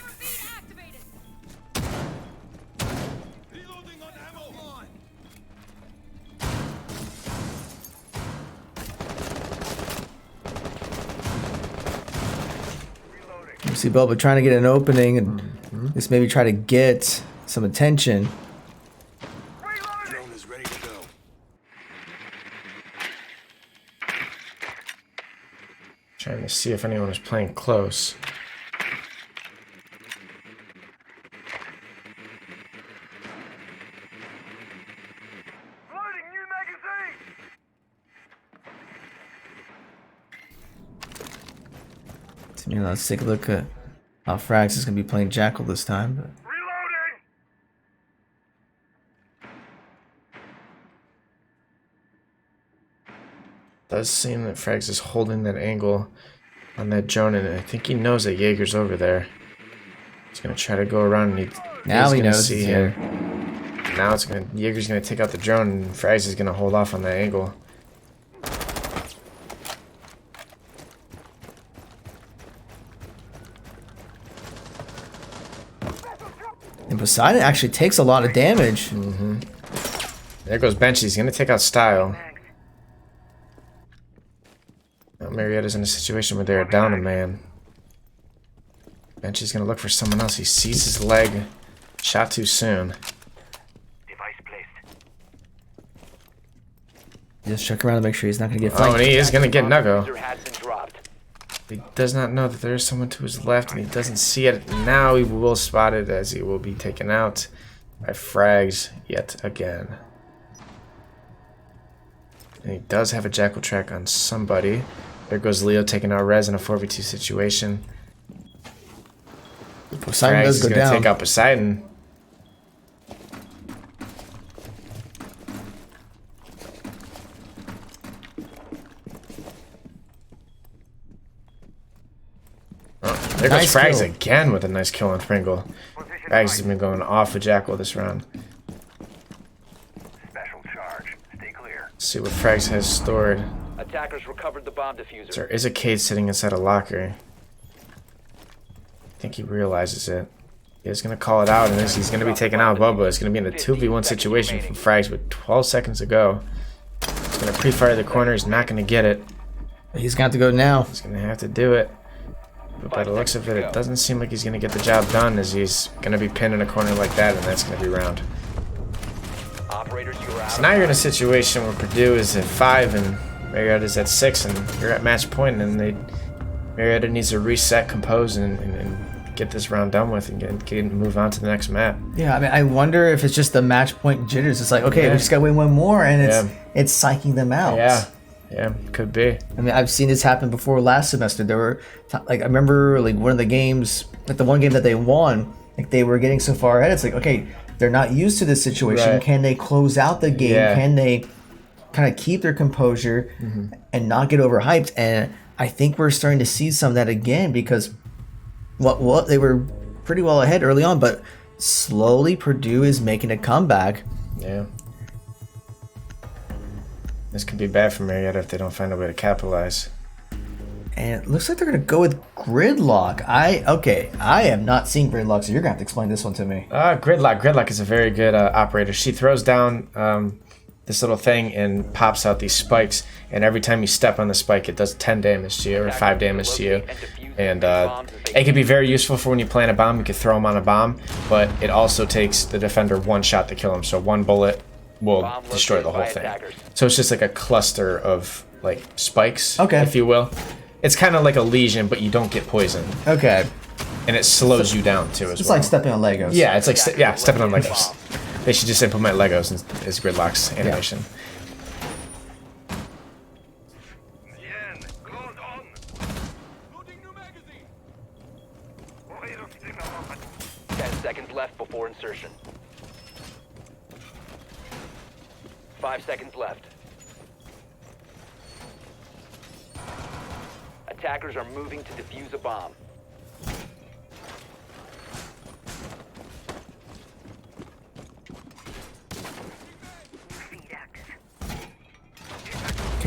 Reloading on ammo. On. Reloading. You see Boba trying to get an opening and just maybe try to get some attention. Reloading. Drone is ready to go. Trying to see if anyone was playing close. Loading new magazine. So, let's take a look at how Frags is gonna be playing Jackal this time. But Reloading. Does seem that Frags is holding that angle on that drone, and I think he knows that Jaeger's over there. He's gonna try to go around, and now he's he gonna knows see he's him. here. Now it's gonna Jaeger's gonna take out the drone, and Frags is gonna hold off on that angle. And Poseidon actually takes a lot of damage. There goes Benchy. He's gonna take out Style. Now Marietta's in a situation where they're down a man. Benchy's gonna look for someone else. He sees his leg. Shot too soon. Device placed. Just check around to make sure he's not gonna get Oh, flanked. and he is gonna get Bomb Nuggo. diffuser has been dropped. He does not know that there is someone to his left, and he doesn't see it. Now he will spot it as he will be taken out by Frags yet again. And he does have a Jackal track on somebody. There goes Leo taking out Rez in a 4v2 situation. Poseidon Frags does is go going to down. take out Poseidon. Oh, there Nice goes Frags kill. again with a nice kill on Pringle. Position Frags has been going off with Jackal this round. special charge. Stay clear. Let's see what Frags has stored. Attackers recovered the bomb diffuser. There is a Cade sitting inside a locker. I think he realizes it. He's going to call it out, and he's going to be taking out Bubba. It's going to be in a 2v1 situation from Frags with 12 seconds to go. He's going to pre-fire the corner. He's not going to get it. He's got to go now. He's going to have to do it. But by the looks of it, it doesn't seem like he's going to get the job done, as he's going to be pinned in a corner like that, and that's going to be round. Operators, you are out. So now you're in a situation where Purdue is at 5 and Marietta is at 6, and you're at match point, and Marietta needs to reset, compose, and get this round done with, and move on to the next map. Yeah, I mean, I wonder if it's just the match point jitters. It's like, okay, Yeah. we just got to win one more, and Yeah. it's psyching them out. Yeah, could be. I mean, I've seen this happen before last semester. There were, like, I remember, like, one of the games, like, the one game that they won, like, they were getting so far ahead. It's like, okay, they're not used to this situation. Right. Can they close out the game? Yeah. Can they kind of keep their composure and not get overhyped? And I think we're starting to see some of that again because what they were pretty well ahead early on, but slowly Purdue is making a comeback. Yeah. This could be bad for Marietta if they don't find a way to capitalize. And it looks like they're going to go with Gridlock. I have not seen Gridlock, so you're going to have to explain this one to me. Gridlock. Gridlock is a very good operator. She throws down this little thing and pops out these spikes, and every time you step on the spike, it does 10 damage to you, or 5 damage to you. And it can be very useful for when you plant a bomb. You can throw them on a bomb, but it also takes the defender one shot to kill him, so one bullet will destroy the whole thing. So it's just like a cluster of like spikes, Okay. if you will. It's kind of like a lesion, but you don't get poisoned, Okay. and it slows you down too as It's well. like stepping on Legos. Yeah, it's like stepping on Legos. They should just implement Legos as Gridlock's animation. Bien. Close on. Loading new magazine. Oído signal open. 10 seconds left before insertion. 5 seconds left. Attackers are moving to defuse a bomb.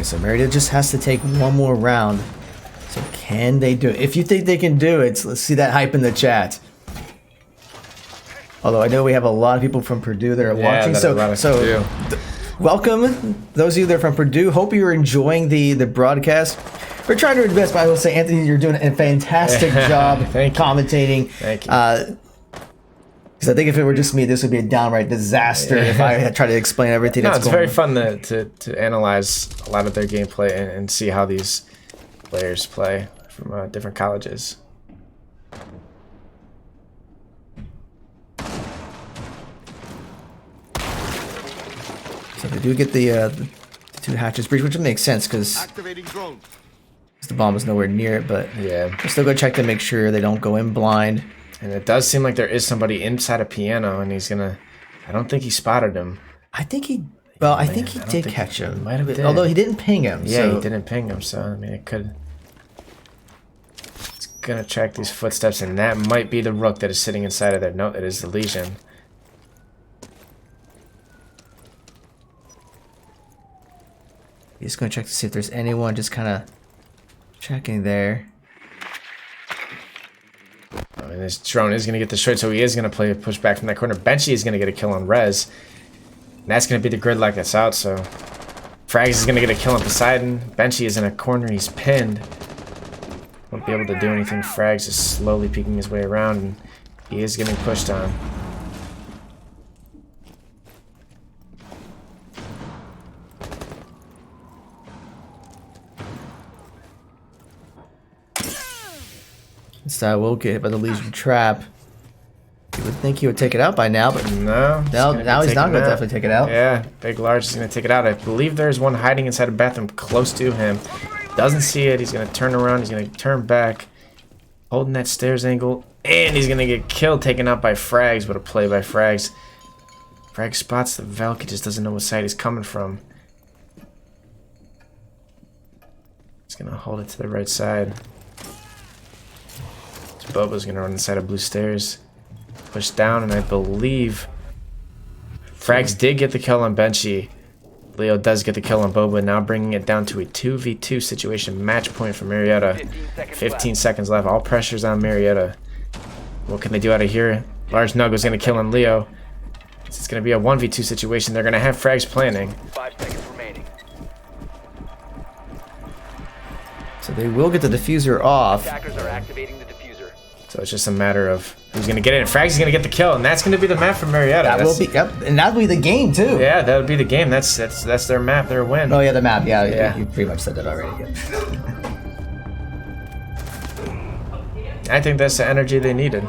Okay, so Marietta just has to take one more round. So can they do it? If you think they can do it, let's see that hype in the chat. Although I know we have a lot of people from Purdue that are watching, so welcome those of you that are from Purdue. Hope you're enjoying the broadcast. We're trying to do our best, but I will say, Anthony, you're doing a fantastic job commentating. Thank you. Because I think if it were just me, this would be a downright disaster if I had tried to explain everything. No, it's very fun to analyze a lot of their gameplay and see how these players play from different colleges. So they do get the 2 hatches breach, which would make sense because Activating drone. the bomb was nowhere near it. But Yeah. we'll still go check to make sure they don't go in blind. And it does seem like there is somebody inside a piano, and he's gonna. I don't think he spotted him. I think he. Well, I think he I don't did think catch he him. might have did. Although he didn't ping him. Yeah, so he didn't ping him, so I mean, it could. It's gonna track these footsteps, and that might be the rook that is sitting inside of there. No, it is the Legion. He's going to check to see if there's anyone just kind of checking there. I mean, this drone is gonna get destroyed, so he is gonna play a push back from that corner. Benchy is gonna get a kill on Rez. And that's gonna be the gridlock that's out, so Frags is gonna get a kill on Poseidon. Benchy is in a corner, he's pinned. Won't be able to do anything. Frags is slowly peeking his way around, and he is getting pushed on. So we'll get hit by the Legion trap. You would think he would take it out by now, but No. now he's not going to definitely take it out. Yeah, Big Large is gonna take it out. I believe there's one hiding inside a bathroom close to him. Doesn't see it, he's gonna turn around, he's gonna turn back. Holding that stairs angle, and he's gonna get killed, taken out by Frags. What a play by Frags. Frags spots the Valk, he just doesn't know what side he's coming from. He's gonna hold it to the right side. Boba's gonna run inside of blue stairs. Push down, and I believe Frags did get the kill on Benchy. Leo does get the kill on Boba, now bringing it down to a 2v2 situation. Match point for Marietta. 15 seconds left. All pressure's on Marietta. What can they do out of here? Large Nuggle's going to kill on Leo. It's going to be a 1v2 situation. They're going to have Frags planning. 5 seconds remaining. So they will get the diffuser off. Attackers are activating the diffuser. So it's just a matter of who's going to get it. Frags is going to get the kill, and that's going to be the map for Marietta. That will be, yep, and that'll be the game too. Yeah, that would be the game. That's their map, their win. Oh yeah, the map. Yeah, Yeah. you pretty much said that already. Yeah. I think that's the energy they needed.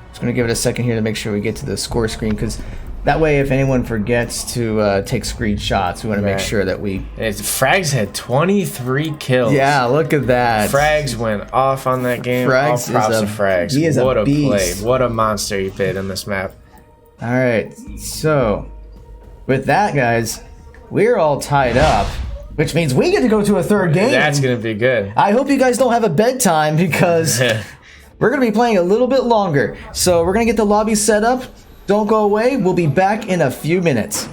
Just gonna give it a second here to make sure we get to the score screen, because that way, if anyone forgets to take screenshots, we want to make Right. sure that we. Frags had 23 kills. Yeah, look at that. Frags went off on that game. Frags All props is a- to Frags. he is a what a beast. play. What a monster he played in this map. All right, so with that, guys, we're all tied up, which means we get to go to a third game. That's going to be good. I hope you guys don't have a bedtime because we're going to be playing a little bit longer. So we're going to get the lobby set up. Don't go away. We'll be back in a few minutes.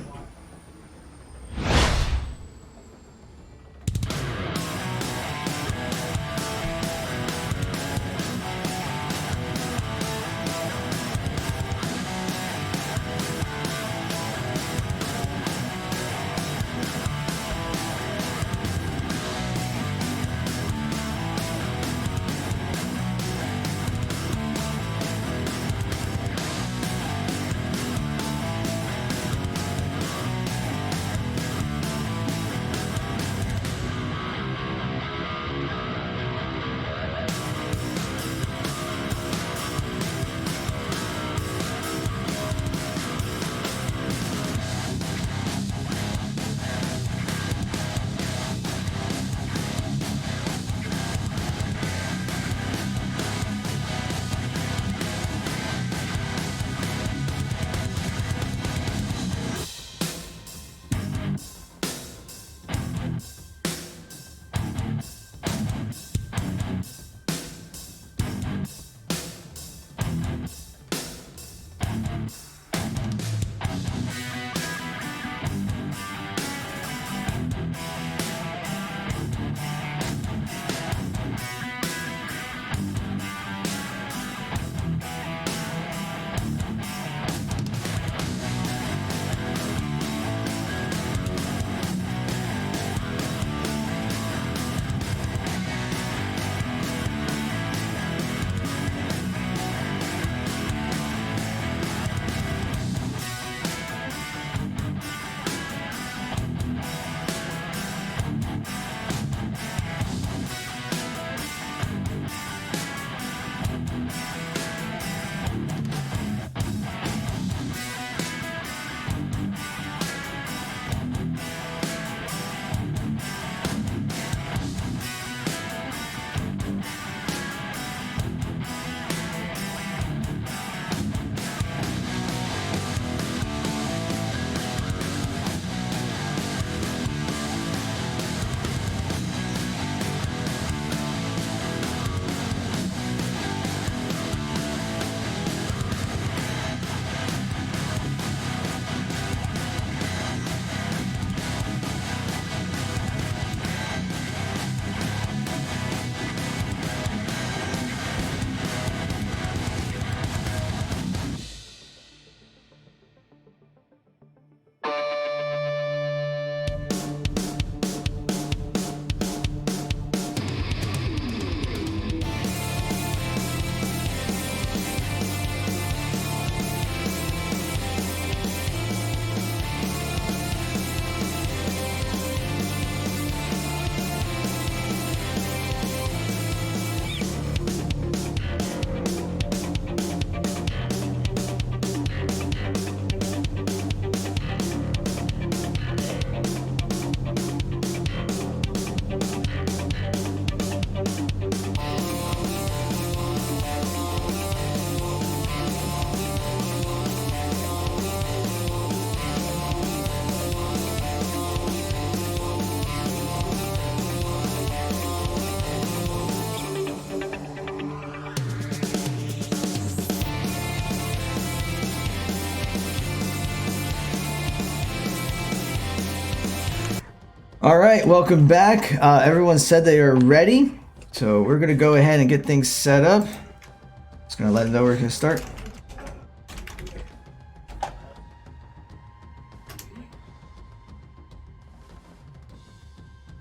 All right, welcome back. Everyone said they are ready, so we're gonna go ahead and get things set up. Just gonna let them know we're gonna start.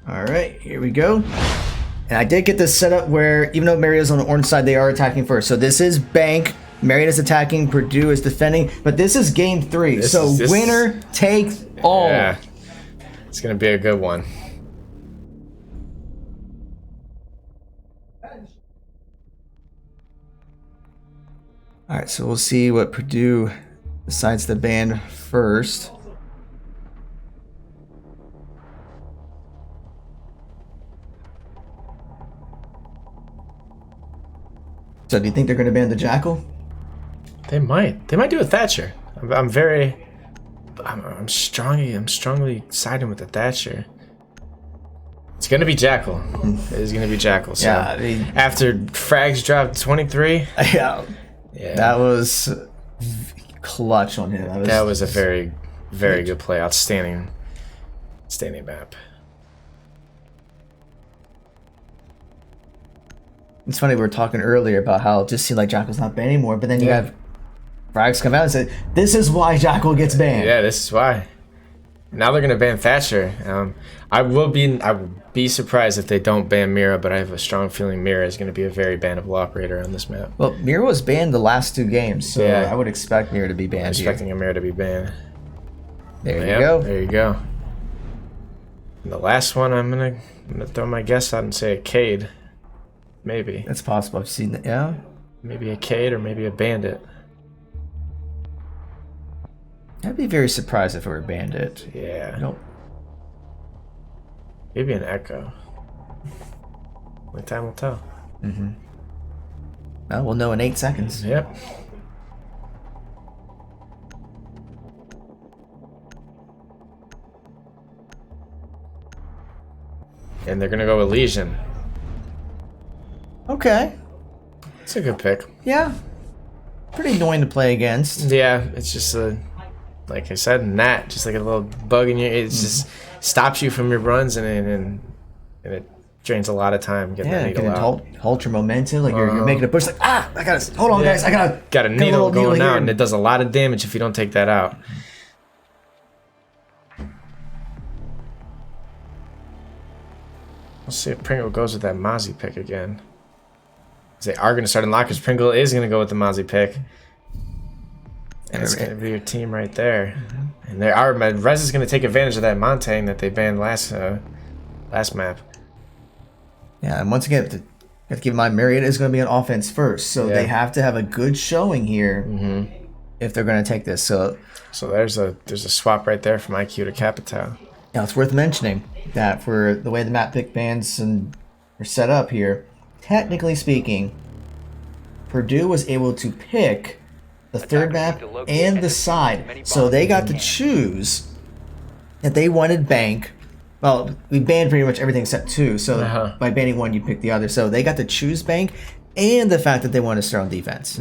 All right, here we go. And I did get this set up where, even though Marietta's on the orange side, they are attacking first. So this is Bank. Marietta's attacking. Purdue is defending. But this is game 3. This winner takes all. Yeah. It's going to be a good one. All right, so we'll see what Purdue decides to ban first. So do you think they're going to ban the Jackal? They might. They might do a Thatcher. I'm strongly siding with the Thatcher. It's gonna be Jackal. It is gonna be Jackal. So Yeah, I mean, after frags dropped 23, yeah, yeah, that was clutch on him. that was a very, very good play. Outstanding map. It's funny, we were talking earlier about how it just seemed like Jackal's not banned anymore, but then you have Frags come out and say, this is why Jackal gets banned. Yeah, this is why. Now they're gonna ban Thatcher. I will be surprised if they don't ban Mira, but I have a strong feeling Mira is gonna be a very bannable operator on this map. Well, Mira was banned the last 2 games, so Yeah. I would expect Mira to be banned I'm expecting a Mira to be banned. here. There Yep, you go. There you go. And the last one, I'm gonna throw my guess out and say a Cade. Maybe. That's possible. I've seen that. Yeah. Maybe a Cade or maybe a Bandit. I'd be very surprised if it were Bandit. Yeah. Nope. Maybe an Echo. Only time will tell. Well, we'll know in 8 seconds. Yep. And they're gonna go with Legion. Okay. It's a good pick. Yeah. Pretty annoying to play against. Yeah, it's just a, like I said, gnat, just like a little bug in your. It just stops you from your runs and it drains a lot of time getting Yeah, that it needle out. can hold your momentum. Like you're making a push. Like I gotta hold on, guys. I gotta Got a got needle little going here. out, and it does a lot of damage if you don't take that out. Let's see if Pringle goes with that Mozzie pick again. They are going to start unlock because Pringle is going to go with the Mozzie pick. And it's going to be your team right there. And they are. Rez is going to take advantage of that Montaigne that they banned last map. Yeah, and once again, you have to keep in mind, Marietta is going to be on offense first, so they have to have a good showing here if they're going to take this. So there's a swap right there from IQ to Capital. now it's worth mentioning that for the way the map pick bans and are set up here, technically speaking, Purdue was able to pick the third map and the side, so they got to choose that they wanted Bank. Well, we banned pretty much everything except 2, so by banning 1, you pick the other. So they got to choose Bank and the fact that they wanted to start on defense.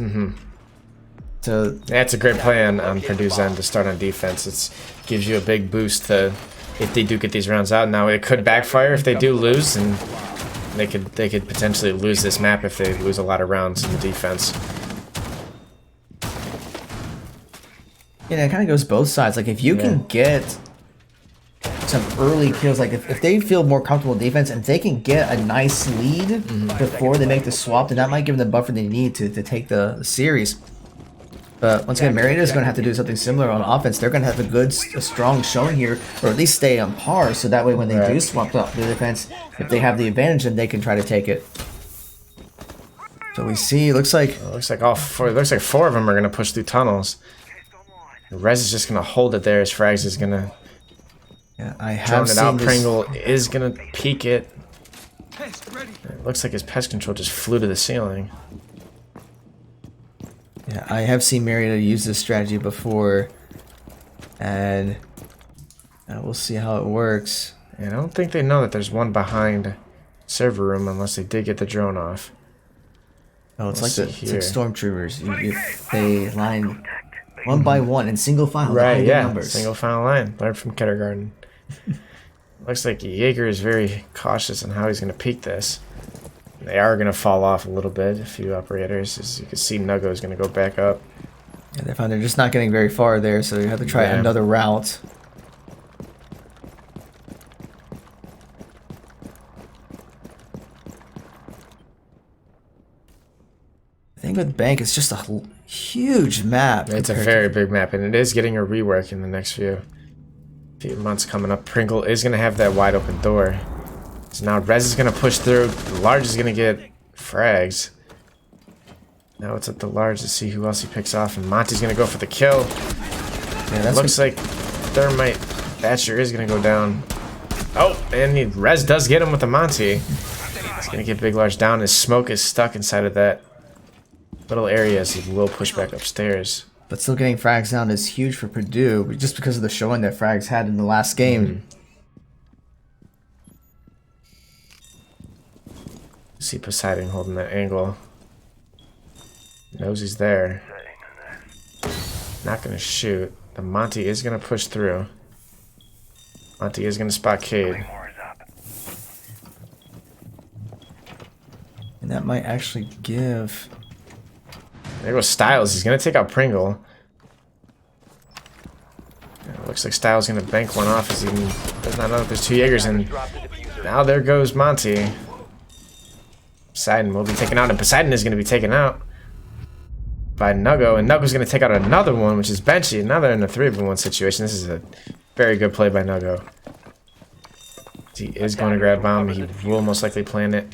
So That's a great play on Purdue's end to start on defense. It gives you a big boost to if they do get these rounds out. Now it could backfire if they do lose, and they could potentially lose this map if they lose a lot of rounds in the defense. it kind of goes both sides. Like if you can get some early kills, like if they feel more comfortable in defense and if they can get a nice lead before they make the swap, then that might give them the buffer they need to take the series. But once again, Marietta is going to have to do something similar on offense. They're going to have a strong showing here, or at least stay on par, so that way when they do swap up the defense, if they have the advantage, then they can try to take it. So we see, it looks like all four. It looks like 4 of them are gonna push through tunnels. Rez is just gonna hold it there as Frags is gonna I have drone it seen out. this. Pringle is gonna peek it. Pest ready. It looks like his pest control just flew to the ceiling. Yeah, I have seen Marietta use this strategy before, and we'll see how it works. And I don't think they know that there's one behind server room unless they did get the drone off. Oh, it's Let's like see it's like here. stormtroopers. They line one by one in single file. Right, behind the yeah. numbers. Single file line. Learned from kindergarten. Looks like Jaeger is very cautious on how he's going to peek this. They are going to fall off a little bit, a few operators. As you can see, Nuggo is going to go back up. Yeah, they found they're just not getting very far there, so they have to try Yeah. another route. I think with Bank, it's just a huge map. It's a compared very to- big map, and it is getting a rework in the next few months coming up. Pringle is going to have that wide open door. So now Rez is going to push through. Large is going to get frags. Now it's up to Large to see who else he picks off, and Monty's going to go for the kill. Yeah, that's Looks like Thermite Thatcher is going to go down. Oh, and Rez does get him with the Monty. He's going to get Big Large down. His smoke is stuck inside of that little area, as he will push back upstairs. But still getting frags down is huge for Purdue, just because of the showing that frags had in the last game. See Poseidon holding that angle. Knows he's there. Not gonna shoot. The Monty is gonna push through. Monty is gonna spot Cade. And that might actually give... There goes Styles. He's gonna take out Pringle. Yeah, looks like Styles gonna bank one off as he does not know that there's two Jaegers, and now there goes Monty. Poseidon will be taken out, and Poseidon is gonna be taken out by Nuggo, and Nuggo's gonna take out another one, which is Benchy. Now they're in a 3v1 situation. This is a very good play by Nuggo. He is going to grab bomb. He will most likely plant it.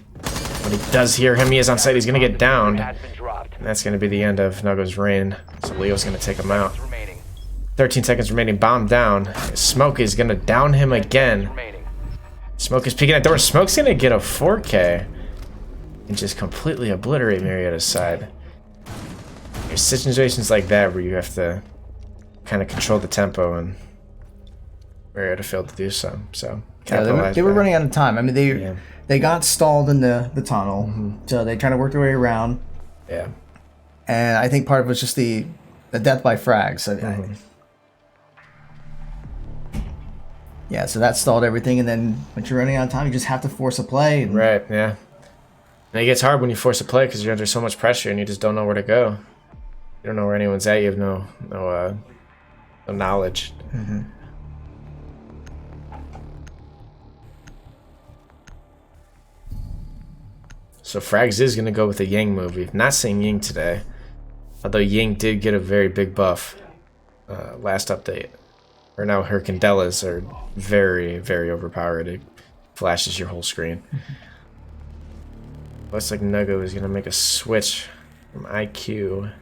When he does hear him, he is on site. He's gonna get downed. Has been dropped. And that's going to be the end of Nuggo's reign. So Leo's going to take him out. Remaining. 13 seconds remaining. Bomb down. Smoke is going to down him again. Remaining. Smoke is peeking at the door. Smoke's going to get a 4K. And just completely obliterate Marietta's side. There's situations like that where you have to kind of control the tempo, and Marietta failed to do so. So Yeah, they were capitalize running out of time. I mean, Yeah. they got stalled in the tunnel, so they tried to work their way around. Yeah. And I think part of it was just the death by frags. Yeah, so that stalled everything. And then when you're running out of time, you just have to force a play. And Right, yeah. And it gets hard when you force a play because you're under so much pressure and you just don't know where to go. You don't know where anyone's at. You have no knowledge. So Frags is going to go with a Yang move. We've not seen Ying today. Although Ying did get a very big buff last update. Or now her Candelas are very, very overpowered. It flashes your whole screen. Looks like Nuggo is going to make a switch from IQ.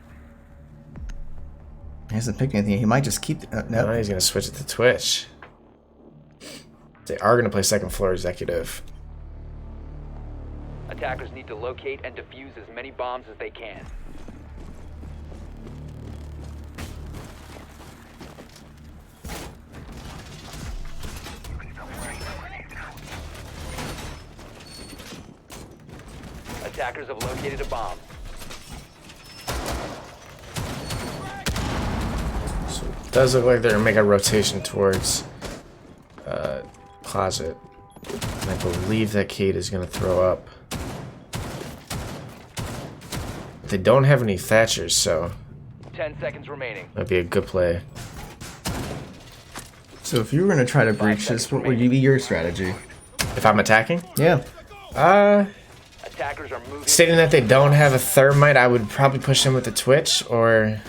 he hasn't picked anything. He might just keep... No, no. he's going to switch it to Twitch. They are going to play second floor executive. Attackers need to locate and defuse as many bombs as they can. Attackers have located a bomb. So it does look like they're going to make a rotation towards closet. And I believe that Kate is going to throw up. They don't have any Thatchers, so 10 seconds remaining. that'd be a good play. So if you were going to try to breach this, what would be your strategy? If I'm attacking? Yeah. Attackers are moving. Stating that they don't have a thermite, I would probably push in with the Twitch, or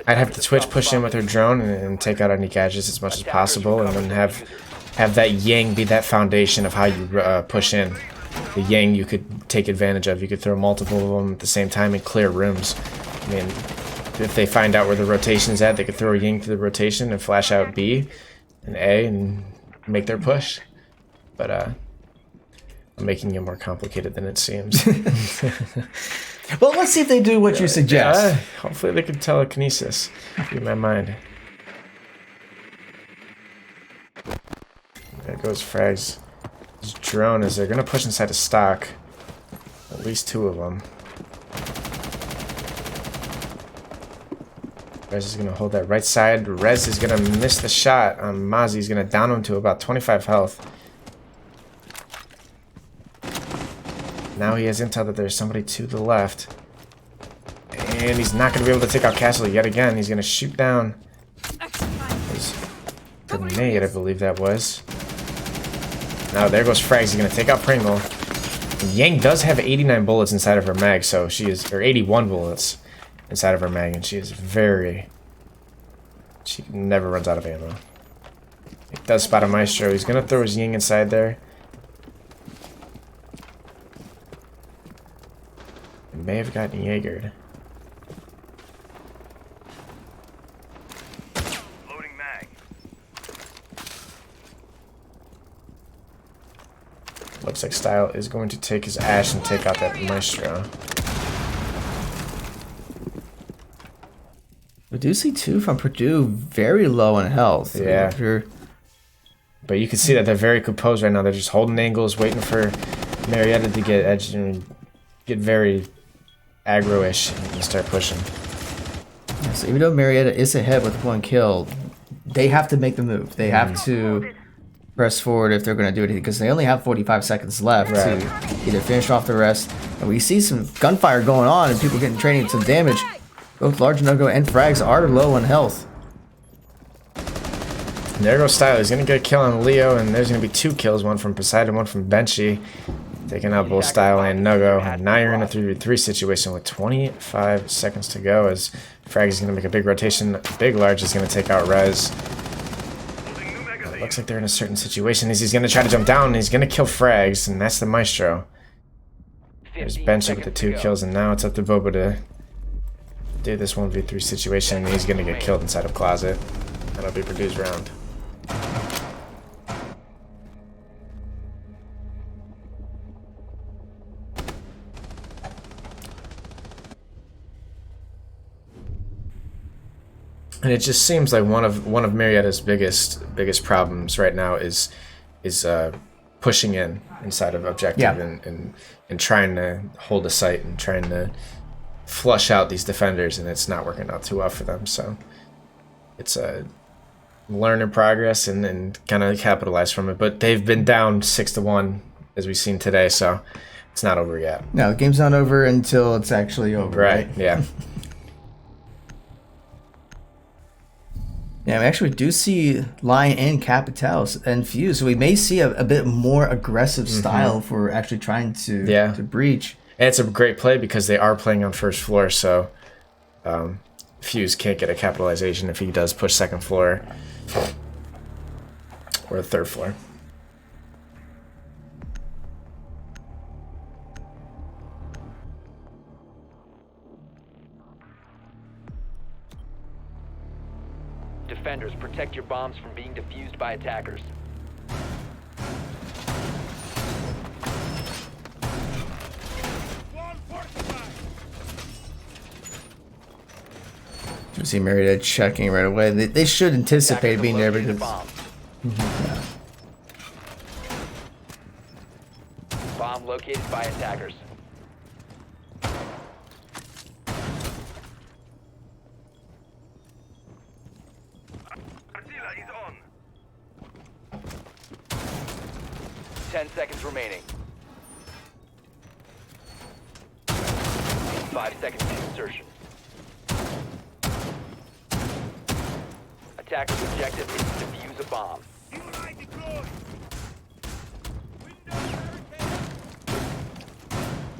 I'd have the Twitch push in with her drone and take out any gadgets as much as possible, and then have that Yang be that foundation of how you push in. The Yang you could take advantage of. You could throw multiple of them at the same time and clear rooms. I mean, if they find out where the rotation's at, they could throw a Yang to the rotation and flash out B and A and make their push. But I'm making it more complicated than it seems. Well, let's see if they do what you suggest. Hopefully they can telekinesis. In my mind. There goes Frags. His drone is they're gonna push inside a stock. At least two of them. Rez is gonna hold that right side. Rez is gonna miss the shot. Mozzie is gonna down him to about 25 health. Now he has intel that there's somebody to the left. And he's not going to be able to take out Castle yet again. He's going to shoot down his grenade, I believe that was. Now there goes Frags. He's going to take out Pringle. And Yang does have 89 bullets inside of her mag, so she is, or 81 bullets inside of her mag, and she is very... She never runs out of ammo. He does spot a Maestro. He's going to throw his Ying inside there. He may have gotten Jaegered. Loading mag. Looks like Style is going to take his Ash and take out that Maestro. We do see two from Purdue very low on health. Yeah. If you're- But you can see that they're very composed right now. They're just holding angles, waiting for Marietta to get edged and get very aggro-ish and start pushing. So even though Marietta is ahead with one kill, they have to make the move. They have to press forward if they're going to do it, because they only have 45 seconds left to either finish off the rest. And we see some gunfire going on and people getting training some damage. Both Large Nuggo and Frags are low on health. And there goes Style. He's going to get a kill on Leo, and there's going to be 2 kills, one from Poseidon, one from Benchy. Taking out both Style and Nuggo. And now you're in a 3v3 situation with 25 seconds to go, as Frag is going to make a big rotation. Big Large is going to take out Rez. It looks like they're in a certain situation. He's going to try to jump down, and he's going to kill Frags, and that's the Maestro. There's Benchy with the 2 kills, and now it's up to Bobo to do this 1v3 situation, and he's going to get killed inside of Closet. That'll be Purdue's round. And it just seems like one of Marietta's biggest problems right now is pushing inside of objective and trying to hold a site and trying to flush out these defenders, and it's not working out too well for them. So it's a learn in progress and kind of capitalize from it. But they've been down 6-1 as we've seen today, so it's not over yet. No, the game's not over until it's actually over. Right? Yeah. Yeah, we actually do see Lion and Capital and Fuse, so we may see a bit more aggressive style for actually trying to breach. And it's a great play because they are playing on first floor, so Fuse can't get a capitalization if he does push second floor or third floor. Defenders, protect your bombs from being defused by attackers. You see Marietta checking right away. They should anticipate Attackers being there have located because a bomb located by attackers. Attila is on. 10 seconds remaining. 5 seconds to insertion. Attacker's objective is to defuse a bomb.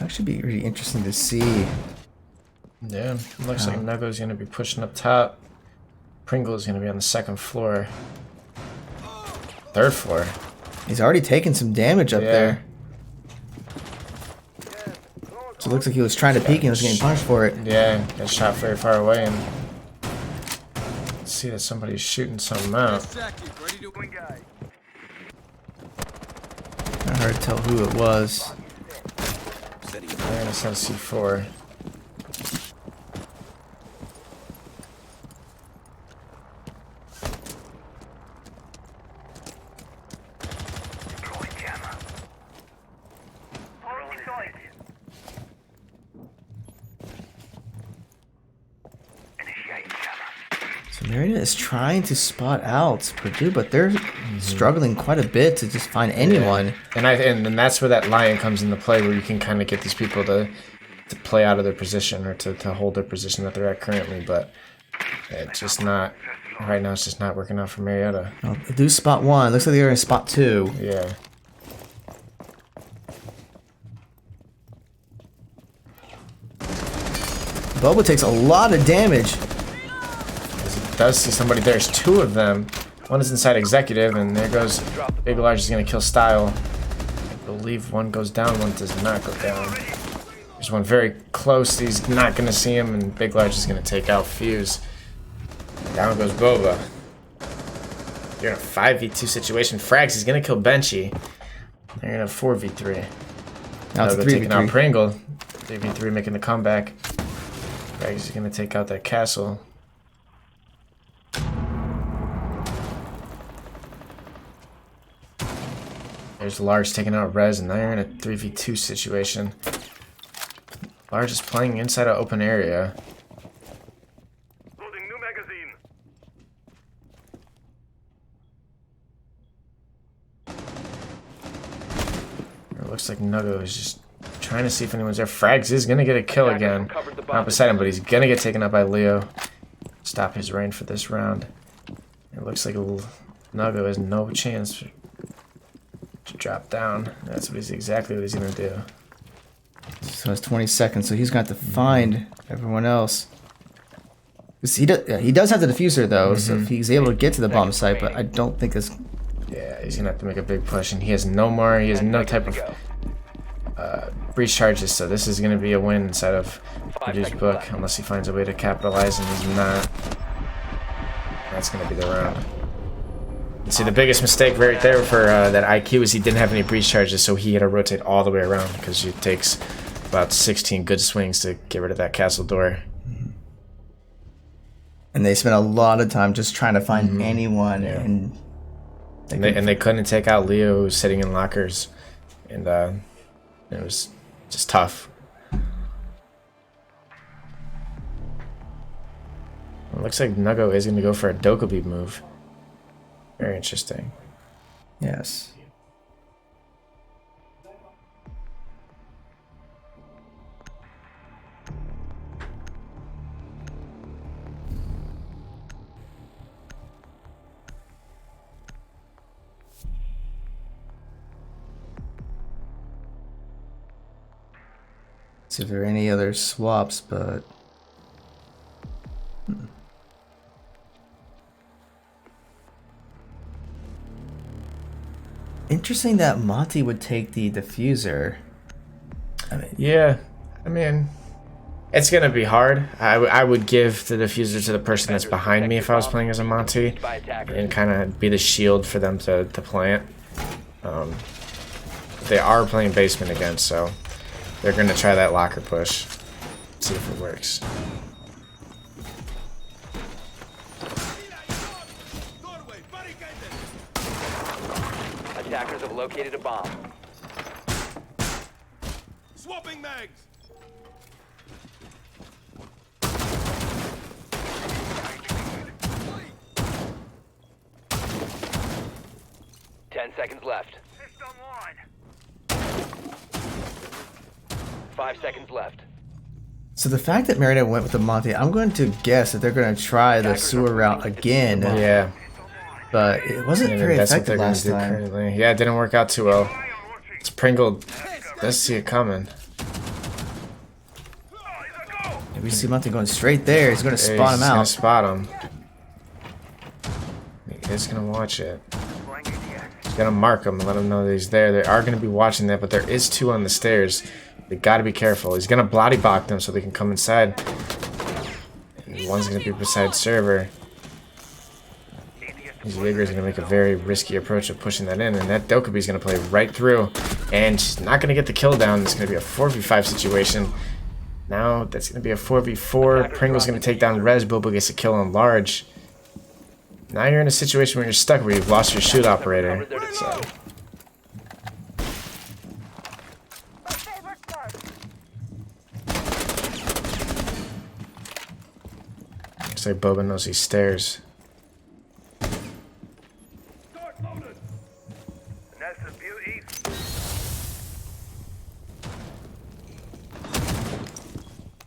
that should be really interesting to see. Yeah, looks like Nuggo's going to be pushing up top. Pringle's going to be on the second floor. Third floor. He's already taken some damage up there. So it looks like he was trying to peek and was getting punished for it. Yeah, got shot very far away, and see that somebody's shooting something out. Ready to win, guy. Not hard to tell who it was. And it's on C4. Deploying camera. All deployed. Initiating camera. So Marietta is trying to spot out Purdue, but they're struggling quite a bit to just find anyone. Yeah. And that's where that lion comes into play, where you can kind of get these people to play out of their position or to hold their position that they're at currently. But it's just not right now. It's just not working out for Marietta. Oh, they do spot one. Looks like they're in spot two. Yeah. Boba takes a lot of damage. Does see somebody. There's two of them. One is inside executive, and there goes Big Large is gonna kill Style. I believe one goes down, one does not go down. There's one very close. He's not gonna see him, and Big Large is gonna take out Fuse. Down goes Boba. You're in a 5v2 situation. Frags is gonna kill Benchy. They're in a 4v3. Now it's a taking out 3v3. Pringle. 3v3 making the comeback. Frags is gonna take out that castle. There's Large taking out Rez, and now you're in a 3v2 situation. Large is playing inside an open area. Loading new magazine. It looks like Nuggo is just trying to see if anyone's there. Frags is going to get a kill again. Not beside him, but he's going to get taken up by Leo. Stop his reign for this round. It looks like Nuggo has no chance to drop down. That's exactly what he's going to do. So it's 20 seconds, so he's going to have to find everyone else. 'Cause he does have the diffuser, though, so if he's able to get to the bomb site, but I don't think it's... Yeah, he's going to have to make a big push, and he has no more. He has no type of breach charges, so this is going to be a win inside of Purdue's book, unless he finds a way to capitalize, and he's not. That's going to be the round. And see, the biggest mistake right there for that IQ is he didn't have any breach charges, so he had to rotate all the way around, because it takes about 16 good swings to get rid of that castle door. And they spent a lot of time just trying to find anyone, Yeah. and And they couldn't take out Leo, who was sitting in lockers, and it was just tough. It looks like Nuggo is going to go for a Dokkaebi move. Very interesting. yes. See if there are any other swaps, but interesting that Monty would take the diffuser. Yeah, I mean, it's going to be hard. I would give the diffuser to the person that's behind me if I was playing as a Monty, and kind of be the shield for them to plant. They are playing basement again, so they're going to try that locker push. See if it works. Attackers have located a bomb. Swapping mags. Ten seconds left. System one. 5 seconds left. So the fact that Marietta went with the Monty, I'm going to guess that they're going to try the sewer route again. Yeah. But it wasn't And very that's what effective they're going last to do time. currently. Yeah, it didn't work out too well. It's Pringle does see it coming. Yeah, we see Monty going straight there. He's going to spot him He's gonna out. spot him. He is going to watch it. He's going to mark him and let him know that he's there. They are going to be watching that, but there is two on the stairs. They got to be careful. He's going to bloody block them so they can come inside. And one's going to be beside server. Jaeger is going to make a very risky approach of pushing that in, and that Dokkaebi is going to play right through, and she's not going to get the kill down. It's going to be a 4v5 situation. Now that's going to be a 4v4. Pringle's going to take down Rez. Bobo gets a kill on Large. Now you're in a situation where you're stuck, where you've lost your shoot operator. So. Looks like Boba knows these stairs. Start loaded. That's a beauty.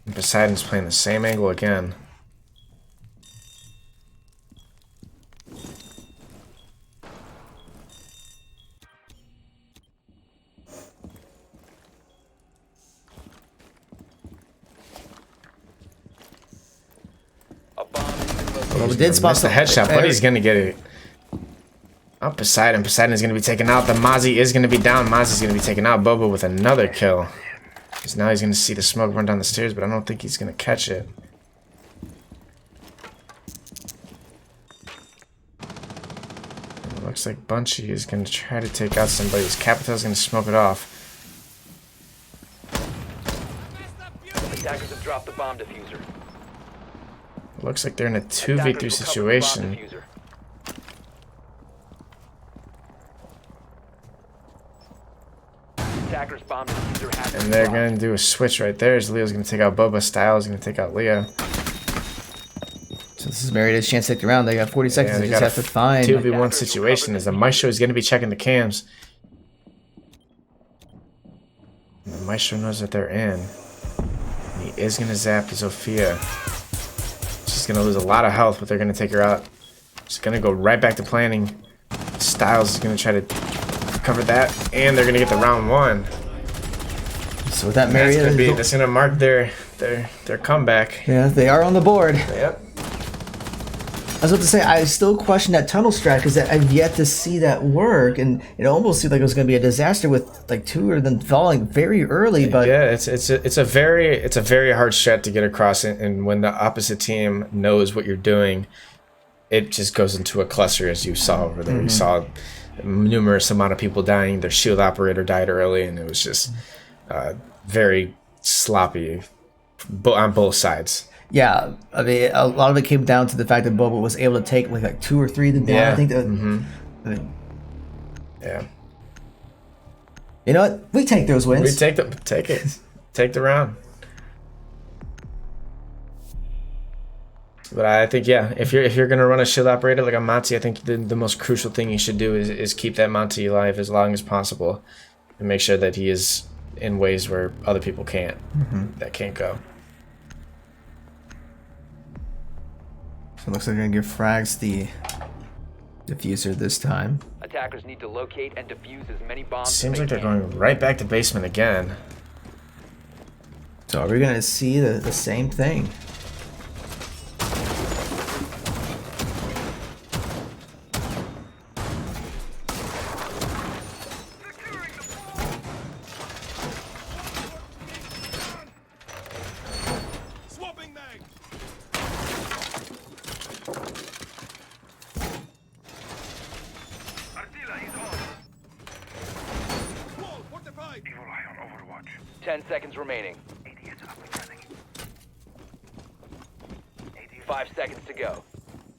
And Poseidon's playing the same angle again. A bomb has been located. Well, we did spot Missed the headshot, but he's gonna get it. Oh, Poseidon. Poseidon is gonna be taken out. The Mozzie is gonna be down. Mozzie's gonna be taken out. Boba with another kill. Because now he's gonna see the smoke run down the stairs, but I don't think he's gonna catch it. It looks like Bunchy is gonna try to take out somebody. His Capitel's gonna smoke it off. Attackers have dropped the bomb diffuser. It looks like they're in a Attackers 2v3 recovered the bomb situation. diffuser. Attackers bomb diffuser has been And they're dropped. gonna do a switch right there. As Leo's gonna take out Boba. Styles gonna take out Leo. So this is Marietta's chance to take the round. They got 40 seconds. they They just got have to find. 2v1 situation as the Maestro is gonna be checking the cams. And the Maestro knows that they're in. And he is gonna zap Zofia. She's gonna lose a lot of health, but they're gonna take her out. She's gonna go right back to planning. Styles is gonna try to cover that, and they're gonna get the round one. So with that, That's gonna, Marietta. that's gonna mark their comeback. Yeah, they are on the board. Yep. I was about to say, I still question that tunnel strat because I've yet to see that work, and it almost seemed like it was going to be a disaster with like two of them falling very early. But Yeah, it's a very hard strat to get across, and when the opposite team knows what you're doing, it just goes into a cluster, as you saw over there. You saw numerous amount of people dying. Their shield operator died early, and it was just very sloppy on both sides. yeah, I mean, a lot of it came down to the fact that Boba was able to take like 2 or 3 of them down. Yeah. I think that, I mean, Yeah, you know what? We take those wins. we take the round. But I think, yeah, if you're gonna run a shield operator like a Monty, I think the most crucial thing you should do is keep that Monty alive as long as possible, and make sure that he is in ways where other people can't, that can't go. So it looks like they're gonna give Frags the diffuser this time. Attackers need to locate and defuse as many bombs as Seems they like they're can. going right back to basement again. So are we gonna see the same thing? Swapping mag. Artilla is on. Wall fortified. Evil Eye on Overwatch. 10 seconds remaining. ADS up and running. ADS 5 seconds to go.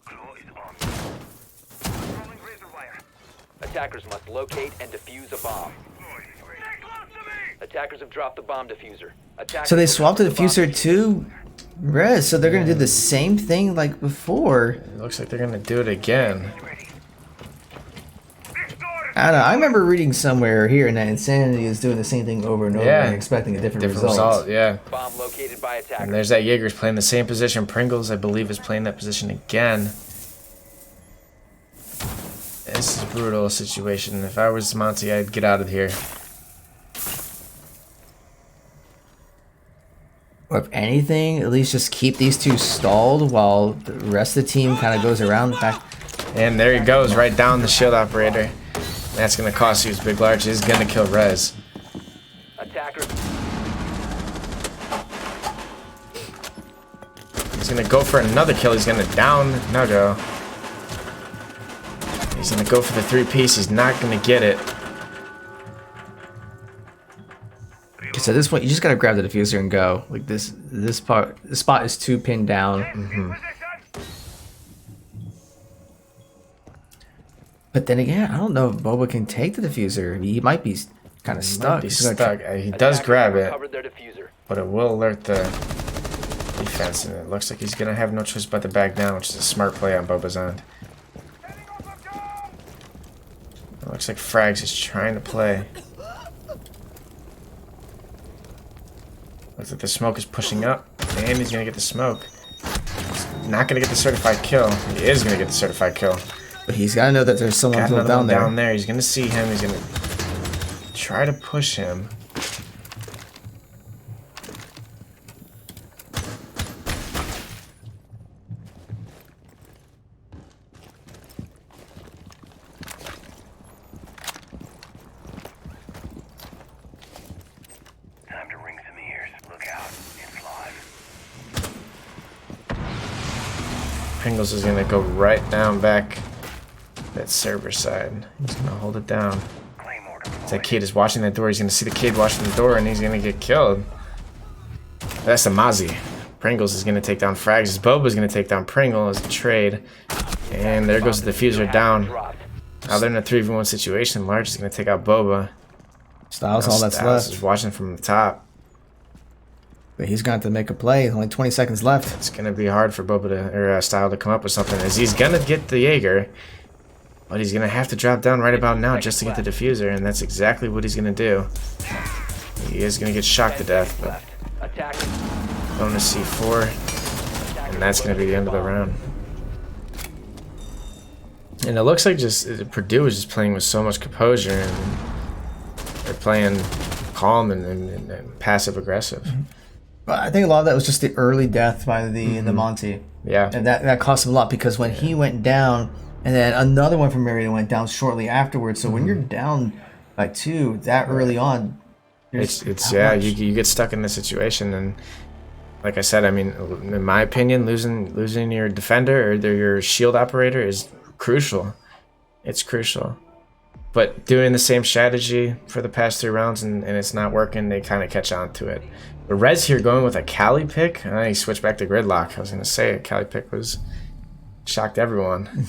Claw is on. Rolling razor wire. Attackers must locate and defuse a bomb. Stay close to me! Attackers have dropped the bomb diffuser. Attackers So they have swapped the dropped bomb diffuser to Rez, so they're gonna do the same thing like before. It looks like they're gonna do it again. Ready. This door is I don't know. I remember reading somewhere here and that Insanity is doing the same thing over and over Yeah. and expecting a different, Different result. result, yeah. Bomb located by And attackers. there's that Jaeger's playing the same position. Pringles, I believe, is playing that position again. This is a brutal situation. If I was Monty, I'd get out of here. Or if anything, at least just keep these two stalled while the rest of the team kind of goes around back. And there he goes, right down the shield operator. That's gonna cost you his big large. Is gonna kill Rez. Attackers. He's gonna go for another kill. He's gonna down Nuggo. He's gonna go for the 3-piece. He's not gonna get it. Because at this point, you just gotta grab the diffuser and go. Like this spot is too pinned down. position. But then again, I don't know if Boba can take the diffuser. He might be kind of stuck. Might be He's gonna stuck. He does Attackers grab have it, recovered their diffuser. but it will alert the defense, and it looks like he's gonna have no choice but to back down, which is a smart play on Boba's end. It looks like Frags is trying to play. Looks like the smoke is pushing up, and he's gonna get the smoke. He's not gonna get the certified kill. He is gonna get the certified kill. But he's got to know that there's someone Got another down one there. down there. He's gonna see him. He's gonna try to push him. Time to ring some ears. Look out. It's live. Pringles is gonna go right down back that server side. He's gonna hold it down. Claymore deployed. That kid is watching that door. He's gonna see the kid watching the door, and he's gonna get killed. That's a Mozzie. Pringles is gonna take down Frags. Boba's gonna take down Pringle as a trade, and there goes the diffuser down. Now they're in a 3v1 situation. Large is gonna take out Boba. Styles all that's Styles left. is watching from the top. But he's going to have to make a play. Only 20 seconds left. It's gonna be hard for Boba to or Style to come up with something, as he's gonna get the Jaeger, but he's gonna have to drop down right about now just to get the diffuser, and that's exactly what he's gonna do. He is gonna get shocked to death, but Attack. bonus C4, and that's gonna be the end of the round. And it looks like just Purdue is just playing with so much composure, and they're playing calm and passive aggressive. But I think a lot of that was just the early death by the Monty. Yeah. And that cost him a lot because when he went down, and then another one from Marietta went down shortly afterwards. So when you're down by 2 that early on, It's how yeah, much? you get stuck in this situation, and like I said, I mean, in my opinion, losing your defender or your shield operator is crucial. It's crucial. But doing the same strategy for the past 3 rounds and it's not working, they kind of catch on to it. But Rez here going with a Cali pick, and then he switched back to Gridlock. I was gonna say a Cali pick was shocked everyone.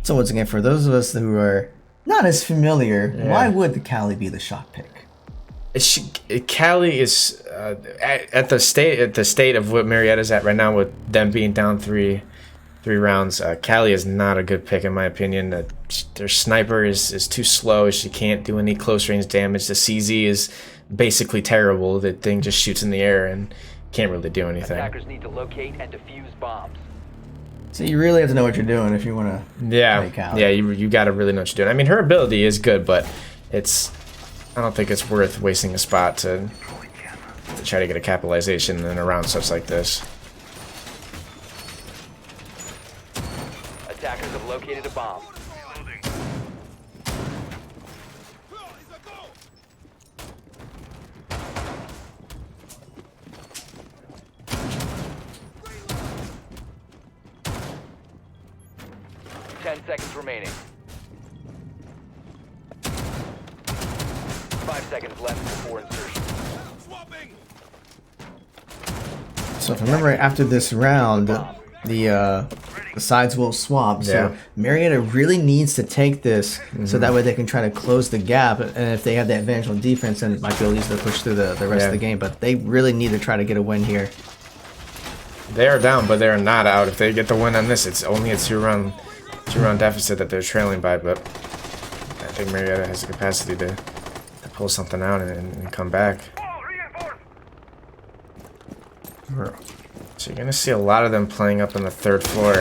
So once again, for those of us who are not as familiar, Yeah. why would the Cali be the shot pick? Cali is at the state of what Marietta's at right now, with them being down three rounds. Cali is not a good pick in my opinion. Their sniper is too slow. She can't do any close range damage. The CZ is basically terrible. The thing just shoots in the air and can't really do anything. Attackers need to locate and defuse bombs. So you really have to know what you're doing if you want to Yeah, play Cali. yeah, you got to really know what you're doing. I mean, her ability is good, but I don't think it's worth wasting a spot to try to get a capitalization in a round such like this. Attackers have located a bomb. 10 seconds remaining. 5 seconds left before insertion. Swapping! So if I remember right, after this round, the sides will swap. So Yeah. Marietta really needs to take this so that way they can try to close the gap. And if they have the advantage on defense, then it might be able to push through the rest Yeah. of the game. But they really need to try to get a win here. They are down, but they are not out. If they get the win on this, it's only a two-round deficit that they're trailing by. But I think Marietta has the capacity to pull something out and come back. So you're gonna see a lot of them playing up on the 3rd floor.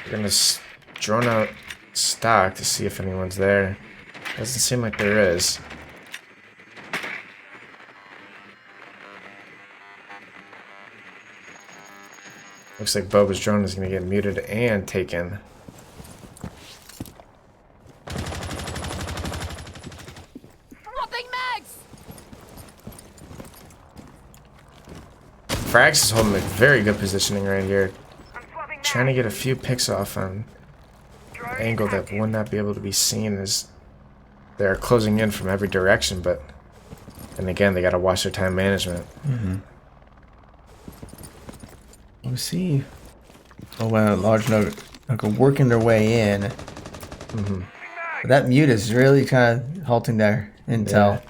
You're gonna drone out stock to see if anyone's there. Doesn't seem like there is. Looks like Boba's drone is gonna get muted and taken. Swapping mags! Frags is holding a very good positioning right here. Trying to get a few picks off on an angle that would not be able to be seen as they're closing in from every direction, but then again, they gotta watch their time management. We see. Oh, well, large note working their way in. But that mute is really kind of halting their intel. Yeah.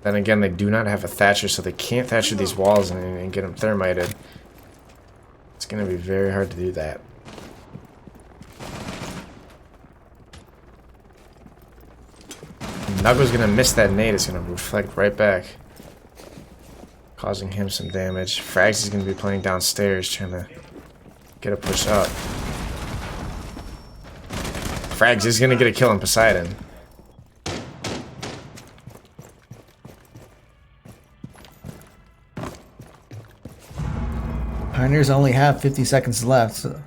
Then again, they do not have a Thatcher, so they can't Thatcher these walls and get them thermited. It's going to be very hard to do that. Nuggle's going to miss that nade. It's going to reflect right back, causing him some damage. Frags is going to be playing downstairs, trying to get a push up. Frags is going to get a kill on Poseidon. Pioneers only have 50 seconds left. So.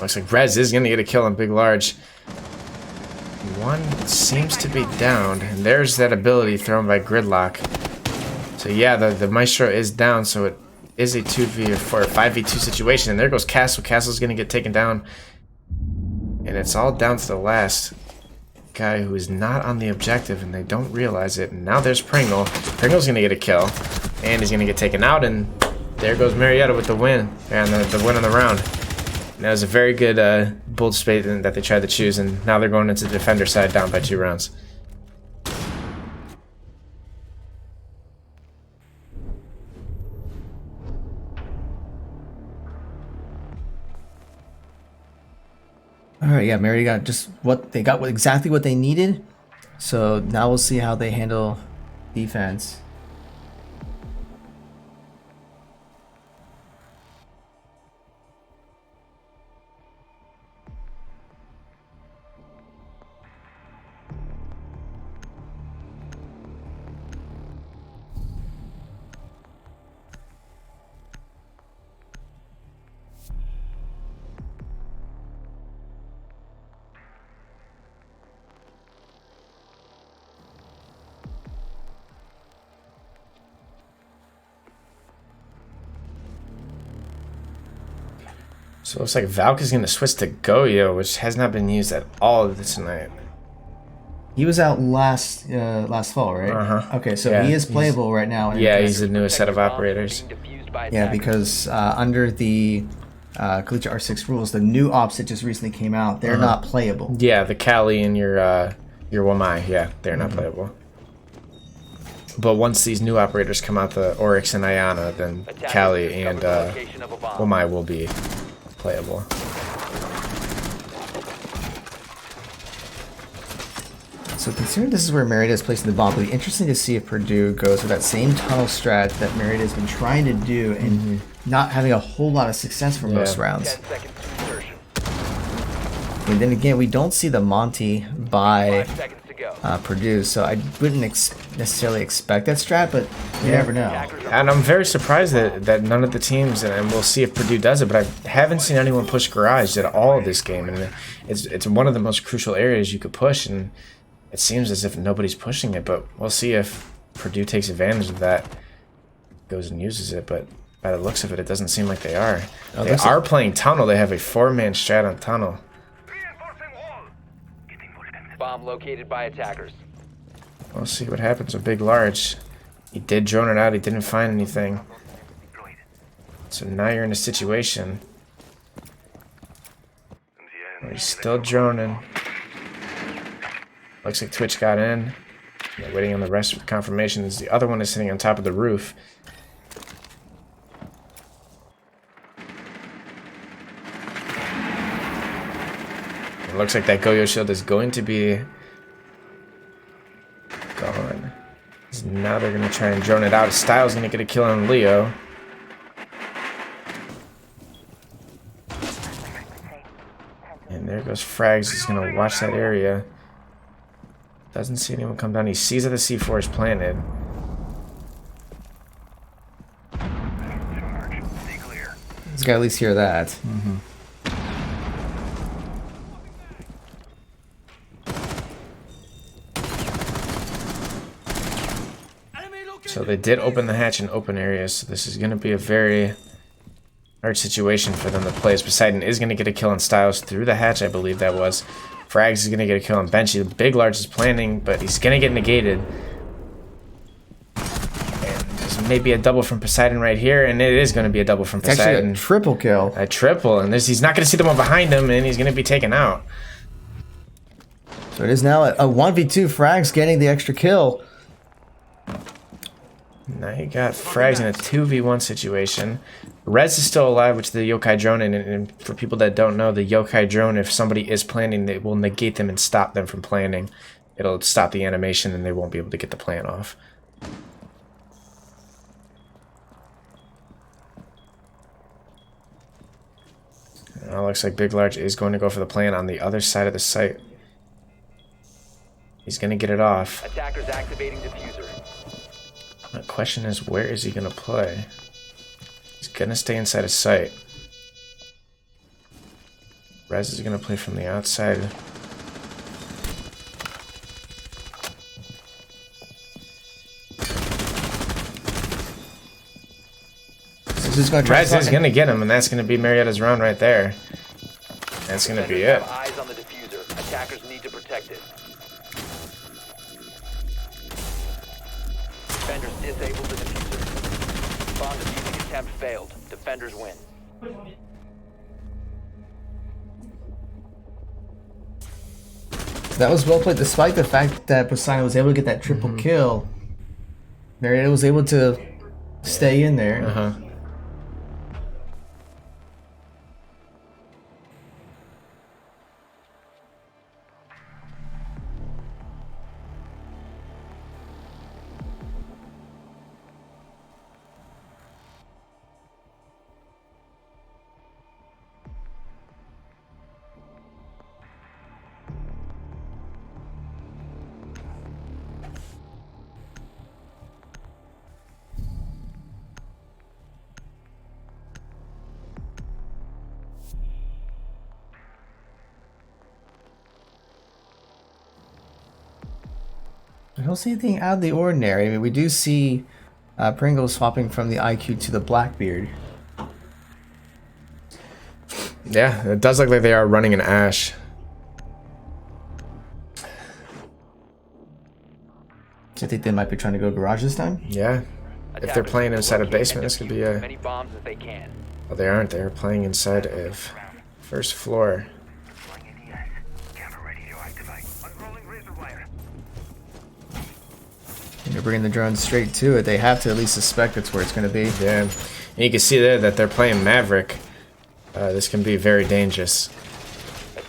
Looks like Rez is going to get a kill on Big Large. One seems to be downed, and there's that ability thrown by Gridlock. So yeah, the Maestro is down, so it is a 2v4 or 5v2 situation, and there goes Castle. Castle's going to get taken down, and it's all down to the last guy who is not on the objective, and they don't realize it. And now there's Pringle. Pringle's going to get a kill, and he's going to get taken out, and there goes Marietta with the win, and the win on the round. And that was a very good bold spade that they tried to choose, and now they're going into the defender side down by 2 rounds. All right, yeah, Mary got just what they got, exactly what they needed. So now we'll see how they handle defense. So it looks like Valk is going to switch to Goyo, which has not been used at all tonight. He was out last fall, right? Uh-huh. Okay, so Yeah, he is playable right now. Yeah, he's the newest set of operators. Yeah, because under the Collegiate R6 rules, the new ops that just recently came out, they're not playable. Yeah, the Kali and your Wamai, yeah, they're not playable. But once these new operators come out, the Oryx and Ayana, then Kali and Wamai will be playable. So considering this is where Marietta is placing the bomb, it'll be interesting to see if Purdue goes with that same tunnel strat that Marietta has been trying to do and not having a whole lot of success for most rounds. 10 seconds to insertion. And then again, we don't see the Monty by 5 seconds to go. Purdue, so I wouldn't necessarily expect that strat, but you never know. And I'm very surprised that none of the teams, and we'll see if Purdue does it, but I haven't seen anyone push Garage at all this game. And it's one of the most crucial areas you could push, and it seems as if nobody's pushing it, but we'll see if Purdue takes advantage of that, goes and uses it, but by the looks of it, it doesn't seem like they are. They are playing Tunnel. They have a 4-man strat on Tunnel. Bomb located by attackers. We'll see what happens with Big Large. He did drone it out. He didn't find anything. So now you're in a situation where he's still droning. Looks like Twitch got in. They're waiting on the rest of the confirmations. The other one is sitting on top of the roof. It looks like that Goyo shield is going to be gone. So now they're going to try and drone it out. Styles going to get a kill on Leo. And there goes Frags. He's going to watch that area. Doesn't see anyone come down. He sees that the C4 is planted. This guy at least hear that. So they did open the hatch in open areas. So this is going to be a very hard situation for them to play. As Poseidon is going to get a kill on Styles through the hatch, I believe that was. Frags is going to get a kill on Benchy. The Big Large is planning, but he's going to get negated. And there's maybe a double from Poseidon right here, and it is going to be a double from It's Poseidon. actually a triple kill. A triple, and he's not going to see the one behind him, and he's going to be taken out. So it is now a 1v2. Frags getting the extra kill. Now you got Frags in a 2v1 situation. Rez is still alive, which is the yokai drone, and for people that don't know, the yokai drone, if somebody is planning, it will negate them and stop them from planning. It'll stop the animation and they won't be able to get the plan off. Now looks like Big Large is going to go for the plan on the other side of the site. He's going to get it off. Attackers activating diffuser. The question is, where is he going to play? He's going to stay inside his site. Rez is going to play from the outside. Rez is going to get him, and that's going to be Marietta's round right there. That's going to be it. Have eyes on the diffuser. Attackers need to protect it. Defenders disabled the diffuser. Bomb defusing attempt failed. Defenders win. That was well played, despite the fact that Poseidon was able to get that triple kill. Marietta was able to stay in there. I don't see anything out of the ordinary. I mean, we do see Pringles swapping from the IQ to the Blackbeard. Yeah, it does look like they are running an Ash. Do you think they might be trying to go garage this time? Yeah. If they're playing inside a basement, this could be a... Many bombs as they can. Well, they aren't. They're playing inside of first floor. You're bringing the drone straight to it. They have to at least suspect that's where it's going to be. Yeah. And you can see there that they're playing Maverick. This can be very dangerous,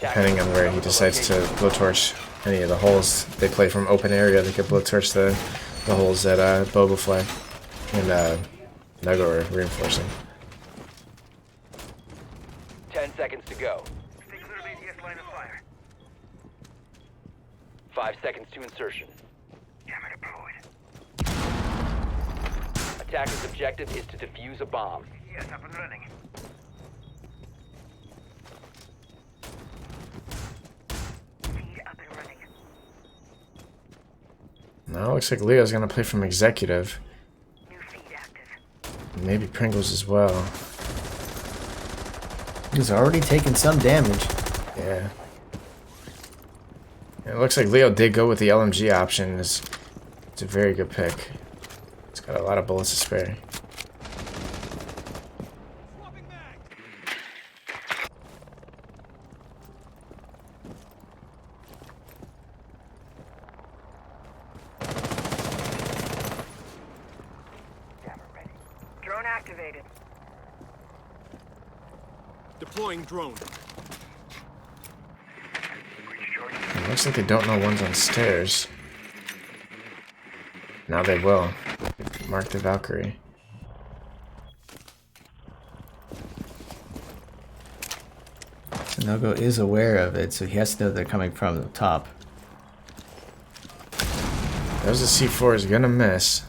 depending on where he decides to blowtorch any of the holes. They play from open area. They could blowtorch the holes that Boba Fly and Nugo are reinforcing. 10 seconds to go. 5 seconds to insertion. Attacker's objective is to defuse a bomb. Yes, up and running. Up and running. Now it looks like Leo's gonna play from executive. New feed active. Maybe Pringles as well. He's already taken some damage. Yeah. It looks like Leo did go with the LMG option. It's a very good pick. It's got a lot of bullets to spare. Drone activated. Deploying drone. It looks like they don't know one's on stairs. Now they will. Mark the Valkyrie. So Nogo is aware of it, so he has to know they're coming from the top. There's a C4 is gonna miss.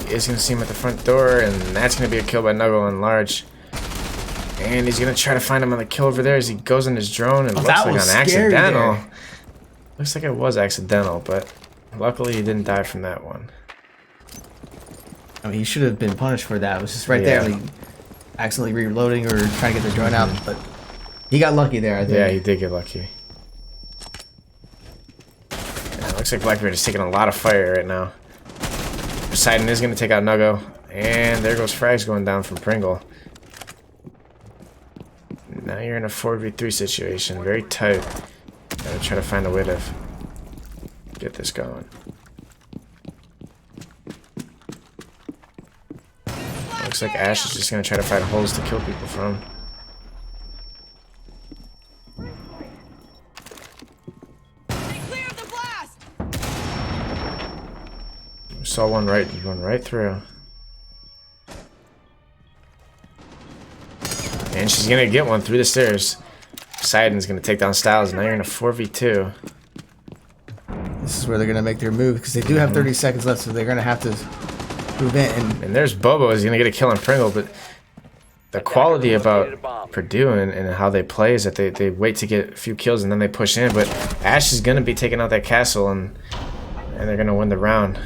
He is gonna see him at the front door, and that's gonna be a kill by Nogo on large. And he's gonna try to find him on the kill over there as he goes on his drone, and looks like on accidental. There. Looks like it was accidental, but luckily he didn't die from that one. I mean, he should have been punished for that. It was just right there, like, accidentally reloading or trying to get the drone out, but he got lucky there, I think. Yeah, he did get lucky. Yeah, looks like Blackbeard is taking a lot of fire right now. Poseidon is going to take out Nugo, and there goes Frags going down from Pringle. Now you're in a 4v3 situation, very tight. Gotta try to find a way to get this going. Looks like Ash is just gonna try to find holes to kill people from. Stay clear of the blast! Saw one right through. And she's gonna get one through the stairs. Poseidon's gonna take down Styles. Now you're in a 4v2. This is where they're gonna make their move because they do have 30 seconds left, so they're gonna have to move in. And there's Bobo. He's gonna get a kill on Pringle, but the quality about Purdue and how they play is that they wait to get a few kills and then they push in. But Ash is gonna be taking out that castle and they're gonna win the round.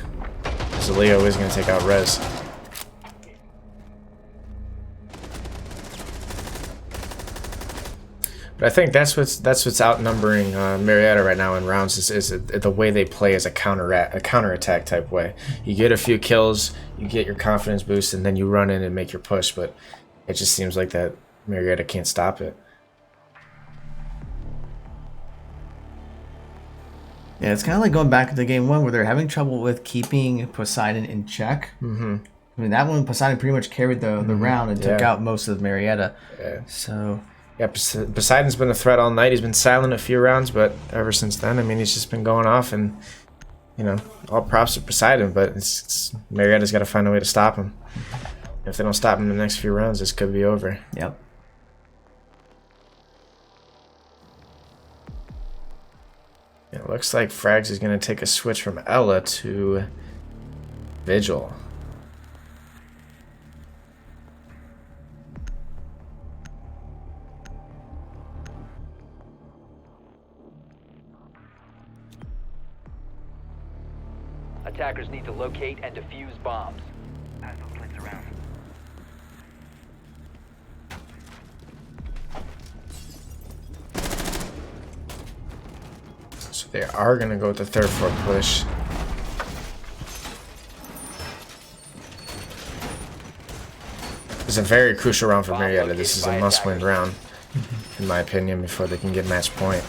So Leo is gonna take out Rez. But I think that's what's outnumbering Marietta right now in rounds is the way they play as a counterattack type way. You get a few kills, you get your confidence boost, and then you run in and make your push. But it just seems like that Marietta can't stop it. Yeah, it's kind of like going back to game one where they're having trouble with keeping Poseidon in check. Mm-hmm. I mean, that one Poseidon pretty much carried the round and took out most of Marietta. Yeah. So. Yeah, Poseidon's been a threat all night. He's been silent a few rounds, but ever since then, I mean, he's just been going off, and you know, all props to Poseidon. But Marietta's got to find a way to stop him. If they don't stop him in the next few rounds, this could be over. Yep. It looks like Frags is going to take a switch from Ella to Vigil. Attackers need to locate and defuse bombs. Pass those flints around. So they are going to go with the third floor push. It's a very crucial round for Marietta. This is a must-win round, in my opinion, before they can get match point.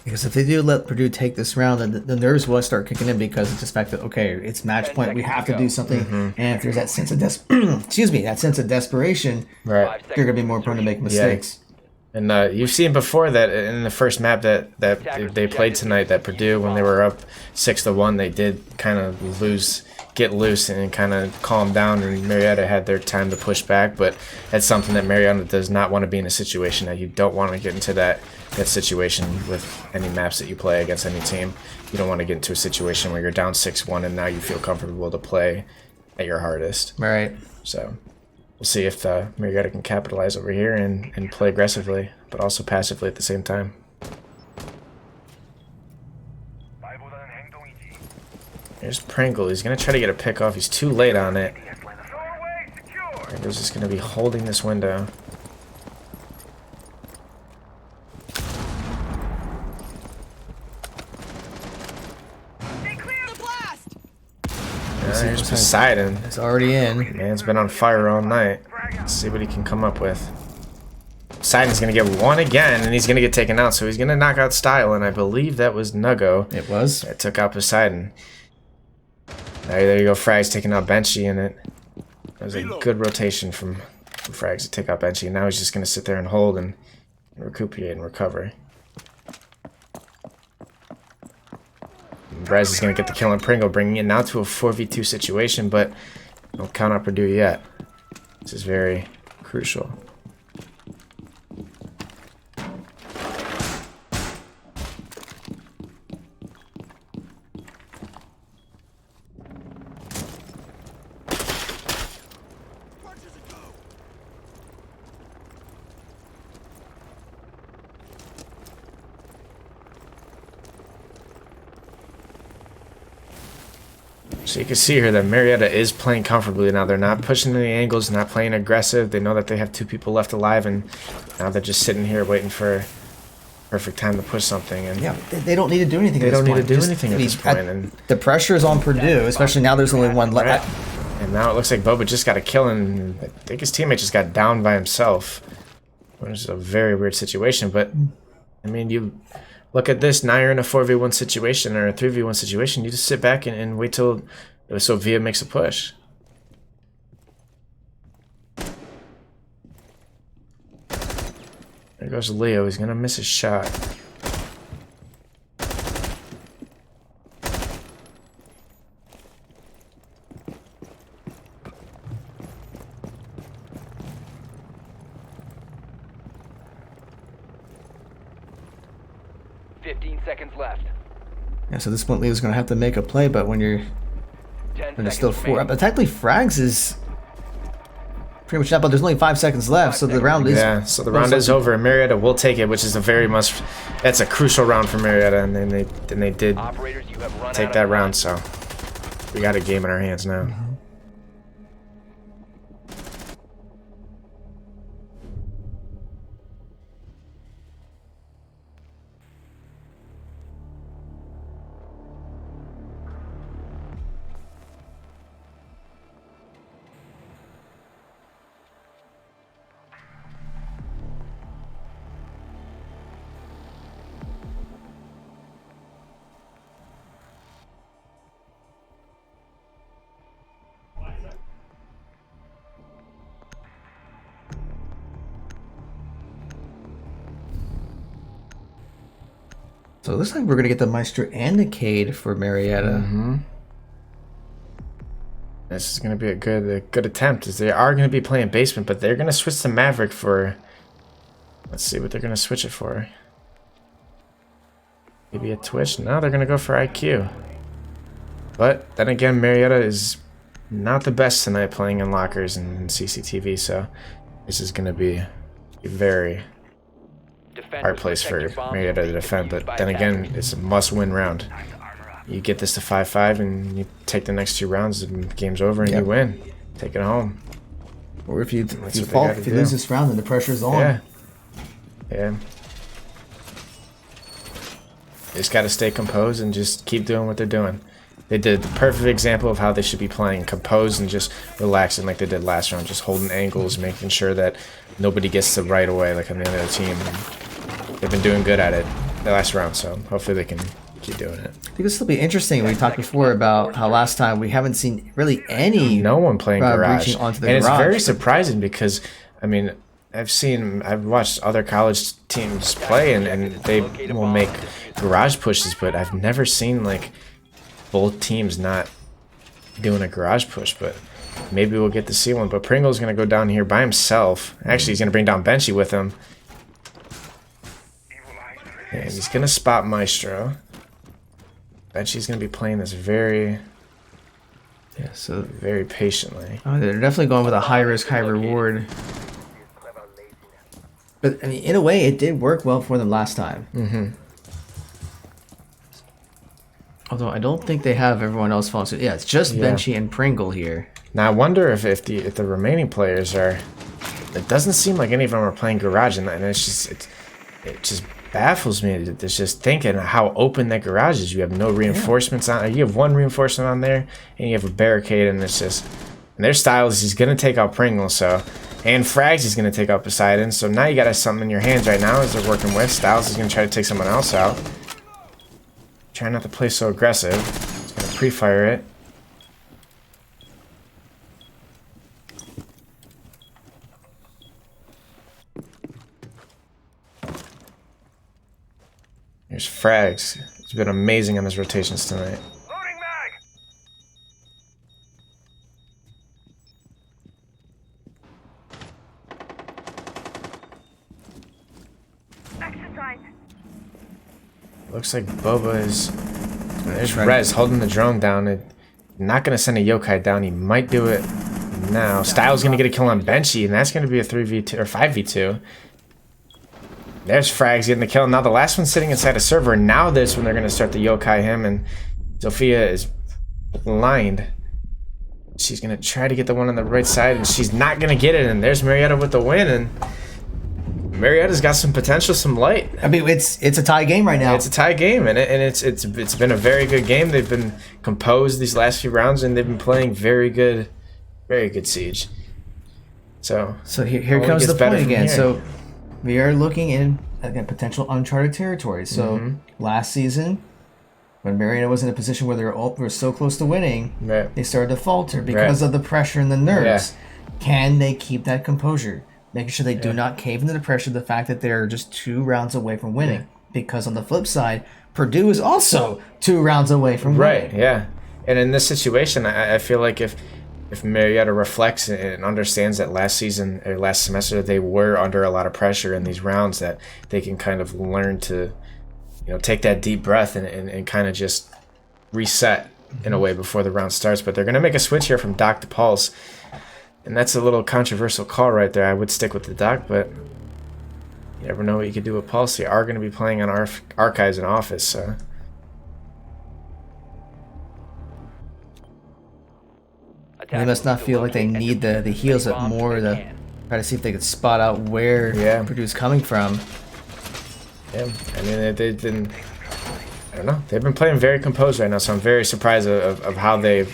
Because if they do let Purdue take this round, then the nerves will start kicking in because it's just fact that, okay, it's match point, we have to do something. And if there's that sense of that sense of desperation, Right. you're gonna be more prone to make mistakes. And you've seen before that in the first map that they played tonight, that Purdue, when they were up 6-1, they did kind of get loose and kind of calm down, and Marietta had their time to push back. But that's something that Marietta does not want to be in a situation that you don't want to get into that situation with any maps that you play against any team. You don't want to get into a situation where you're down 6-1 and now you feel comfortable to play at your hardest. Right. So we'll see if Marietta can capitalize over here and play aggressively, but also passively at the same time. There's Pringle. He's going to try to get a pick off. He's too late on it. Pringle's just going to be holding this window. There's Poseidon. It's already in. Man's been on fire all night. Let's see what he can come up with. Poseidon's going to get one again, and he's going to get taken out. So he's going to knock out Style, and I believe that was Nuggo. It was. That took out Poseidon. There you go. Frags taking out Benchy, and it was a good rotation from Frags to take out Benchy. And now he's just going to sit there and hold and recuperate and recover. Brez is going to get the kill on Pringle, bringing it now to a 4v2 situation, but don't count out Purdue yet. This is very crucial. So you can see here that Marietta is playing comfortably now. They're not pushing any angles, not playing aggressive. They know that they have two people left alive, and now they're just sitting here waiting for perfect time to push something. And yeah, they don't need to do anything. They at this don't need point. to do anything at this point. And the pressure is on Purdue, especially now. There's only one left. And now it looks like Boba just got a kill, and I think his teammate just got down by himself, which is a very weird situation. But I mean, look at this. Now you're in a 4v1 situation or a 3v1 situation. You just sit back and wait till Sophia makes a push. There goes Leo. He's gonna miss his shot. Seconds left. Yeah, so at this point, Leo's going to have to make a play, but when there's still 4 up, technically Frags is pretty much up, but there's only 5 seconds left, so the round is... Yeah, so the round is over, and Marietta will take it, which is that's a crucial round for Marietta, and then they did take that round, so we got a game in our hands now. So it looks like we're going to get the Maestro and the Cade for Marietta. This is going to be a good attempt, as they are going to be playing basement, but they're going to switch to Maverick for... Let's see what they're going to switch it for. Maybe a Twitch? No, they're going to go for IQ. But then again, Marietta is not the best tonight playing in lockers and CCTV, so this is going to be a very hard place for Marietta to defend. But then again, it's a must-win round. You get this to 5-5 and you take the next 2 rounds and the game's over and you win. Take it home. Or if you lose this round, then the pressure's on. Yeah. Yeah. You just got to stay composed and just keep doing what they're doing. They did the perfect example of how they should be playing, composed and just relaxing like they did last round, just holding angles, making sure that nobody gets to right away like on the other team. And they've been doing good at it the last round, so hopefully they can keep doing it. I think this will be interesting. We talked before about how last time we haven't seen really no one playing garage, onto the and garage. It's very surprising because I mean I've watched other college teams play and they will make garage pushes, but I've never seen like both teams not doing a garage push. But maybe we'll get to see one. But Pringle's gonna go down here by himself. Actually, he's gonna bring down Benchy with him, and he's gonna spot Maestro. Benchy's gonna be playing this very patiently. Oh, they're definitely going with a high risk, high reward. But I mean, in a way, it did work well for them last time. Although I don't think they have everyone else falling. So yeah, it's just Benchy and Pringle here. Now I wonder if the remaining players are. It doesn't seem like any of them are playing garage, and it just baffles me. It's just thinking how open that garage is. You have no reinforcements on. You have one reinforcement on there, and you have a barricade, and it's just. And their style is he's gonna take out Pringle, so. And Frags is going to take out Poseidon, so now you got something in your hands right now as they're working with. Styles is going to try to take someone else out. Try not to play so aggressive. He's going to pre-fire it. Here's Frags. He's been amazing on his rotations tonight. Looks like Boba is... There's Rez holding the drone down. Not going to send a yokai down. He might do it now. Styles going to get a kill on Benchy, and that's going to be a 3v2 or 5v2. There's Frags getting the kill. Now the last one's sitting inside a server. Now this one they're going to start to yokai him, and Sophia is blind. She's going to try to get the one on the right side, and she's not going to get it. And there's Marietta with the win, and... Marietta's got some potential, some light. I mean, it's a tie game right now. It's a tie game, and it's been a very good game. They've been composed these last few rounds, and they've been playing very good Siege. So here comes the point again. So we are looking in again potential uncharted territory. So last season, when Marietta was in a position where they were so close to winning, Right. they started to falter because of the pressure and the nerves. Can they keep that composure? Making sure they do not cave into the pressure of the fact that they're just 2 rounds away from winning. Because on the flip side, Purdue is also 2 rounds away from winning. Right, yeah. And in this situation, I feel like if Marietta reflects and understands that last season or last semester they were under a lot of pressure in these rounds, that they can kind of learn to, take that deep breath and kind of just reset in a way before the round starts. But they're going to make a switch here from Doc to Pulse. And that's a little controversial call right there. I would stick with the Doc, but you never know what you could do with Pulse. They are going to be playing on Archives and Office, so... They must not feel like they need the heals up more to try to see if they could spot out where Purdue's coming from. Yeah, I mean, they've been... I don't know. They've been playing very composed right now, so I'm very surprised of how they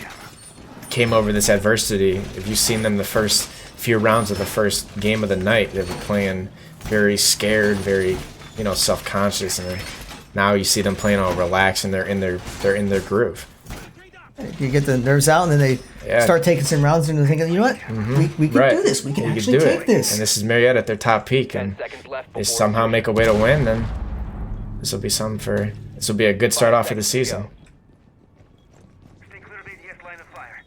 came over this adversity. If you've seen them the first few rounds of the first game of the night, they've been playing very scared, very, self-conscious, and then now you see them playing all relaxed and they're in their groove. You get the nerves out, and then they start taking some rounds, and they're thinking, you know what? We can do this. We can actually take this. And this is Marietta at their top peak, and they somehow make a way to win, then this will be a good start off of the season. Stay clear of ADS line of fire.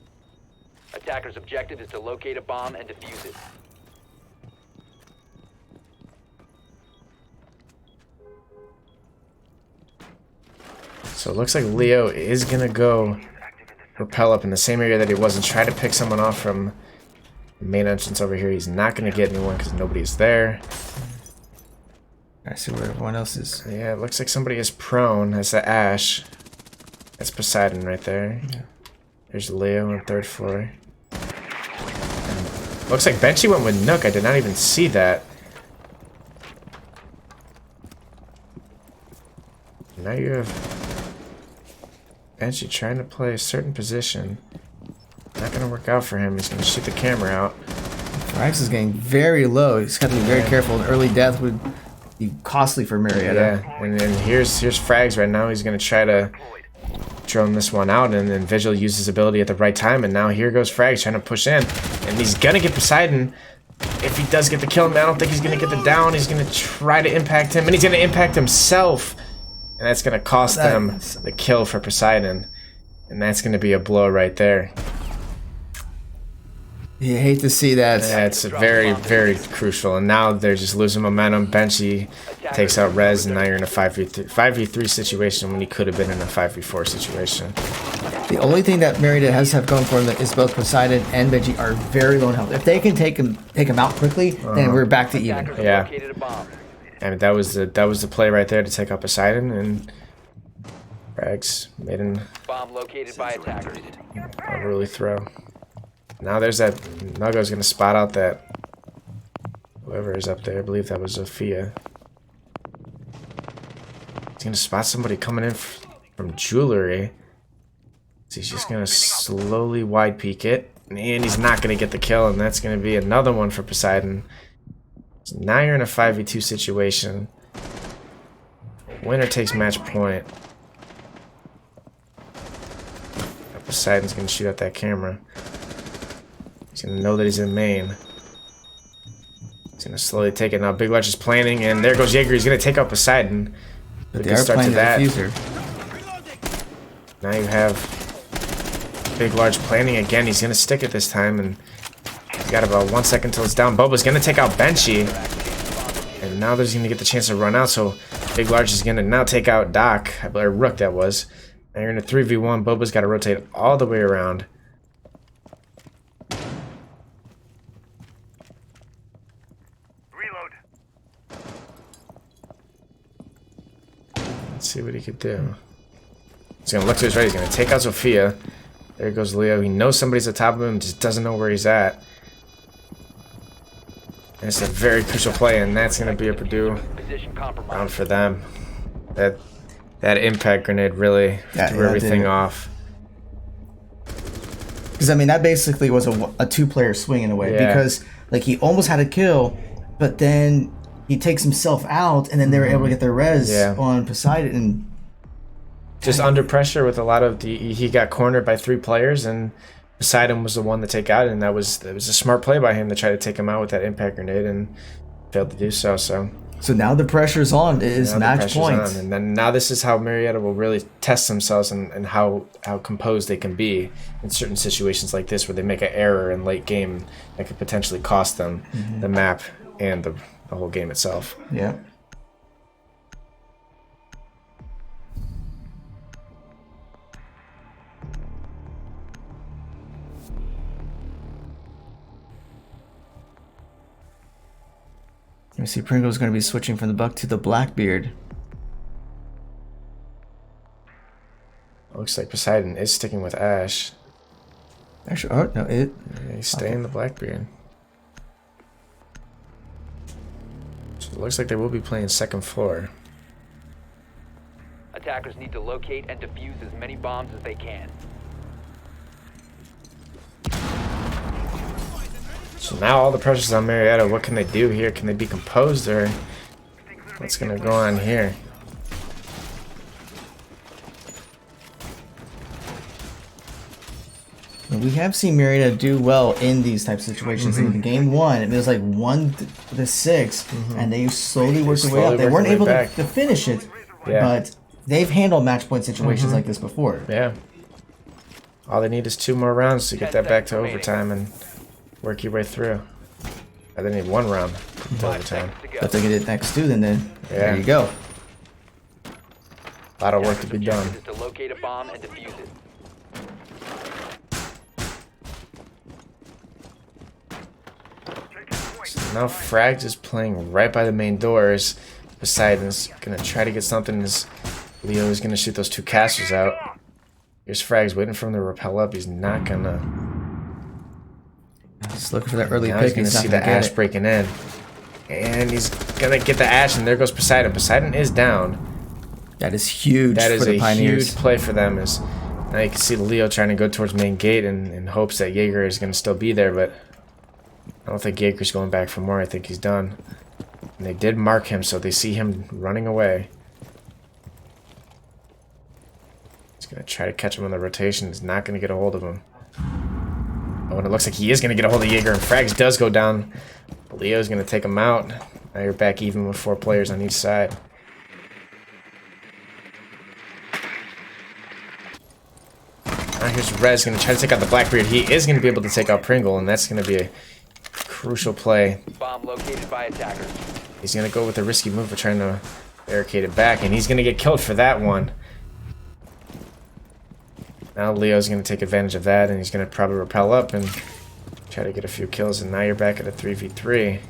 Attacker's objective is to locate a bomb and defuse it. So it looks like Leo is going to go rappel up in the same area that he was and try to pick someone off from the main entrance over here. He's not going to get anyone because nobody's there. I see where everyone else is. Yeah, it looks like somebody is prone. That's the Ash. That's Poseidon right there. There's Leo on 3rd floor. And looks like Benchy went with Nook. I did not even see that. Now you have Benchy trying to play a certain position. Not going to work out for him. He's going to shoot the camera out. Rax is getting very low. He's got to be very careful. An early death would be costly for Marietta. Yeah, and then here's Frags right now. He's going to try to drone this one out, and then Vigil used his ability at the right time, and now here goes Frags trying to push in. And he's going to get Poseidon. If he does get the kill, I don't think he's going to get the down. He's going to try to impact him, and he's going to impact himself. And that's going to cost them the kill for Poseidon. And that's going to be a blow right there. You hate to see that. That's very, very crucial. And now they're just losing momentum. Benchy takes out Rez, and now you're in a 5v3 situation when he could have been in a 5v4 situation. The only thing that Marietta has have going for them is both Poseidon and Benji are very low in health. If they can take him out quickly, then we're back to even. Yeah. I mean, that was the play right there to take out Poseidon, and Frags made an Bomb located by attackers. unruly throw. Now there's that Nuggo's gonna spot out that whoever is up there. I believe that was Zofia. He's gonna spot somebody coming in from jewelry. So he's just gonna slowly wide peek it, and he's not gonna get the kill, and that's gonna be another one for Poseidon. So now you're in a 5v2 situation. Winner takes match point. Poseidon's gonna shoot at that camera. He's gonna know that he's in main. He's gonna slowly take it. Now Big Large is planning, and there goes Jaeger. He's gonna take out Poseidon. But they are playing the diffuser. Now you have Big Large planning again. He's gonna stick it this time, and he's got about 1 second till it's down. Boba's gonna take out Benchy, and now there's gonna get the chance to run out. So Big Large is gonna now take out Doc, or Rook that was. Now you're in a 3v1. Boba's got to rotate all the way around. Reload. Let's see what he could do. He's gonna look to his right. He's gonna take out Zofia. There goes Leo. He knows somebody's at the top of him, just doesn't know where he's at. And it's a very crucial play, and that's gonna be a Purdue round for them. That impact grenade really threw everything off. Because I mean, that basically was a two-player swing in a way. Yeah. Because like he almost had a kill, but then he takes himself out, and then they were able to get their res Yeah. on Poseidon. And Just under pressure with a lot of he got cornered by 3 players, and Poseidon was the one to take out, and it was a smart play by him to try to take him out with that impact grenade, and failed to do so. So now the pressure's on. It is Now the match pressure's point. on, and then now this is how Marietta will really test themselves and how composed they can be in certain situations like this, where they make an error in late game that could potentially cost them the map and the whole game itself. Yeah. You see, Pringle's going to be switching from the Buck to the Blackbeard. Looks like Poseidon is sticking with Ash. Actually, oh no, He's staying the Blackbeard. So it looks like they will be playing second floor. Attackers need to locate and defuse as many bombs as they can. So now all the pressure's on Marietta. What can they do here? Can they be composed, or what's gonna go on here? We have seen Marietta do well in these types of situations. In game 1, it was like 1-6, and they slowly worked their way up. They weren't able to finish it, but they've handled match point situations like this before. Yeah. All they need is 2 more rounds to get that back to overtime and work your way through. They need 1 round to overtime. But if they get it next to, then there you go. A lot of work to be done. Is to locate a bomb and defuse it. So now Frags is playing right by the main doors. Poseidon's gonna try to get something as Leo is gonna shoot those 2 casters out. Here's Frags waiting for him to rappel up. He's not gonna. Just looking for that early Now pick. he's gonna see not the gonna Ash get it. breaking in. And he's gonna get the Ash, and there goes Poseidon. Poseidon is down. That is huge That for is the a Pioneers. huge play for them. Is now you can see Leo trying to go towards main gate in hopes that Jaeger is gonna still be there, but I don't think Jaeger's going back for more. I think he's done. And they did mark him, so they see him running away. He's gonna try to catch him on the rotation. He's not gonna get a hold of him. Oh, and it looks like he is gonna get a hold of Jaeger, and Frags does go down. Leo's gonna take him out. Now you're back even with 4 players on each side. Now here's Rez gonna try to take out the Blackbeard. He is gonna be able to take out Pringle, and that's gonna be a crucial play. Bomb located by attackers. He's gonna go with a risky move of trying to barricade it back, and he's gonna get killed for that one. Now Leo's gonna take advantage of that, and he's gonna probably rappel up and try to get a few kills, and now you're back at a 3v3.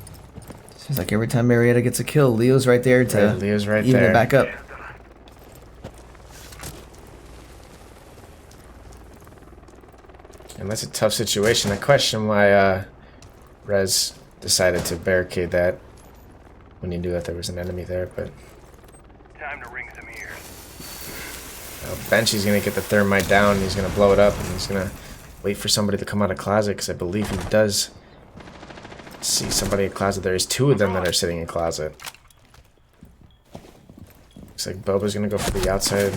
Seems like every time Marietta gets a kill, Leo's right there to Right, Leo's right even there. it back up. And that's a tough situation. I question why Rez decided to barricade that when he knew that there was an enemy there, but Time to ring some ears. Benchy's gonna get the thermite down, and he's gonna blow it up, and he's gonna wait for somebody to come out of closet, because I believe he does see somebody in closet. There's 2 of them that are sitting in closet. Looks like Boba's gonna go for the outside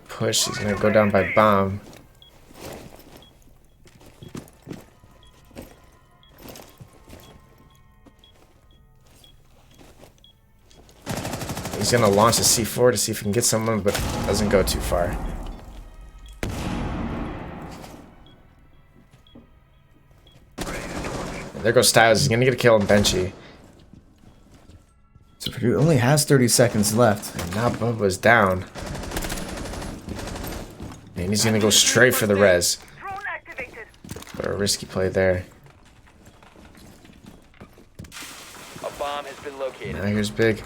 push. He's gonna go down by bomb. He's gonna launch a C4 to see if he can get someone, but doesn't go too far. And there goes Styles. He's gonna get a kill on Benchy. So Purdue only has 30 seconds left. And now Bubba's down. And he's gonna go straight for the res. Drone activated. But a risky play there. A bomb has been located. Now here's Big.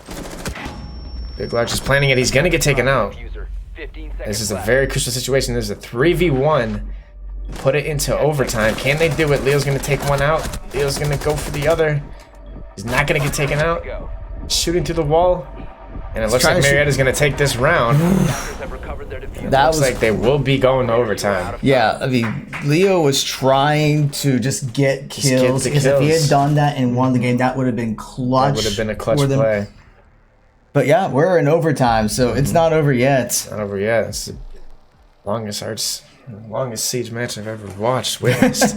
Big Large is planning it. He's gonna get taken out. Diffuser. 15 seconds This is a left. very crucial situation. There's a 3v1. Put it into overtime. Can they do it? Leo's gonna take one out. Leo's gonna go for the other. He's not gonna get taken out. Go. Shooting through the wall. And it looks trying like to shoot. Marietta's gonna take this round. Attackers have recovered their diffuser. It That looks was like they will be going to overtime. Yeah, I mean, Leo was trying to just get kills the because if he kills. had done that and won the game, that would have been clutch. That would have been a clutch for them. play. But yeah, we're in overtime, so it's not over yet. Not over yet. It's the longest siege match I've ever watched. Witnessed.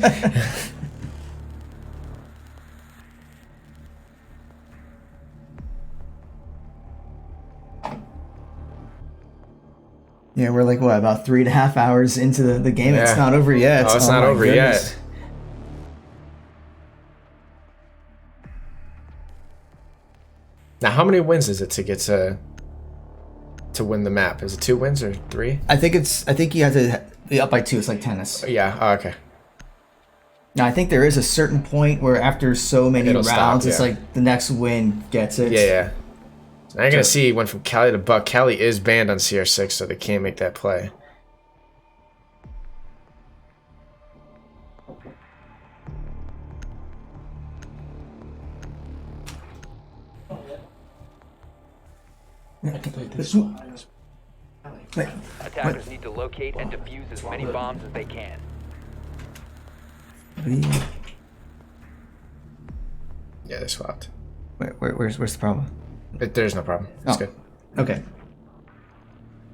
Yeah, we're like, what, about 3.5 hours into the game? Yeah. It's not over yet. Oh, it's not my over goodness. yet. Now, how many wins is it to get to win the map? Is it 2 wins or 3? I think you have to be up by 2. It's like tennis. Yeah. Oh, okay. Now, I think there is a certain point where after so many It'll rounds, stop, it's yeah. like the next win gets it. Yeah. Now you're gonna see he went from Cali to Buck. Cali is banned on CR6, so they can't make that play. Wait, Attackers need to locate and defuse as many bombs as they can. Yeah, they swapped. where's the problem? There's no problem. It's good. Okay.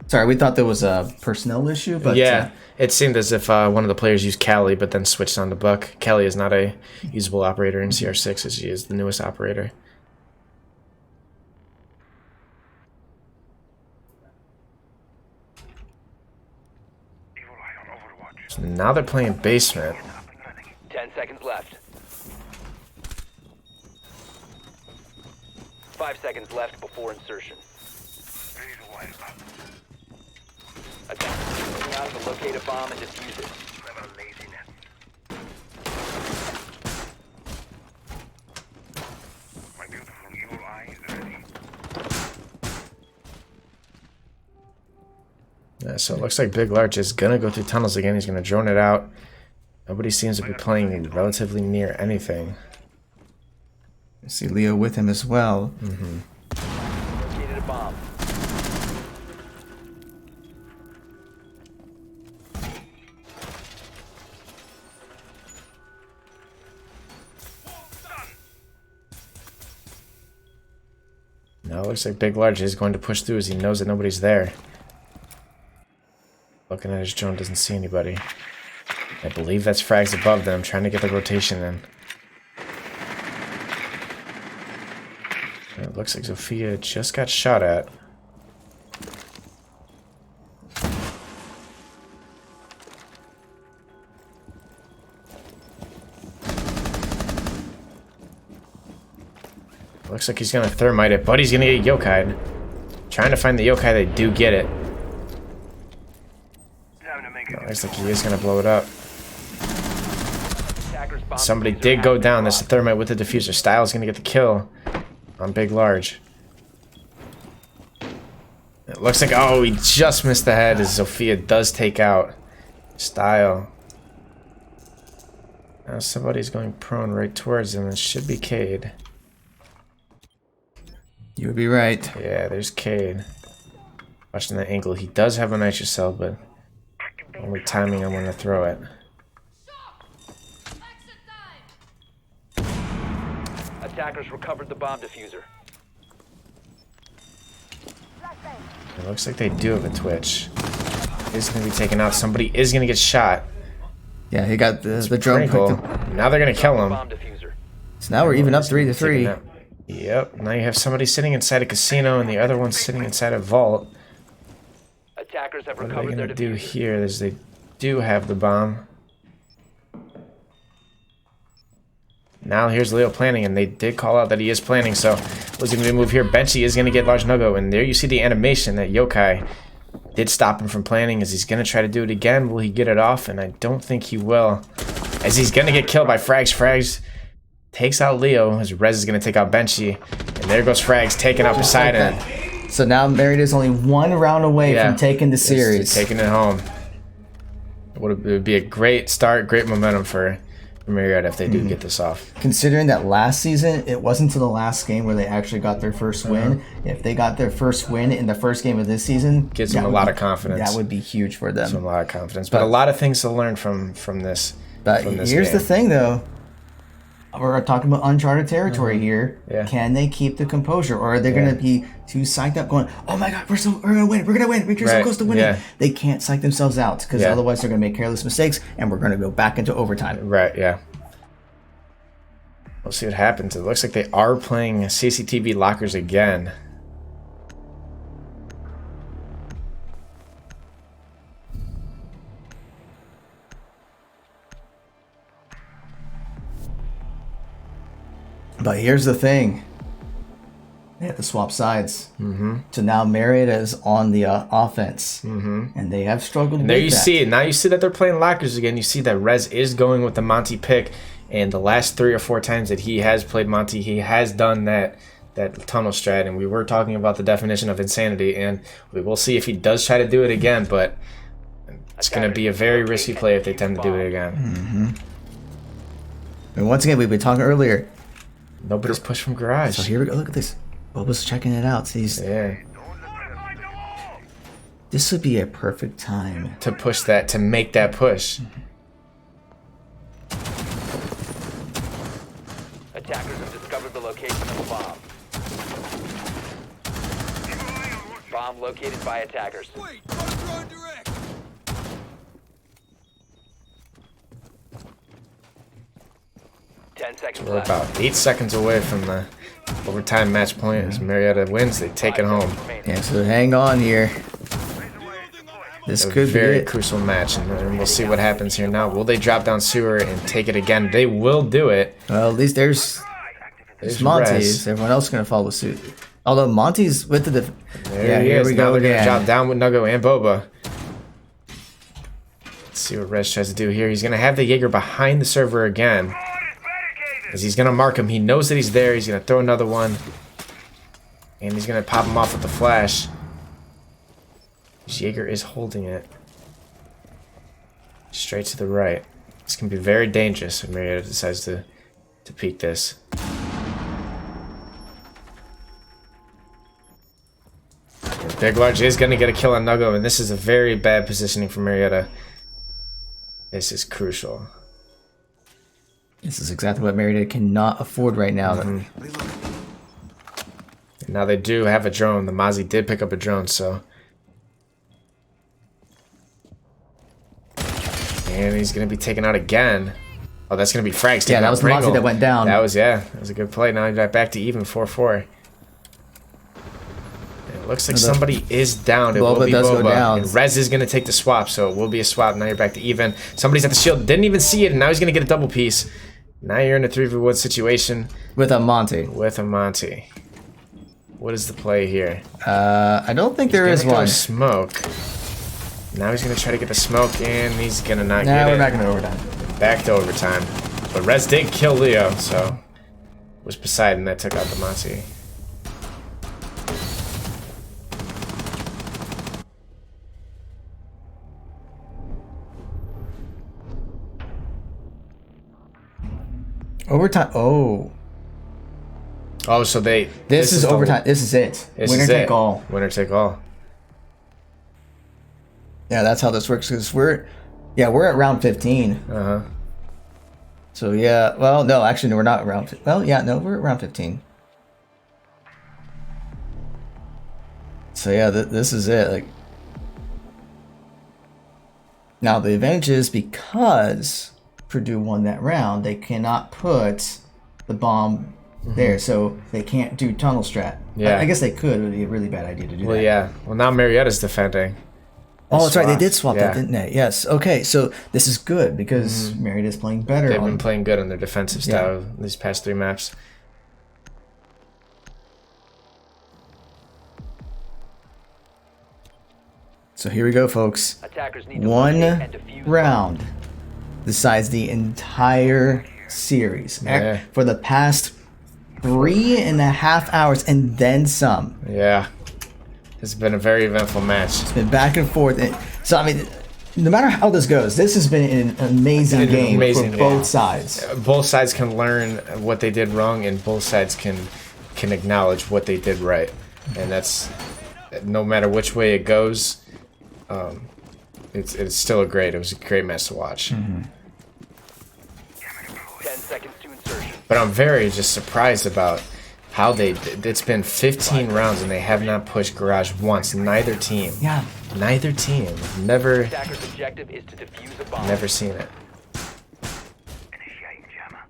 Sorry, we thought there was a personnel issue, but Yeah, it seemed as if one of the players used Cali, but then switched on to Buck. Cali is not a usable operator in CR6, as she is the newest operator. Evil eye on Overwatch. So now they're playing basement. Up and running. 10 seconds left. 5 seconds left before insertion. Razor wire up. Attackers moving out to locate a bomb and defuse it. Clever laziness. My beautiful evil eye is ready. Yeah, so it looks like Big Large is gonna go through tunnels again. He's gonna drone it out. Nobody seems to be playing relatively near anything. see Leo with him as well. Located a bomb. No, it looks like Big Large is going to push through as he knows that nobody's there. Looking at his drone, doesn't see anybody. I believe that's frags above them, trying to get the rotation in. It looks like Zofia just got shot at. Looks like he's gonna thermite it, but he's gonna get yokai'd. Trying to find the yokai, they do get it. Time to make it. Looks like he is gonna blow it up. Attackers bomb Somebody diffuser did go has down. been This is thermite with the diffuser. Styles gonna get the kill on Big Large. It looks like, oh, he just missed the head as Zofia does take out Style. Now somebody's going prone right towards him. It should be Cade. You would be right. Yeah, there's Cade. Watching that angle. He does have a nitrous cell, but only timing on when to throw it. Attackers recovered the bomb diffuser. It looks like they do have a twitch. He's going to be taken out. Somebody is going to get shot. Yeah, he got the drone Crinkle. picked up. Now they're going to kill him. Bomb diffuser. So now we're even up 3-3. Taking out- Yep. Now you have somebody sitting inside a casino and the other one sitting inside a vault. Attackers have What are they recovered their going to do diffuser. here is they do have the bomb. Now here's Leo planning, and they did call out that he is planning, so what's going to be a move here? Benchy is going to get large no-go, and there you see the animation that Yokai did stop him from planning as he's going to try to do it again. Will he get it off? And I don't think he will, as he's going to get killed by Frags. Frags takes out Leo, as Rez is going to take out Benchy, and there goes Frags taking out Poseidon. So now Marietta's only one round away Yeah. from taking the series. Taking it home. It would be a great start, great momentum for Marietta if they do get this off. Considering that last season, it wasn't until the last game where they actually got their first win. If they got their first win in the first game of this season, Gives them a lot of confidence. That would be huge for them. Gives them a lot of confidence. But a lot of things to learn from this. But from this here's game. the thing, though. We're talking about uncharted territory here. Yeah. Can they keep the composure, or are they going to be too psyched up, going, "Oh my God, we're going to win! We're going to win! We're so close to winning!" Yeah. They can't psych themselves out because otherwise they're going to make careless mistakes, and we're going to go back into overtime. Right. Yeah. We'll see what happens. It looks like they are playing CCTV lockers again. But here's the thing. They have to swap sides. So now Marietta is on the offense. And they have struggled with There you that. see it. Now you see that they're playing lockers again. You see that Rez is going with the Monty pick. And the last 3 or 4 times that he has played Monty, he has done that tunnel strat. And we were talking about the definition of insanity. And we will see if he does try to do it again. But it's going to be a very risky play if they tend to do it again. And once again, we've been talking earlier. Nobody's pushed from garage. So here we go. Look at this. Bubba's checking it out. He's, Yeah. this would be a perfect time. To push that, to make that push. Attackers have discovered the location of a bomb. Bomb located by attackers. Wait, don't run direct. Seconds We're left. about 8 seconds away from the overtime match point. As Marietta wins, they take it home. Yeah, so hang on here. This A could be very it. crucial match, and we'll see what happens here now. Will they drop down sewer and take it again? They will do it. Well, at least there's Monty's. Rez. Everyone else is going to follow suit. Although Monty's with the... There he here is. we Now go they're going to again. drop down with Nuggo and Boba. Let's see what Rez tries to do here. He's going to have the Jaeger behind the server again. As he's going to mark him. He knows that he's there. He's going to throw another one. And he's going to pop him off with the flash. Jaeger is holding it. Straight to the right. This can be very dangerous if Marietta decides to peek this. Big Large is going to get a kill on Nuggo, and this is a very bad positioning for Marietta. This is crucial. This is exactly what Marietta cannot afford right now. And now they do have a drone. The Mozzie did pick up a drone, so... And he's going to be taken out again. Oh, that's going to be Frags. Yeah, that was the Mozzie that went down. That was a good play. Now he's back to even 4-4. It looks like somebody is down. It will Boba be does go Boba. down. And Rez is going to take the swap, so it will be a swap. Now you're back to even. Somebody's at the shield. Didn't even see it, and now he's going to get a double piece. Now you're in a 3v1 situation. With a Monty. With a Monty. What is the play here? I don't think there is Gonna throw one. Smoke. Now he's going to try to get the smoke, and he's going to not Nah, get it. we're back in overtime. Back to overtime. But Rez did kill Leo, so it was Poseidon that took out the Monty. Overtime. Oh. Oh, so they... This is overtime. This is it. Winner take all. Winner take all. Yeah, that's how this works. Because we're at round 15. Uh-huh. So yeah, well, no, actually, no, we're not around. Well, yeah, no, we're at round 15. So yeah, this is it. Like, now the advantage is because Purdue won that round, they cannot put the bomb there, so they can't do tunnel strat. Yeah. I guess they could. It would be a really bad idea to do Well, that. yeah. Well, now Marietta's defending. Oh, that's right. They did swapped, swap that, didn't they? Yes. Okay, so this is good because Marietta's playing better. They've been playing good on their defensive style these past 3 maps. So here we go, folks. Attackers need to One locate and defuse round decides the entire series. Yeah. For the past 3.5 hours and then some. Yeah. It's been a very eventful match. It's been back and forth. So, I mean, no matter how this goes, this has been an amazing game amazing for game. both sides. Both sides can learn what they did wrong, and both sides can acknowledge what they did right. And that's no matter which way it goes. It's still it was a great match to watch. 10 seconds to insertion. But I'm very just surprised about how it's been 15 rounds and they have not pushed garage once. Neither team. Yeah. Neither team. Never Attacker's objective is to defuse a bomb. never seen it. Initiating jammer.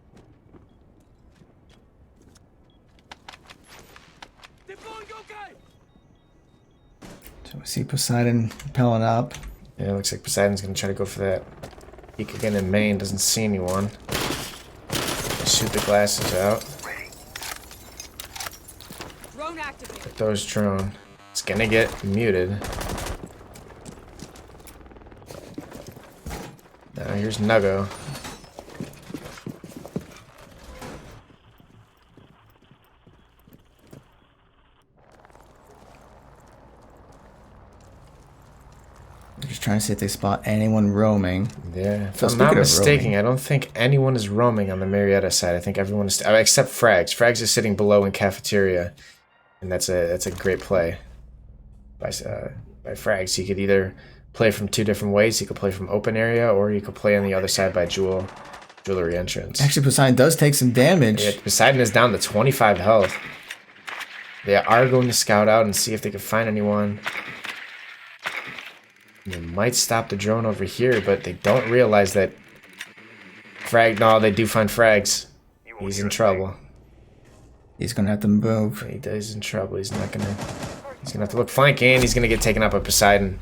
So we see Poseidon propelling up. Yeah, it looks like Poseidon's gonna try to go for that peek again in main. Doesn't see anyone. Shoot the glasses out. Drone activated. Throws drone. It's gonna get muted. Now here's Nuggo. They're just trying to see if they spot anyone roaming. Yeah, if So I'm speaking not of mistaken, roaming- I don't think anyone is roaming on the Marietta side. I think everyone is, except Frags. Frags is sitting below in cafeteria, and that's a great play by Frags. He could either play from two different ways. He could play from open area, or he could play on the other side by jewelry entrance. Actually, Poseidon does take some damage. Yeah, Poseidon is down to 25 health. They are going to scout out and see if they can find anyone. They might stop the drone over here, but they don't realize that no, they do find Frags. He's in trouble. He's gonna have to move. He's in trouble. He's gonna have to look flank, and he's gonna get taken out by Poseidon.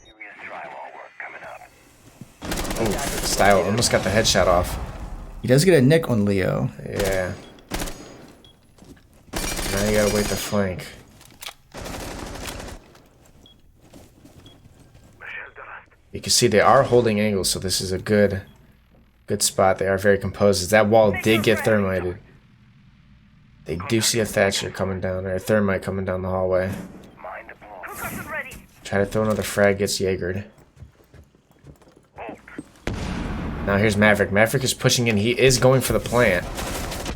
Serious drywall work coming up. Oh, Style almost got the headshot off. He does get a nick on Leo. Yeah. Now you gotta wait the flank. You can see they are holding angles, so this is a good spot. They are very composed. As that wall did get thermited. They do see a Thatcher coming down, or a thermite coming down the hallway. Mine deployed. Ready. Try to throw another frag, gets Jaegered. Now here's Maverick. Maverick is pushing in. He is going for the plant.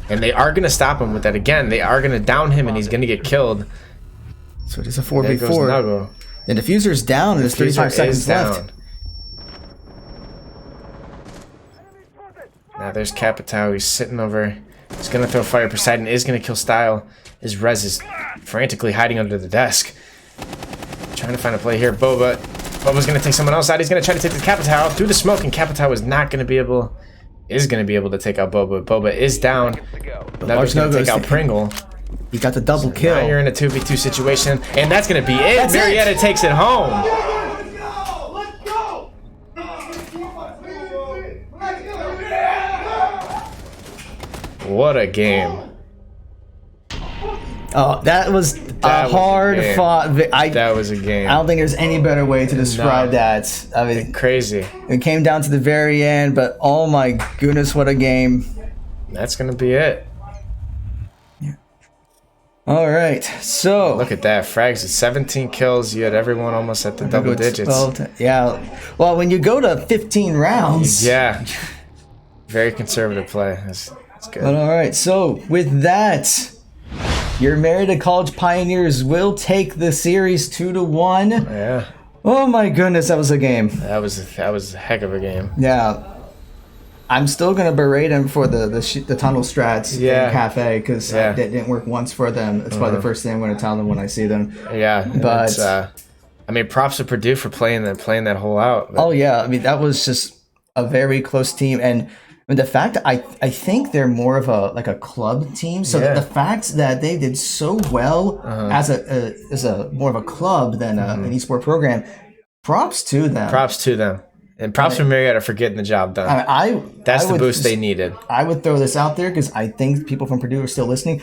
And they are going to stop him with that again. They are going to down him, and he's going to get killed. So it is a There goes 4v4. Nuggo. The diffuser's down, and there's 35 Diffuser seconds is left. down. Now there's Capitao. He's sitting over. He's going to throw fire. Poseidon is going to kill Style. His res is frantically hiding under the desk. Trying to find a play here. Boba's going to take someone else out. He's going to try to take the Capitao through the smoke, and Capitao is not going to be able... Is going to be able to take out Boba. Boba is down. Nuggo's going to take out Pringle. He got the double kill. Now you're in a 2v2 situation, and that's going to be it. That's Marietta it. takes it home. What a game. Oh, that was That a was a hard game. fought. That was a game. I don't think there's any better way to describe that. I mean, Crazy. it came down to the very end, but oh my goodness, what a game. That's going to be it. All right, so Look at that. Frags at 17 kills. You had everyone almost at the double digits. Yeah. Well, when you go to 15 rounds. Yeah. Very conservative play. That's good. But all right, so with that, your Marietta College Pioneers will take the series 2-1. Yeah. Oh my goodness, that was a game. That was a heck of a game. Yeah. I'm still gonna berate him for the tunnel strats Yeah. in Cafe because Yeah. that didn't work once for them. That's probably the first thing I'm gonna tell them when I see them. Yeah. But- It's, I mean, props to Purdue for playing that whole out. Oh yeah, I mean that was just a very close team, and I mean, the fact that I think they're more of a club team. So Yeah. the fact that they did so well as a more of a club than an esports program, props to them. Props to them. And props for Marietta for getting the job done. That's I the would boost they needed. I would throw this out there because I think people from Purdue are still listening.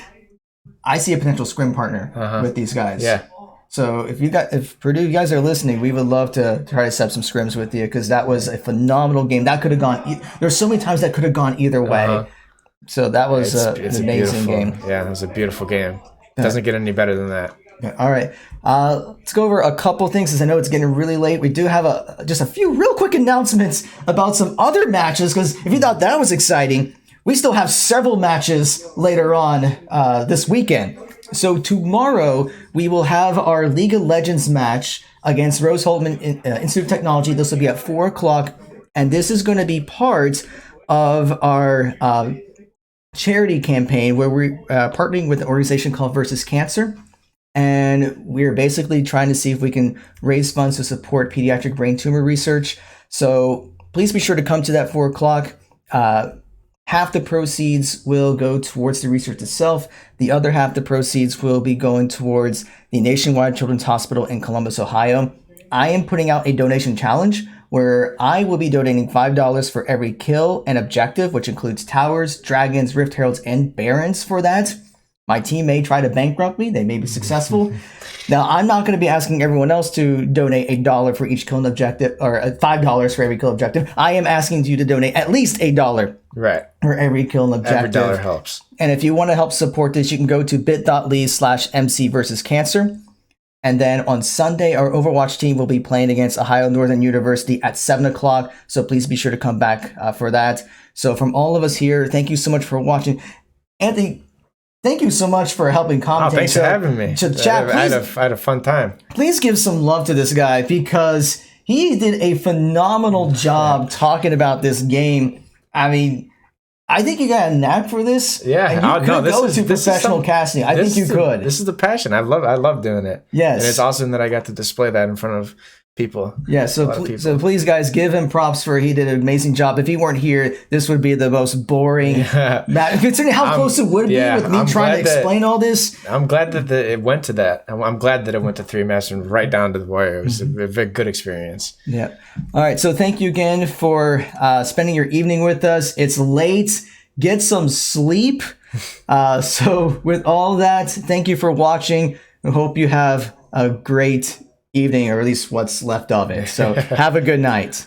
I see a potential scrim partner with these guys. Yeah. So if Purdue you guys are listening, we would love to try to set up some scrims with you because that was a phenomenal game. That could have gone. There's so many times that could have gone either way. So that was It's an a amazing beautiful game. Yeah, it was a beautiful game. Doesn't get any better than that. All right. Let's go over a couple things, since I know it's getting really late. We do have just a few real quick announcements about some other matches, because if you thought that was exciting, we still have several matches later on this weekend. So tomorrow, we will have our League of Legends match against Rose Holtman Institute of Technology. This will be at 4 o'clock, and this is going to be part of our charity campaign where we're partnering with an organization called Versus Cancer. And we're basically trying to see if we can raise funds to support pediatric brain tumor research. So please be sure to come to that 4 o'clock. Half the proceeds will go towards the research itself. The other half the proceeds will be going towards the Nationwide Children's Hospital in Columbus, Ohio. I am putting out a donation challenge where I will be donating $5 for every kill and objective, which includes towers, dragons, rift heralds, and barons for that. My team may try to bankrupt me. They may be successful. Now, I'm not going to be asking everyone else to donate $1 for each kill and objective, or $5 for every kill objective. I am asking you to donate at least $1 Right. for every kill and objective. Every dollar helps. And if you want to help support this, you can go to bit.ly/MC versus cancer. And then on Sunday, our Overwatch team will be playing against Ohio Northern University at 7 o'clock. So please be sure to come back for that. So from all of us here, thank you so much for watching. Anthony, thank you so much for helping commentate. Thanks for having me. Chat, I had a fun time. please give some love to this guy, because he did a phenomenal job talking about this game. I mean, I think you got a knack for this. Yeah, and you could go to professional casting. I think you could. This is the passion. I love doing it. Yes, and it's awesome that I got to display that in front of people. Yeah, so please, guys, give him props for he did an amazing job. If he weren't here, this would be the most boring match. Considering how close it would be with me trying to explain all this. I'm glad that it went to that. I'm glad that it went to 3 matches and right down to the wire. It was a very good experience. Yeah. All right, so thank you again for spending your evening with us. It's late. Get some sleep. So with all that, thank you for watching. I hope you have a great evening, or at least what's left of it. So have a good night.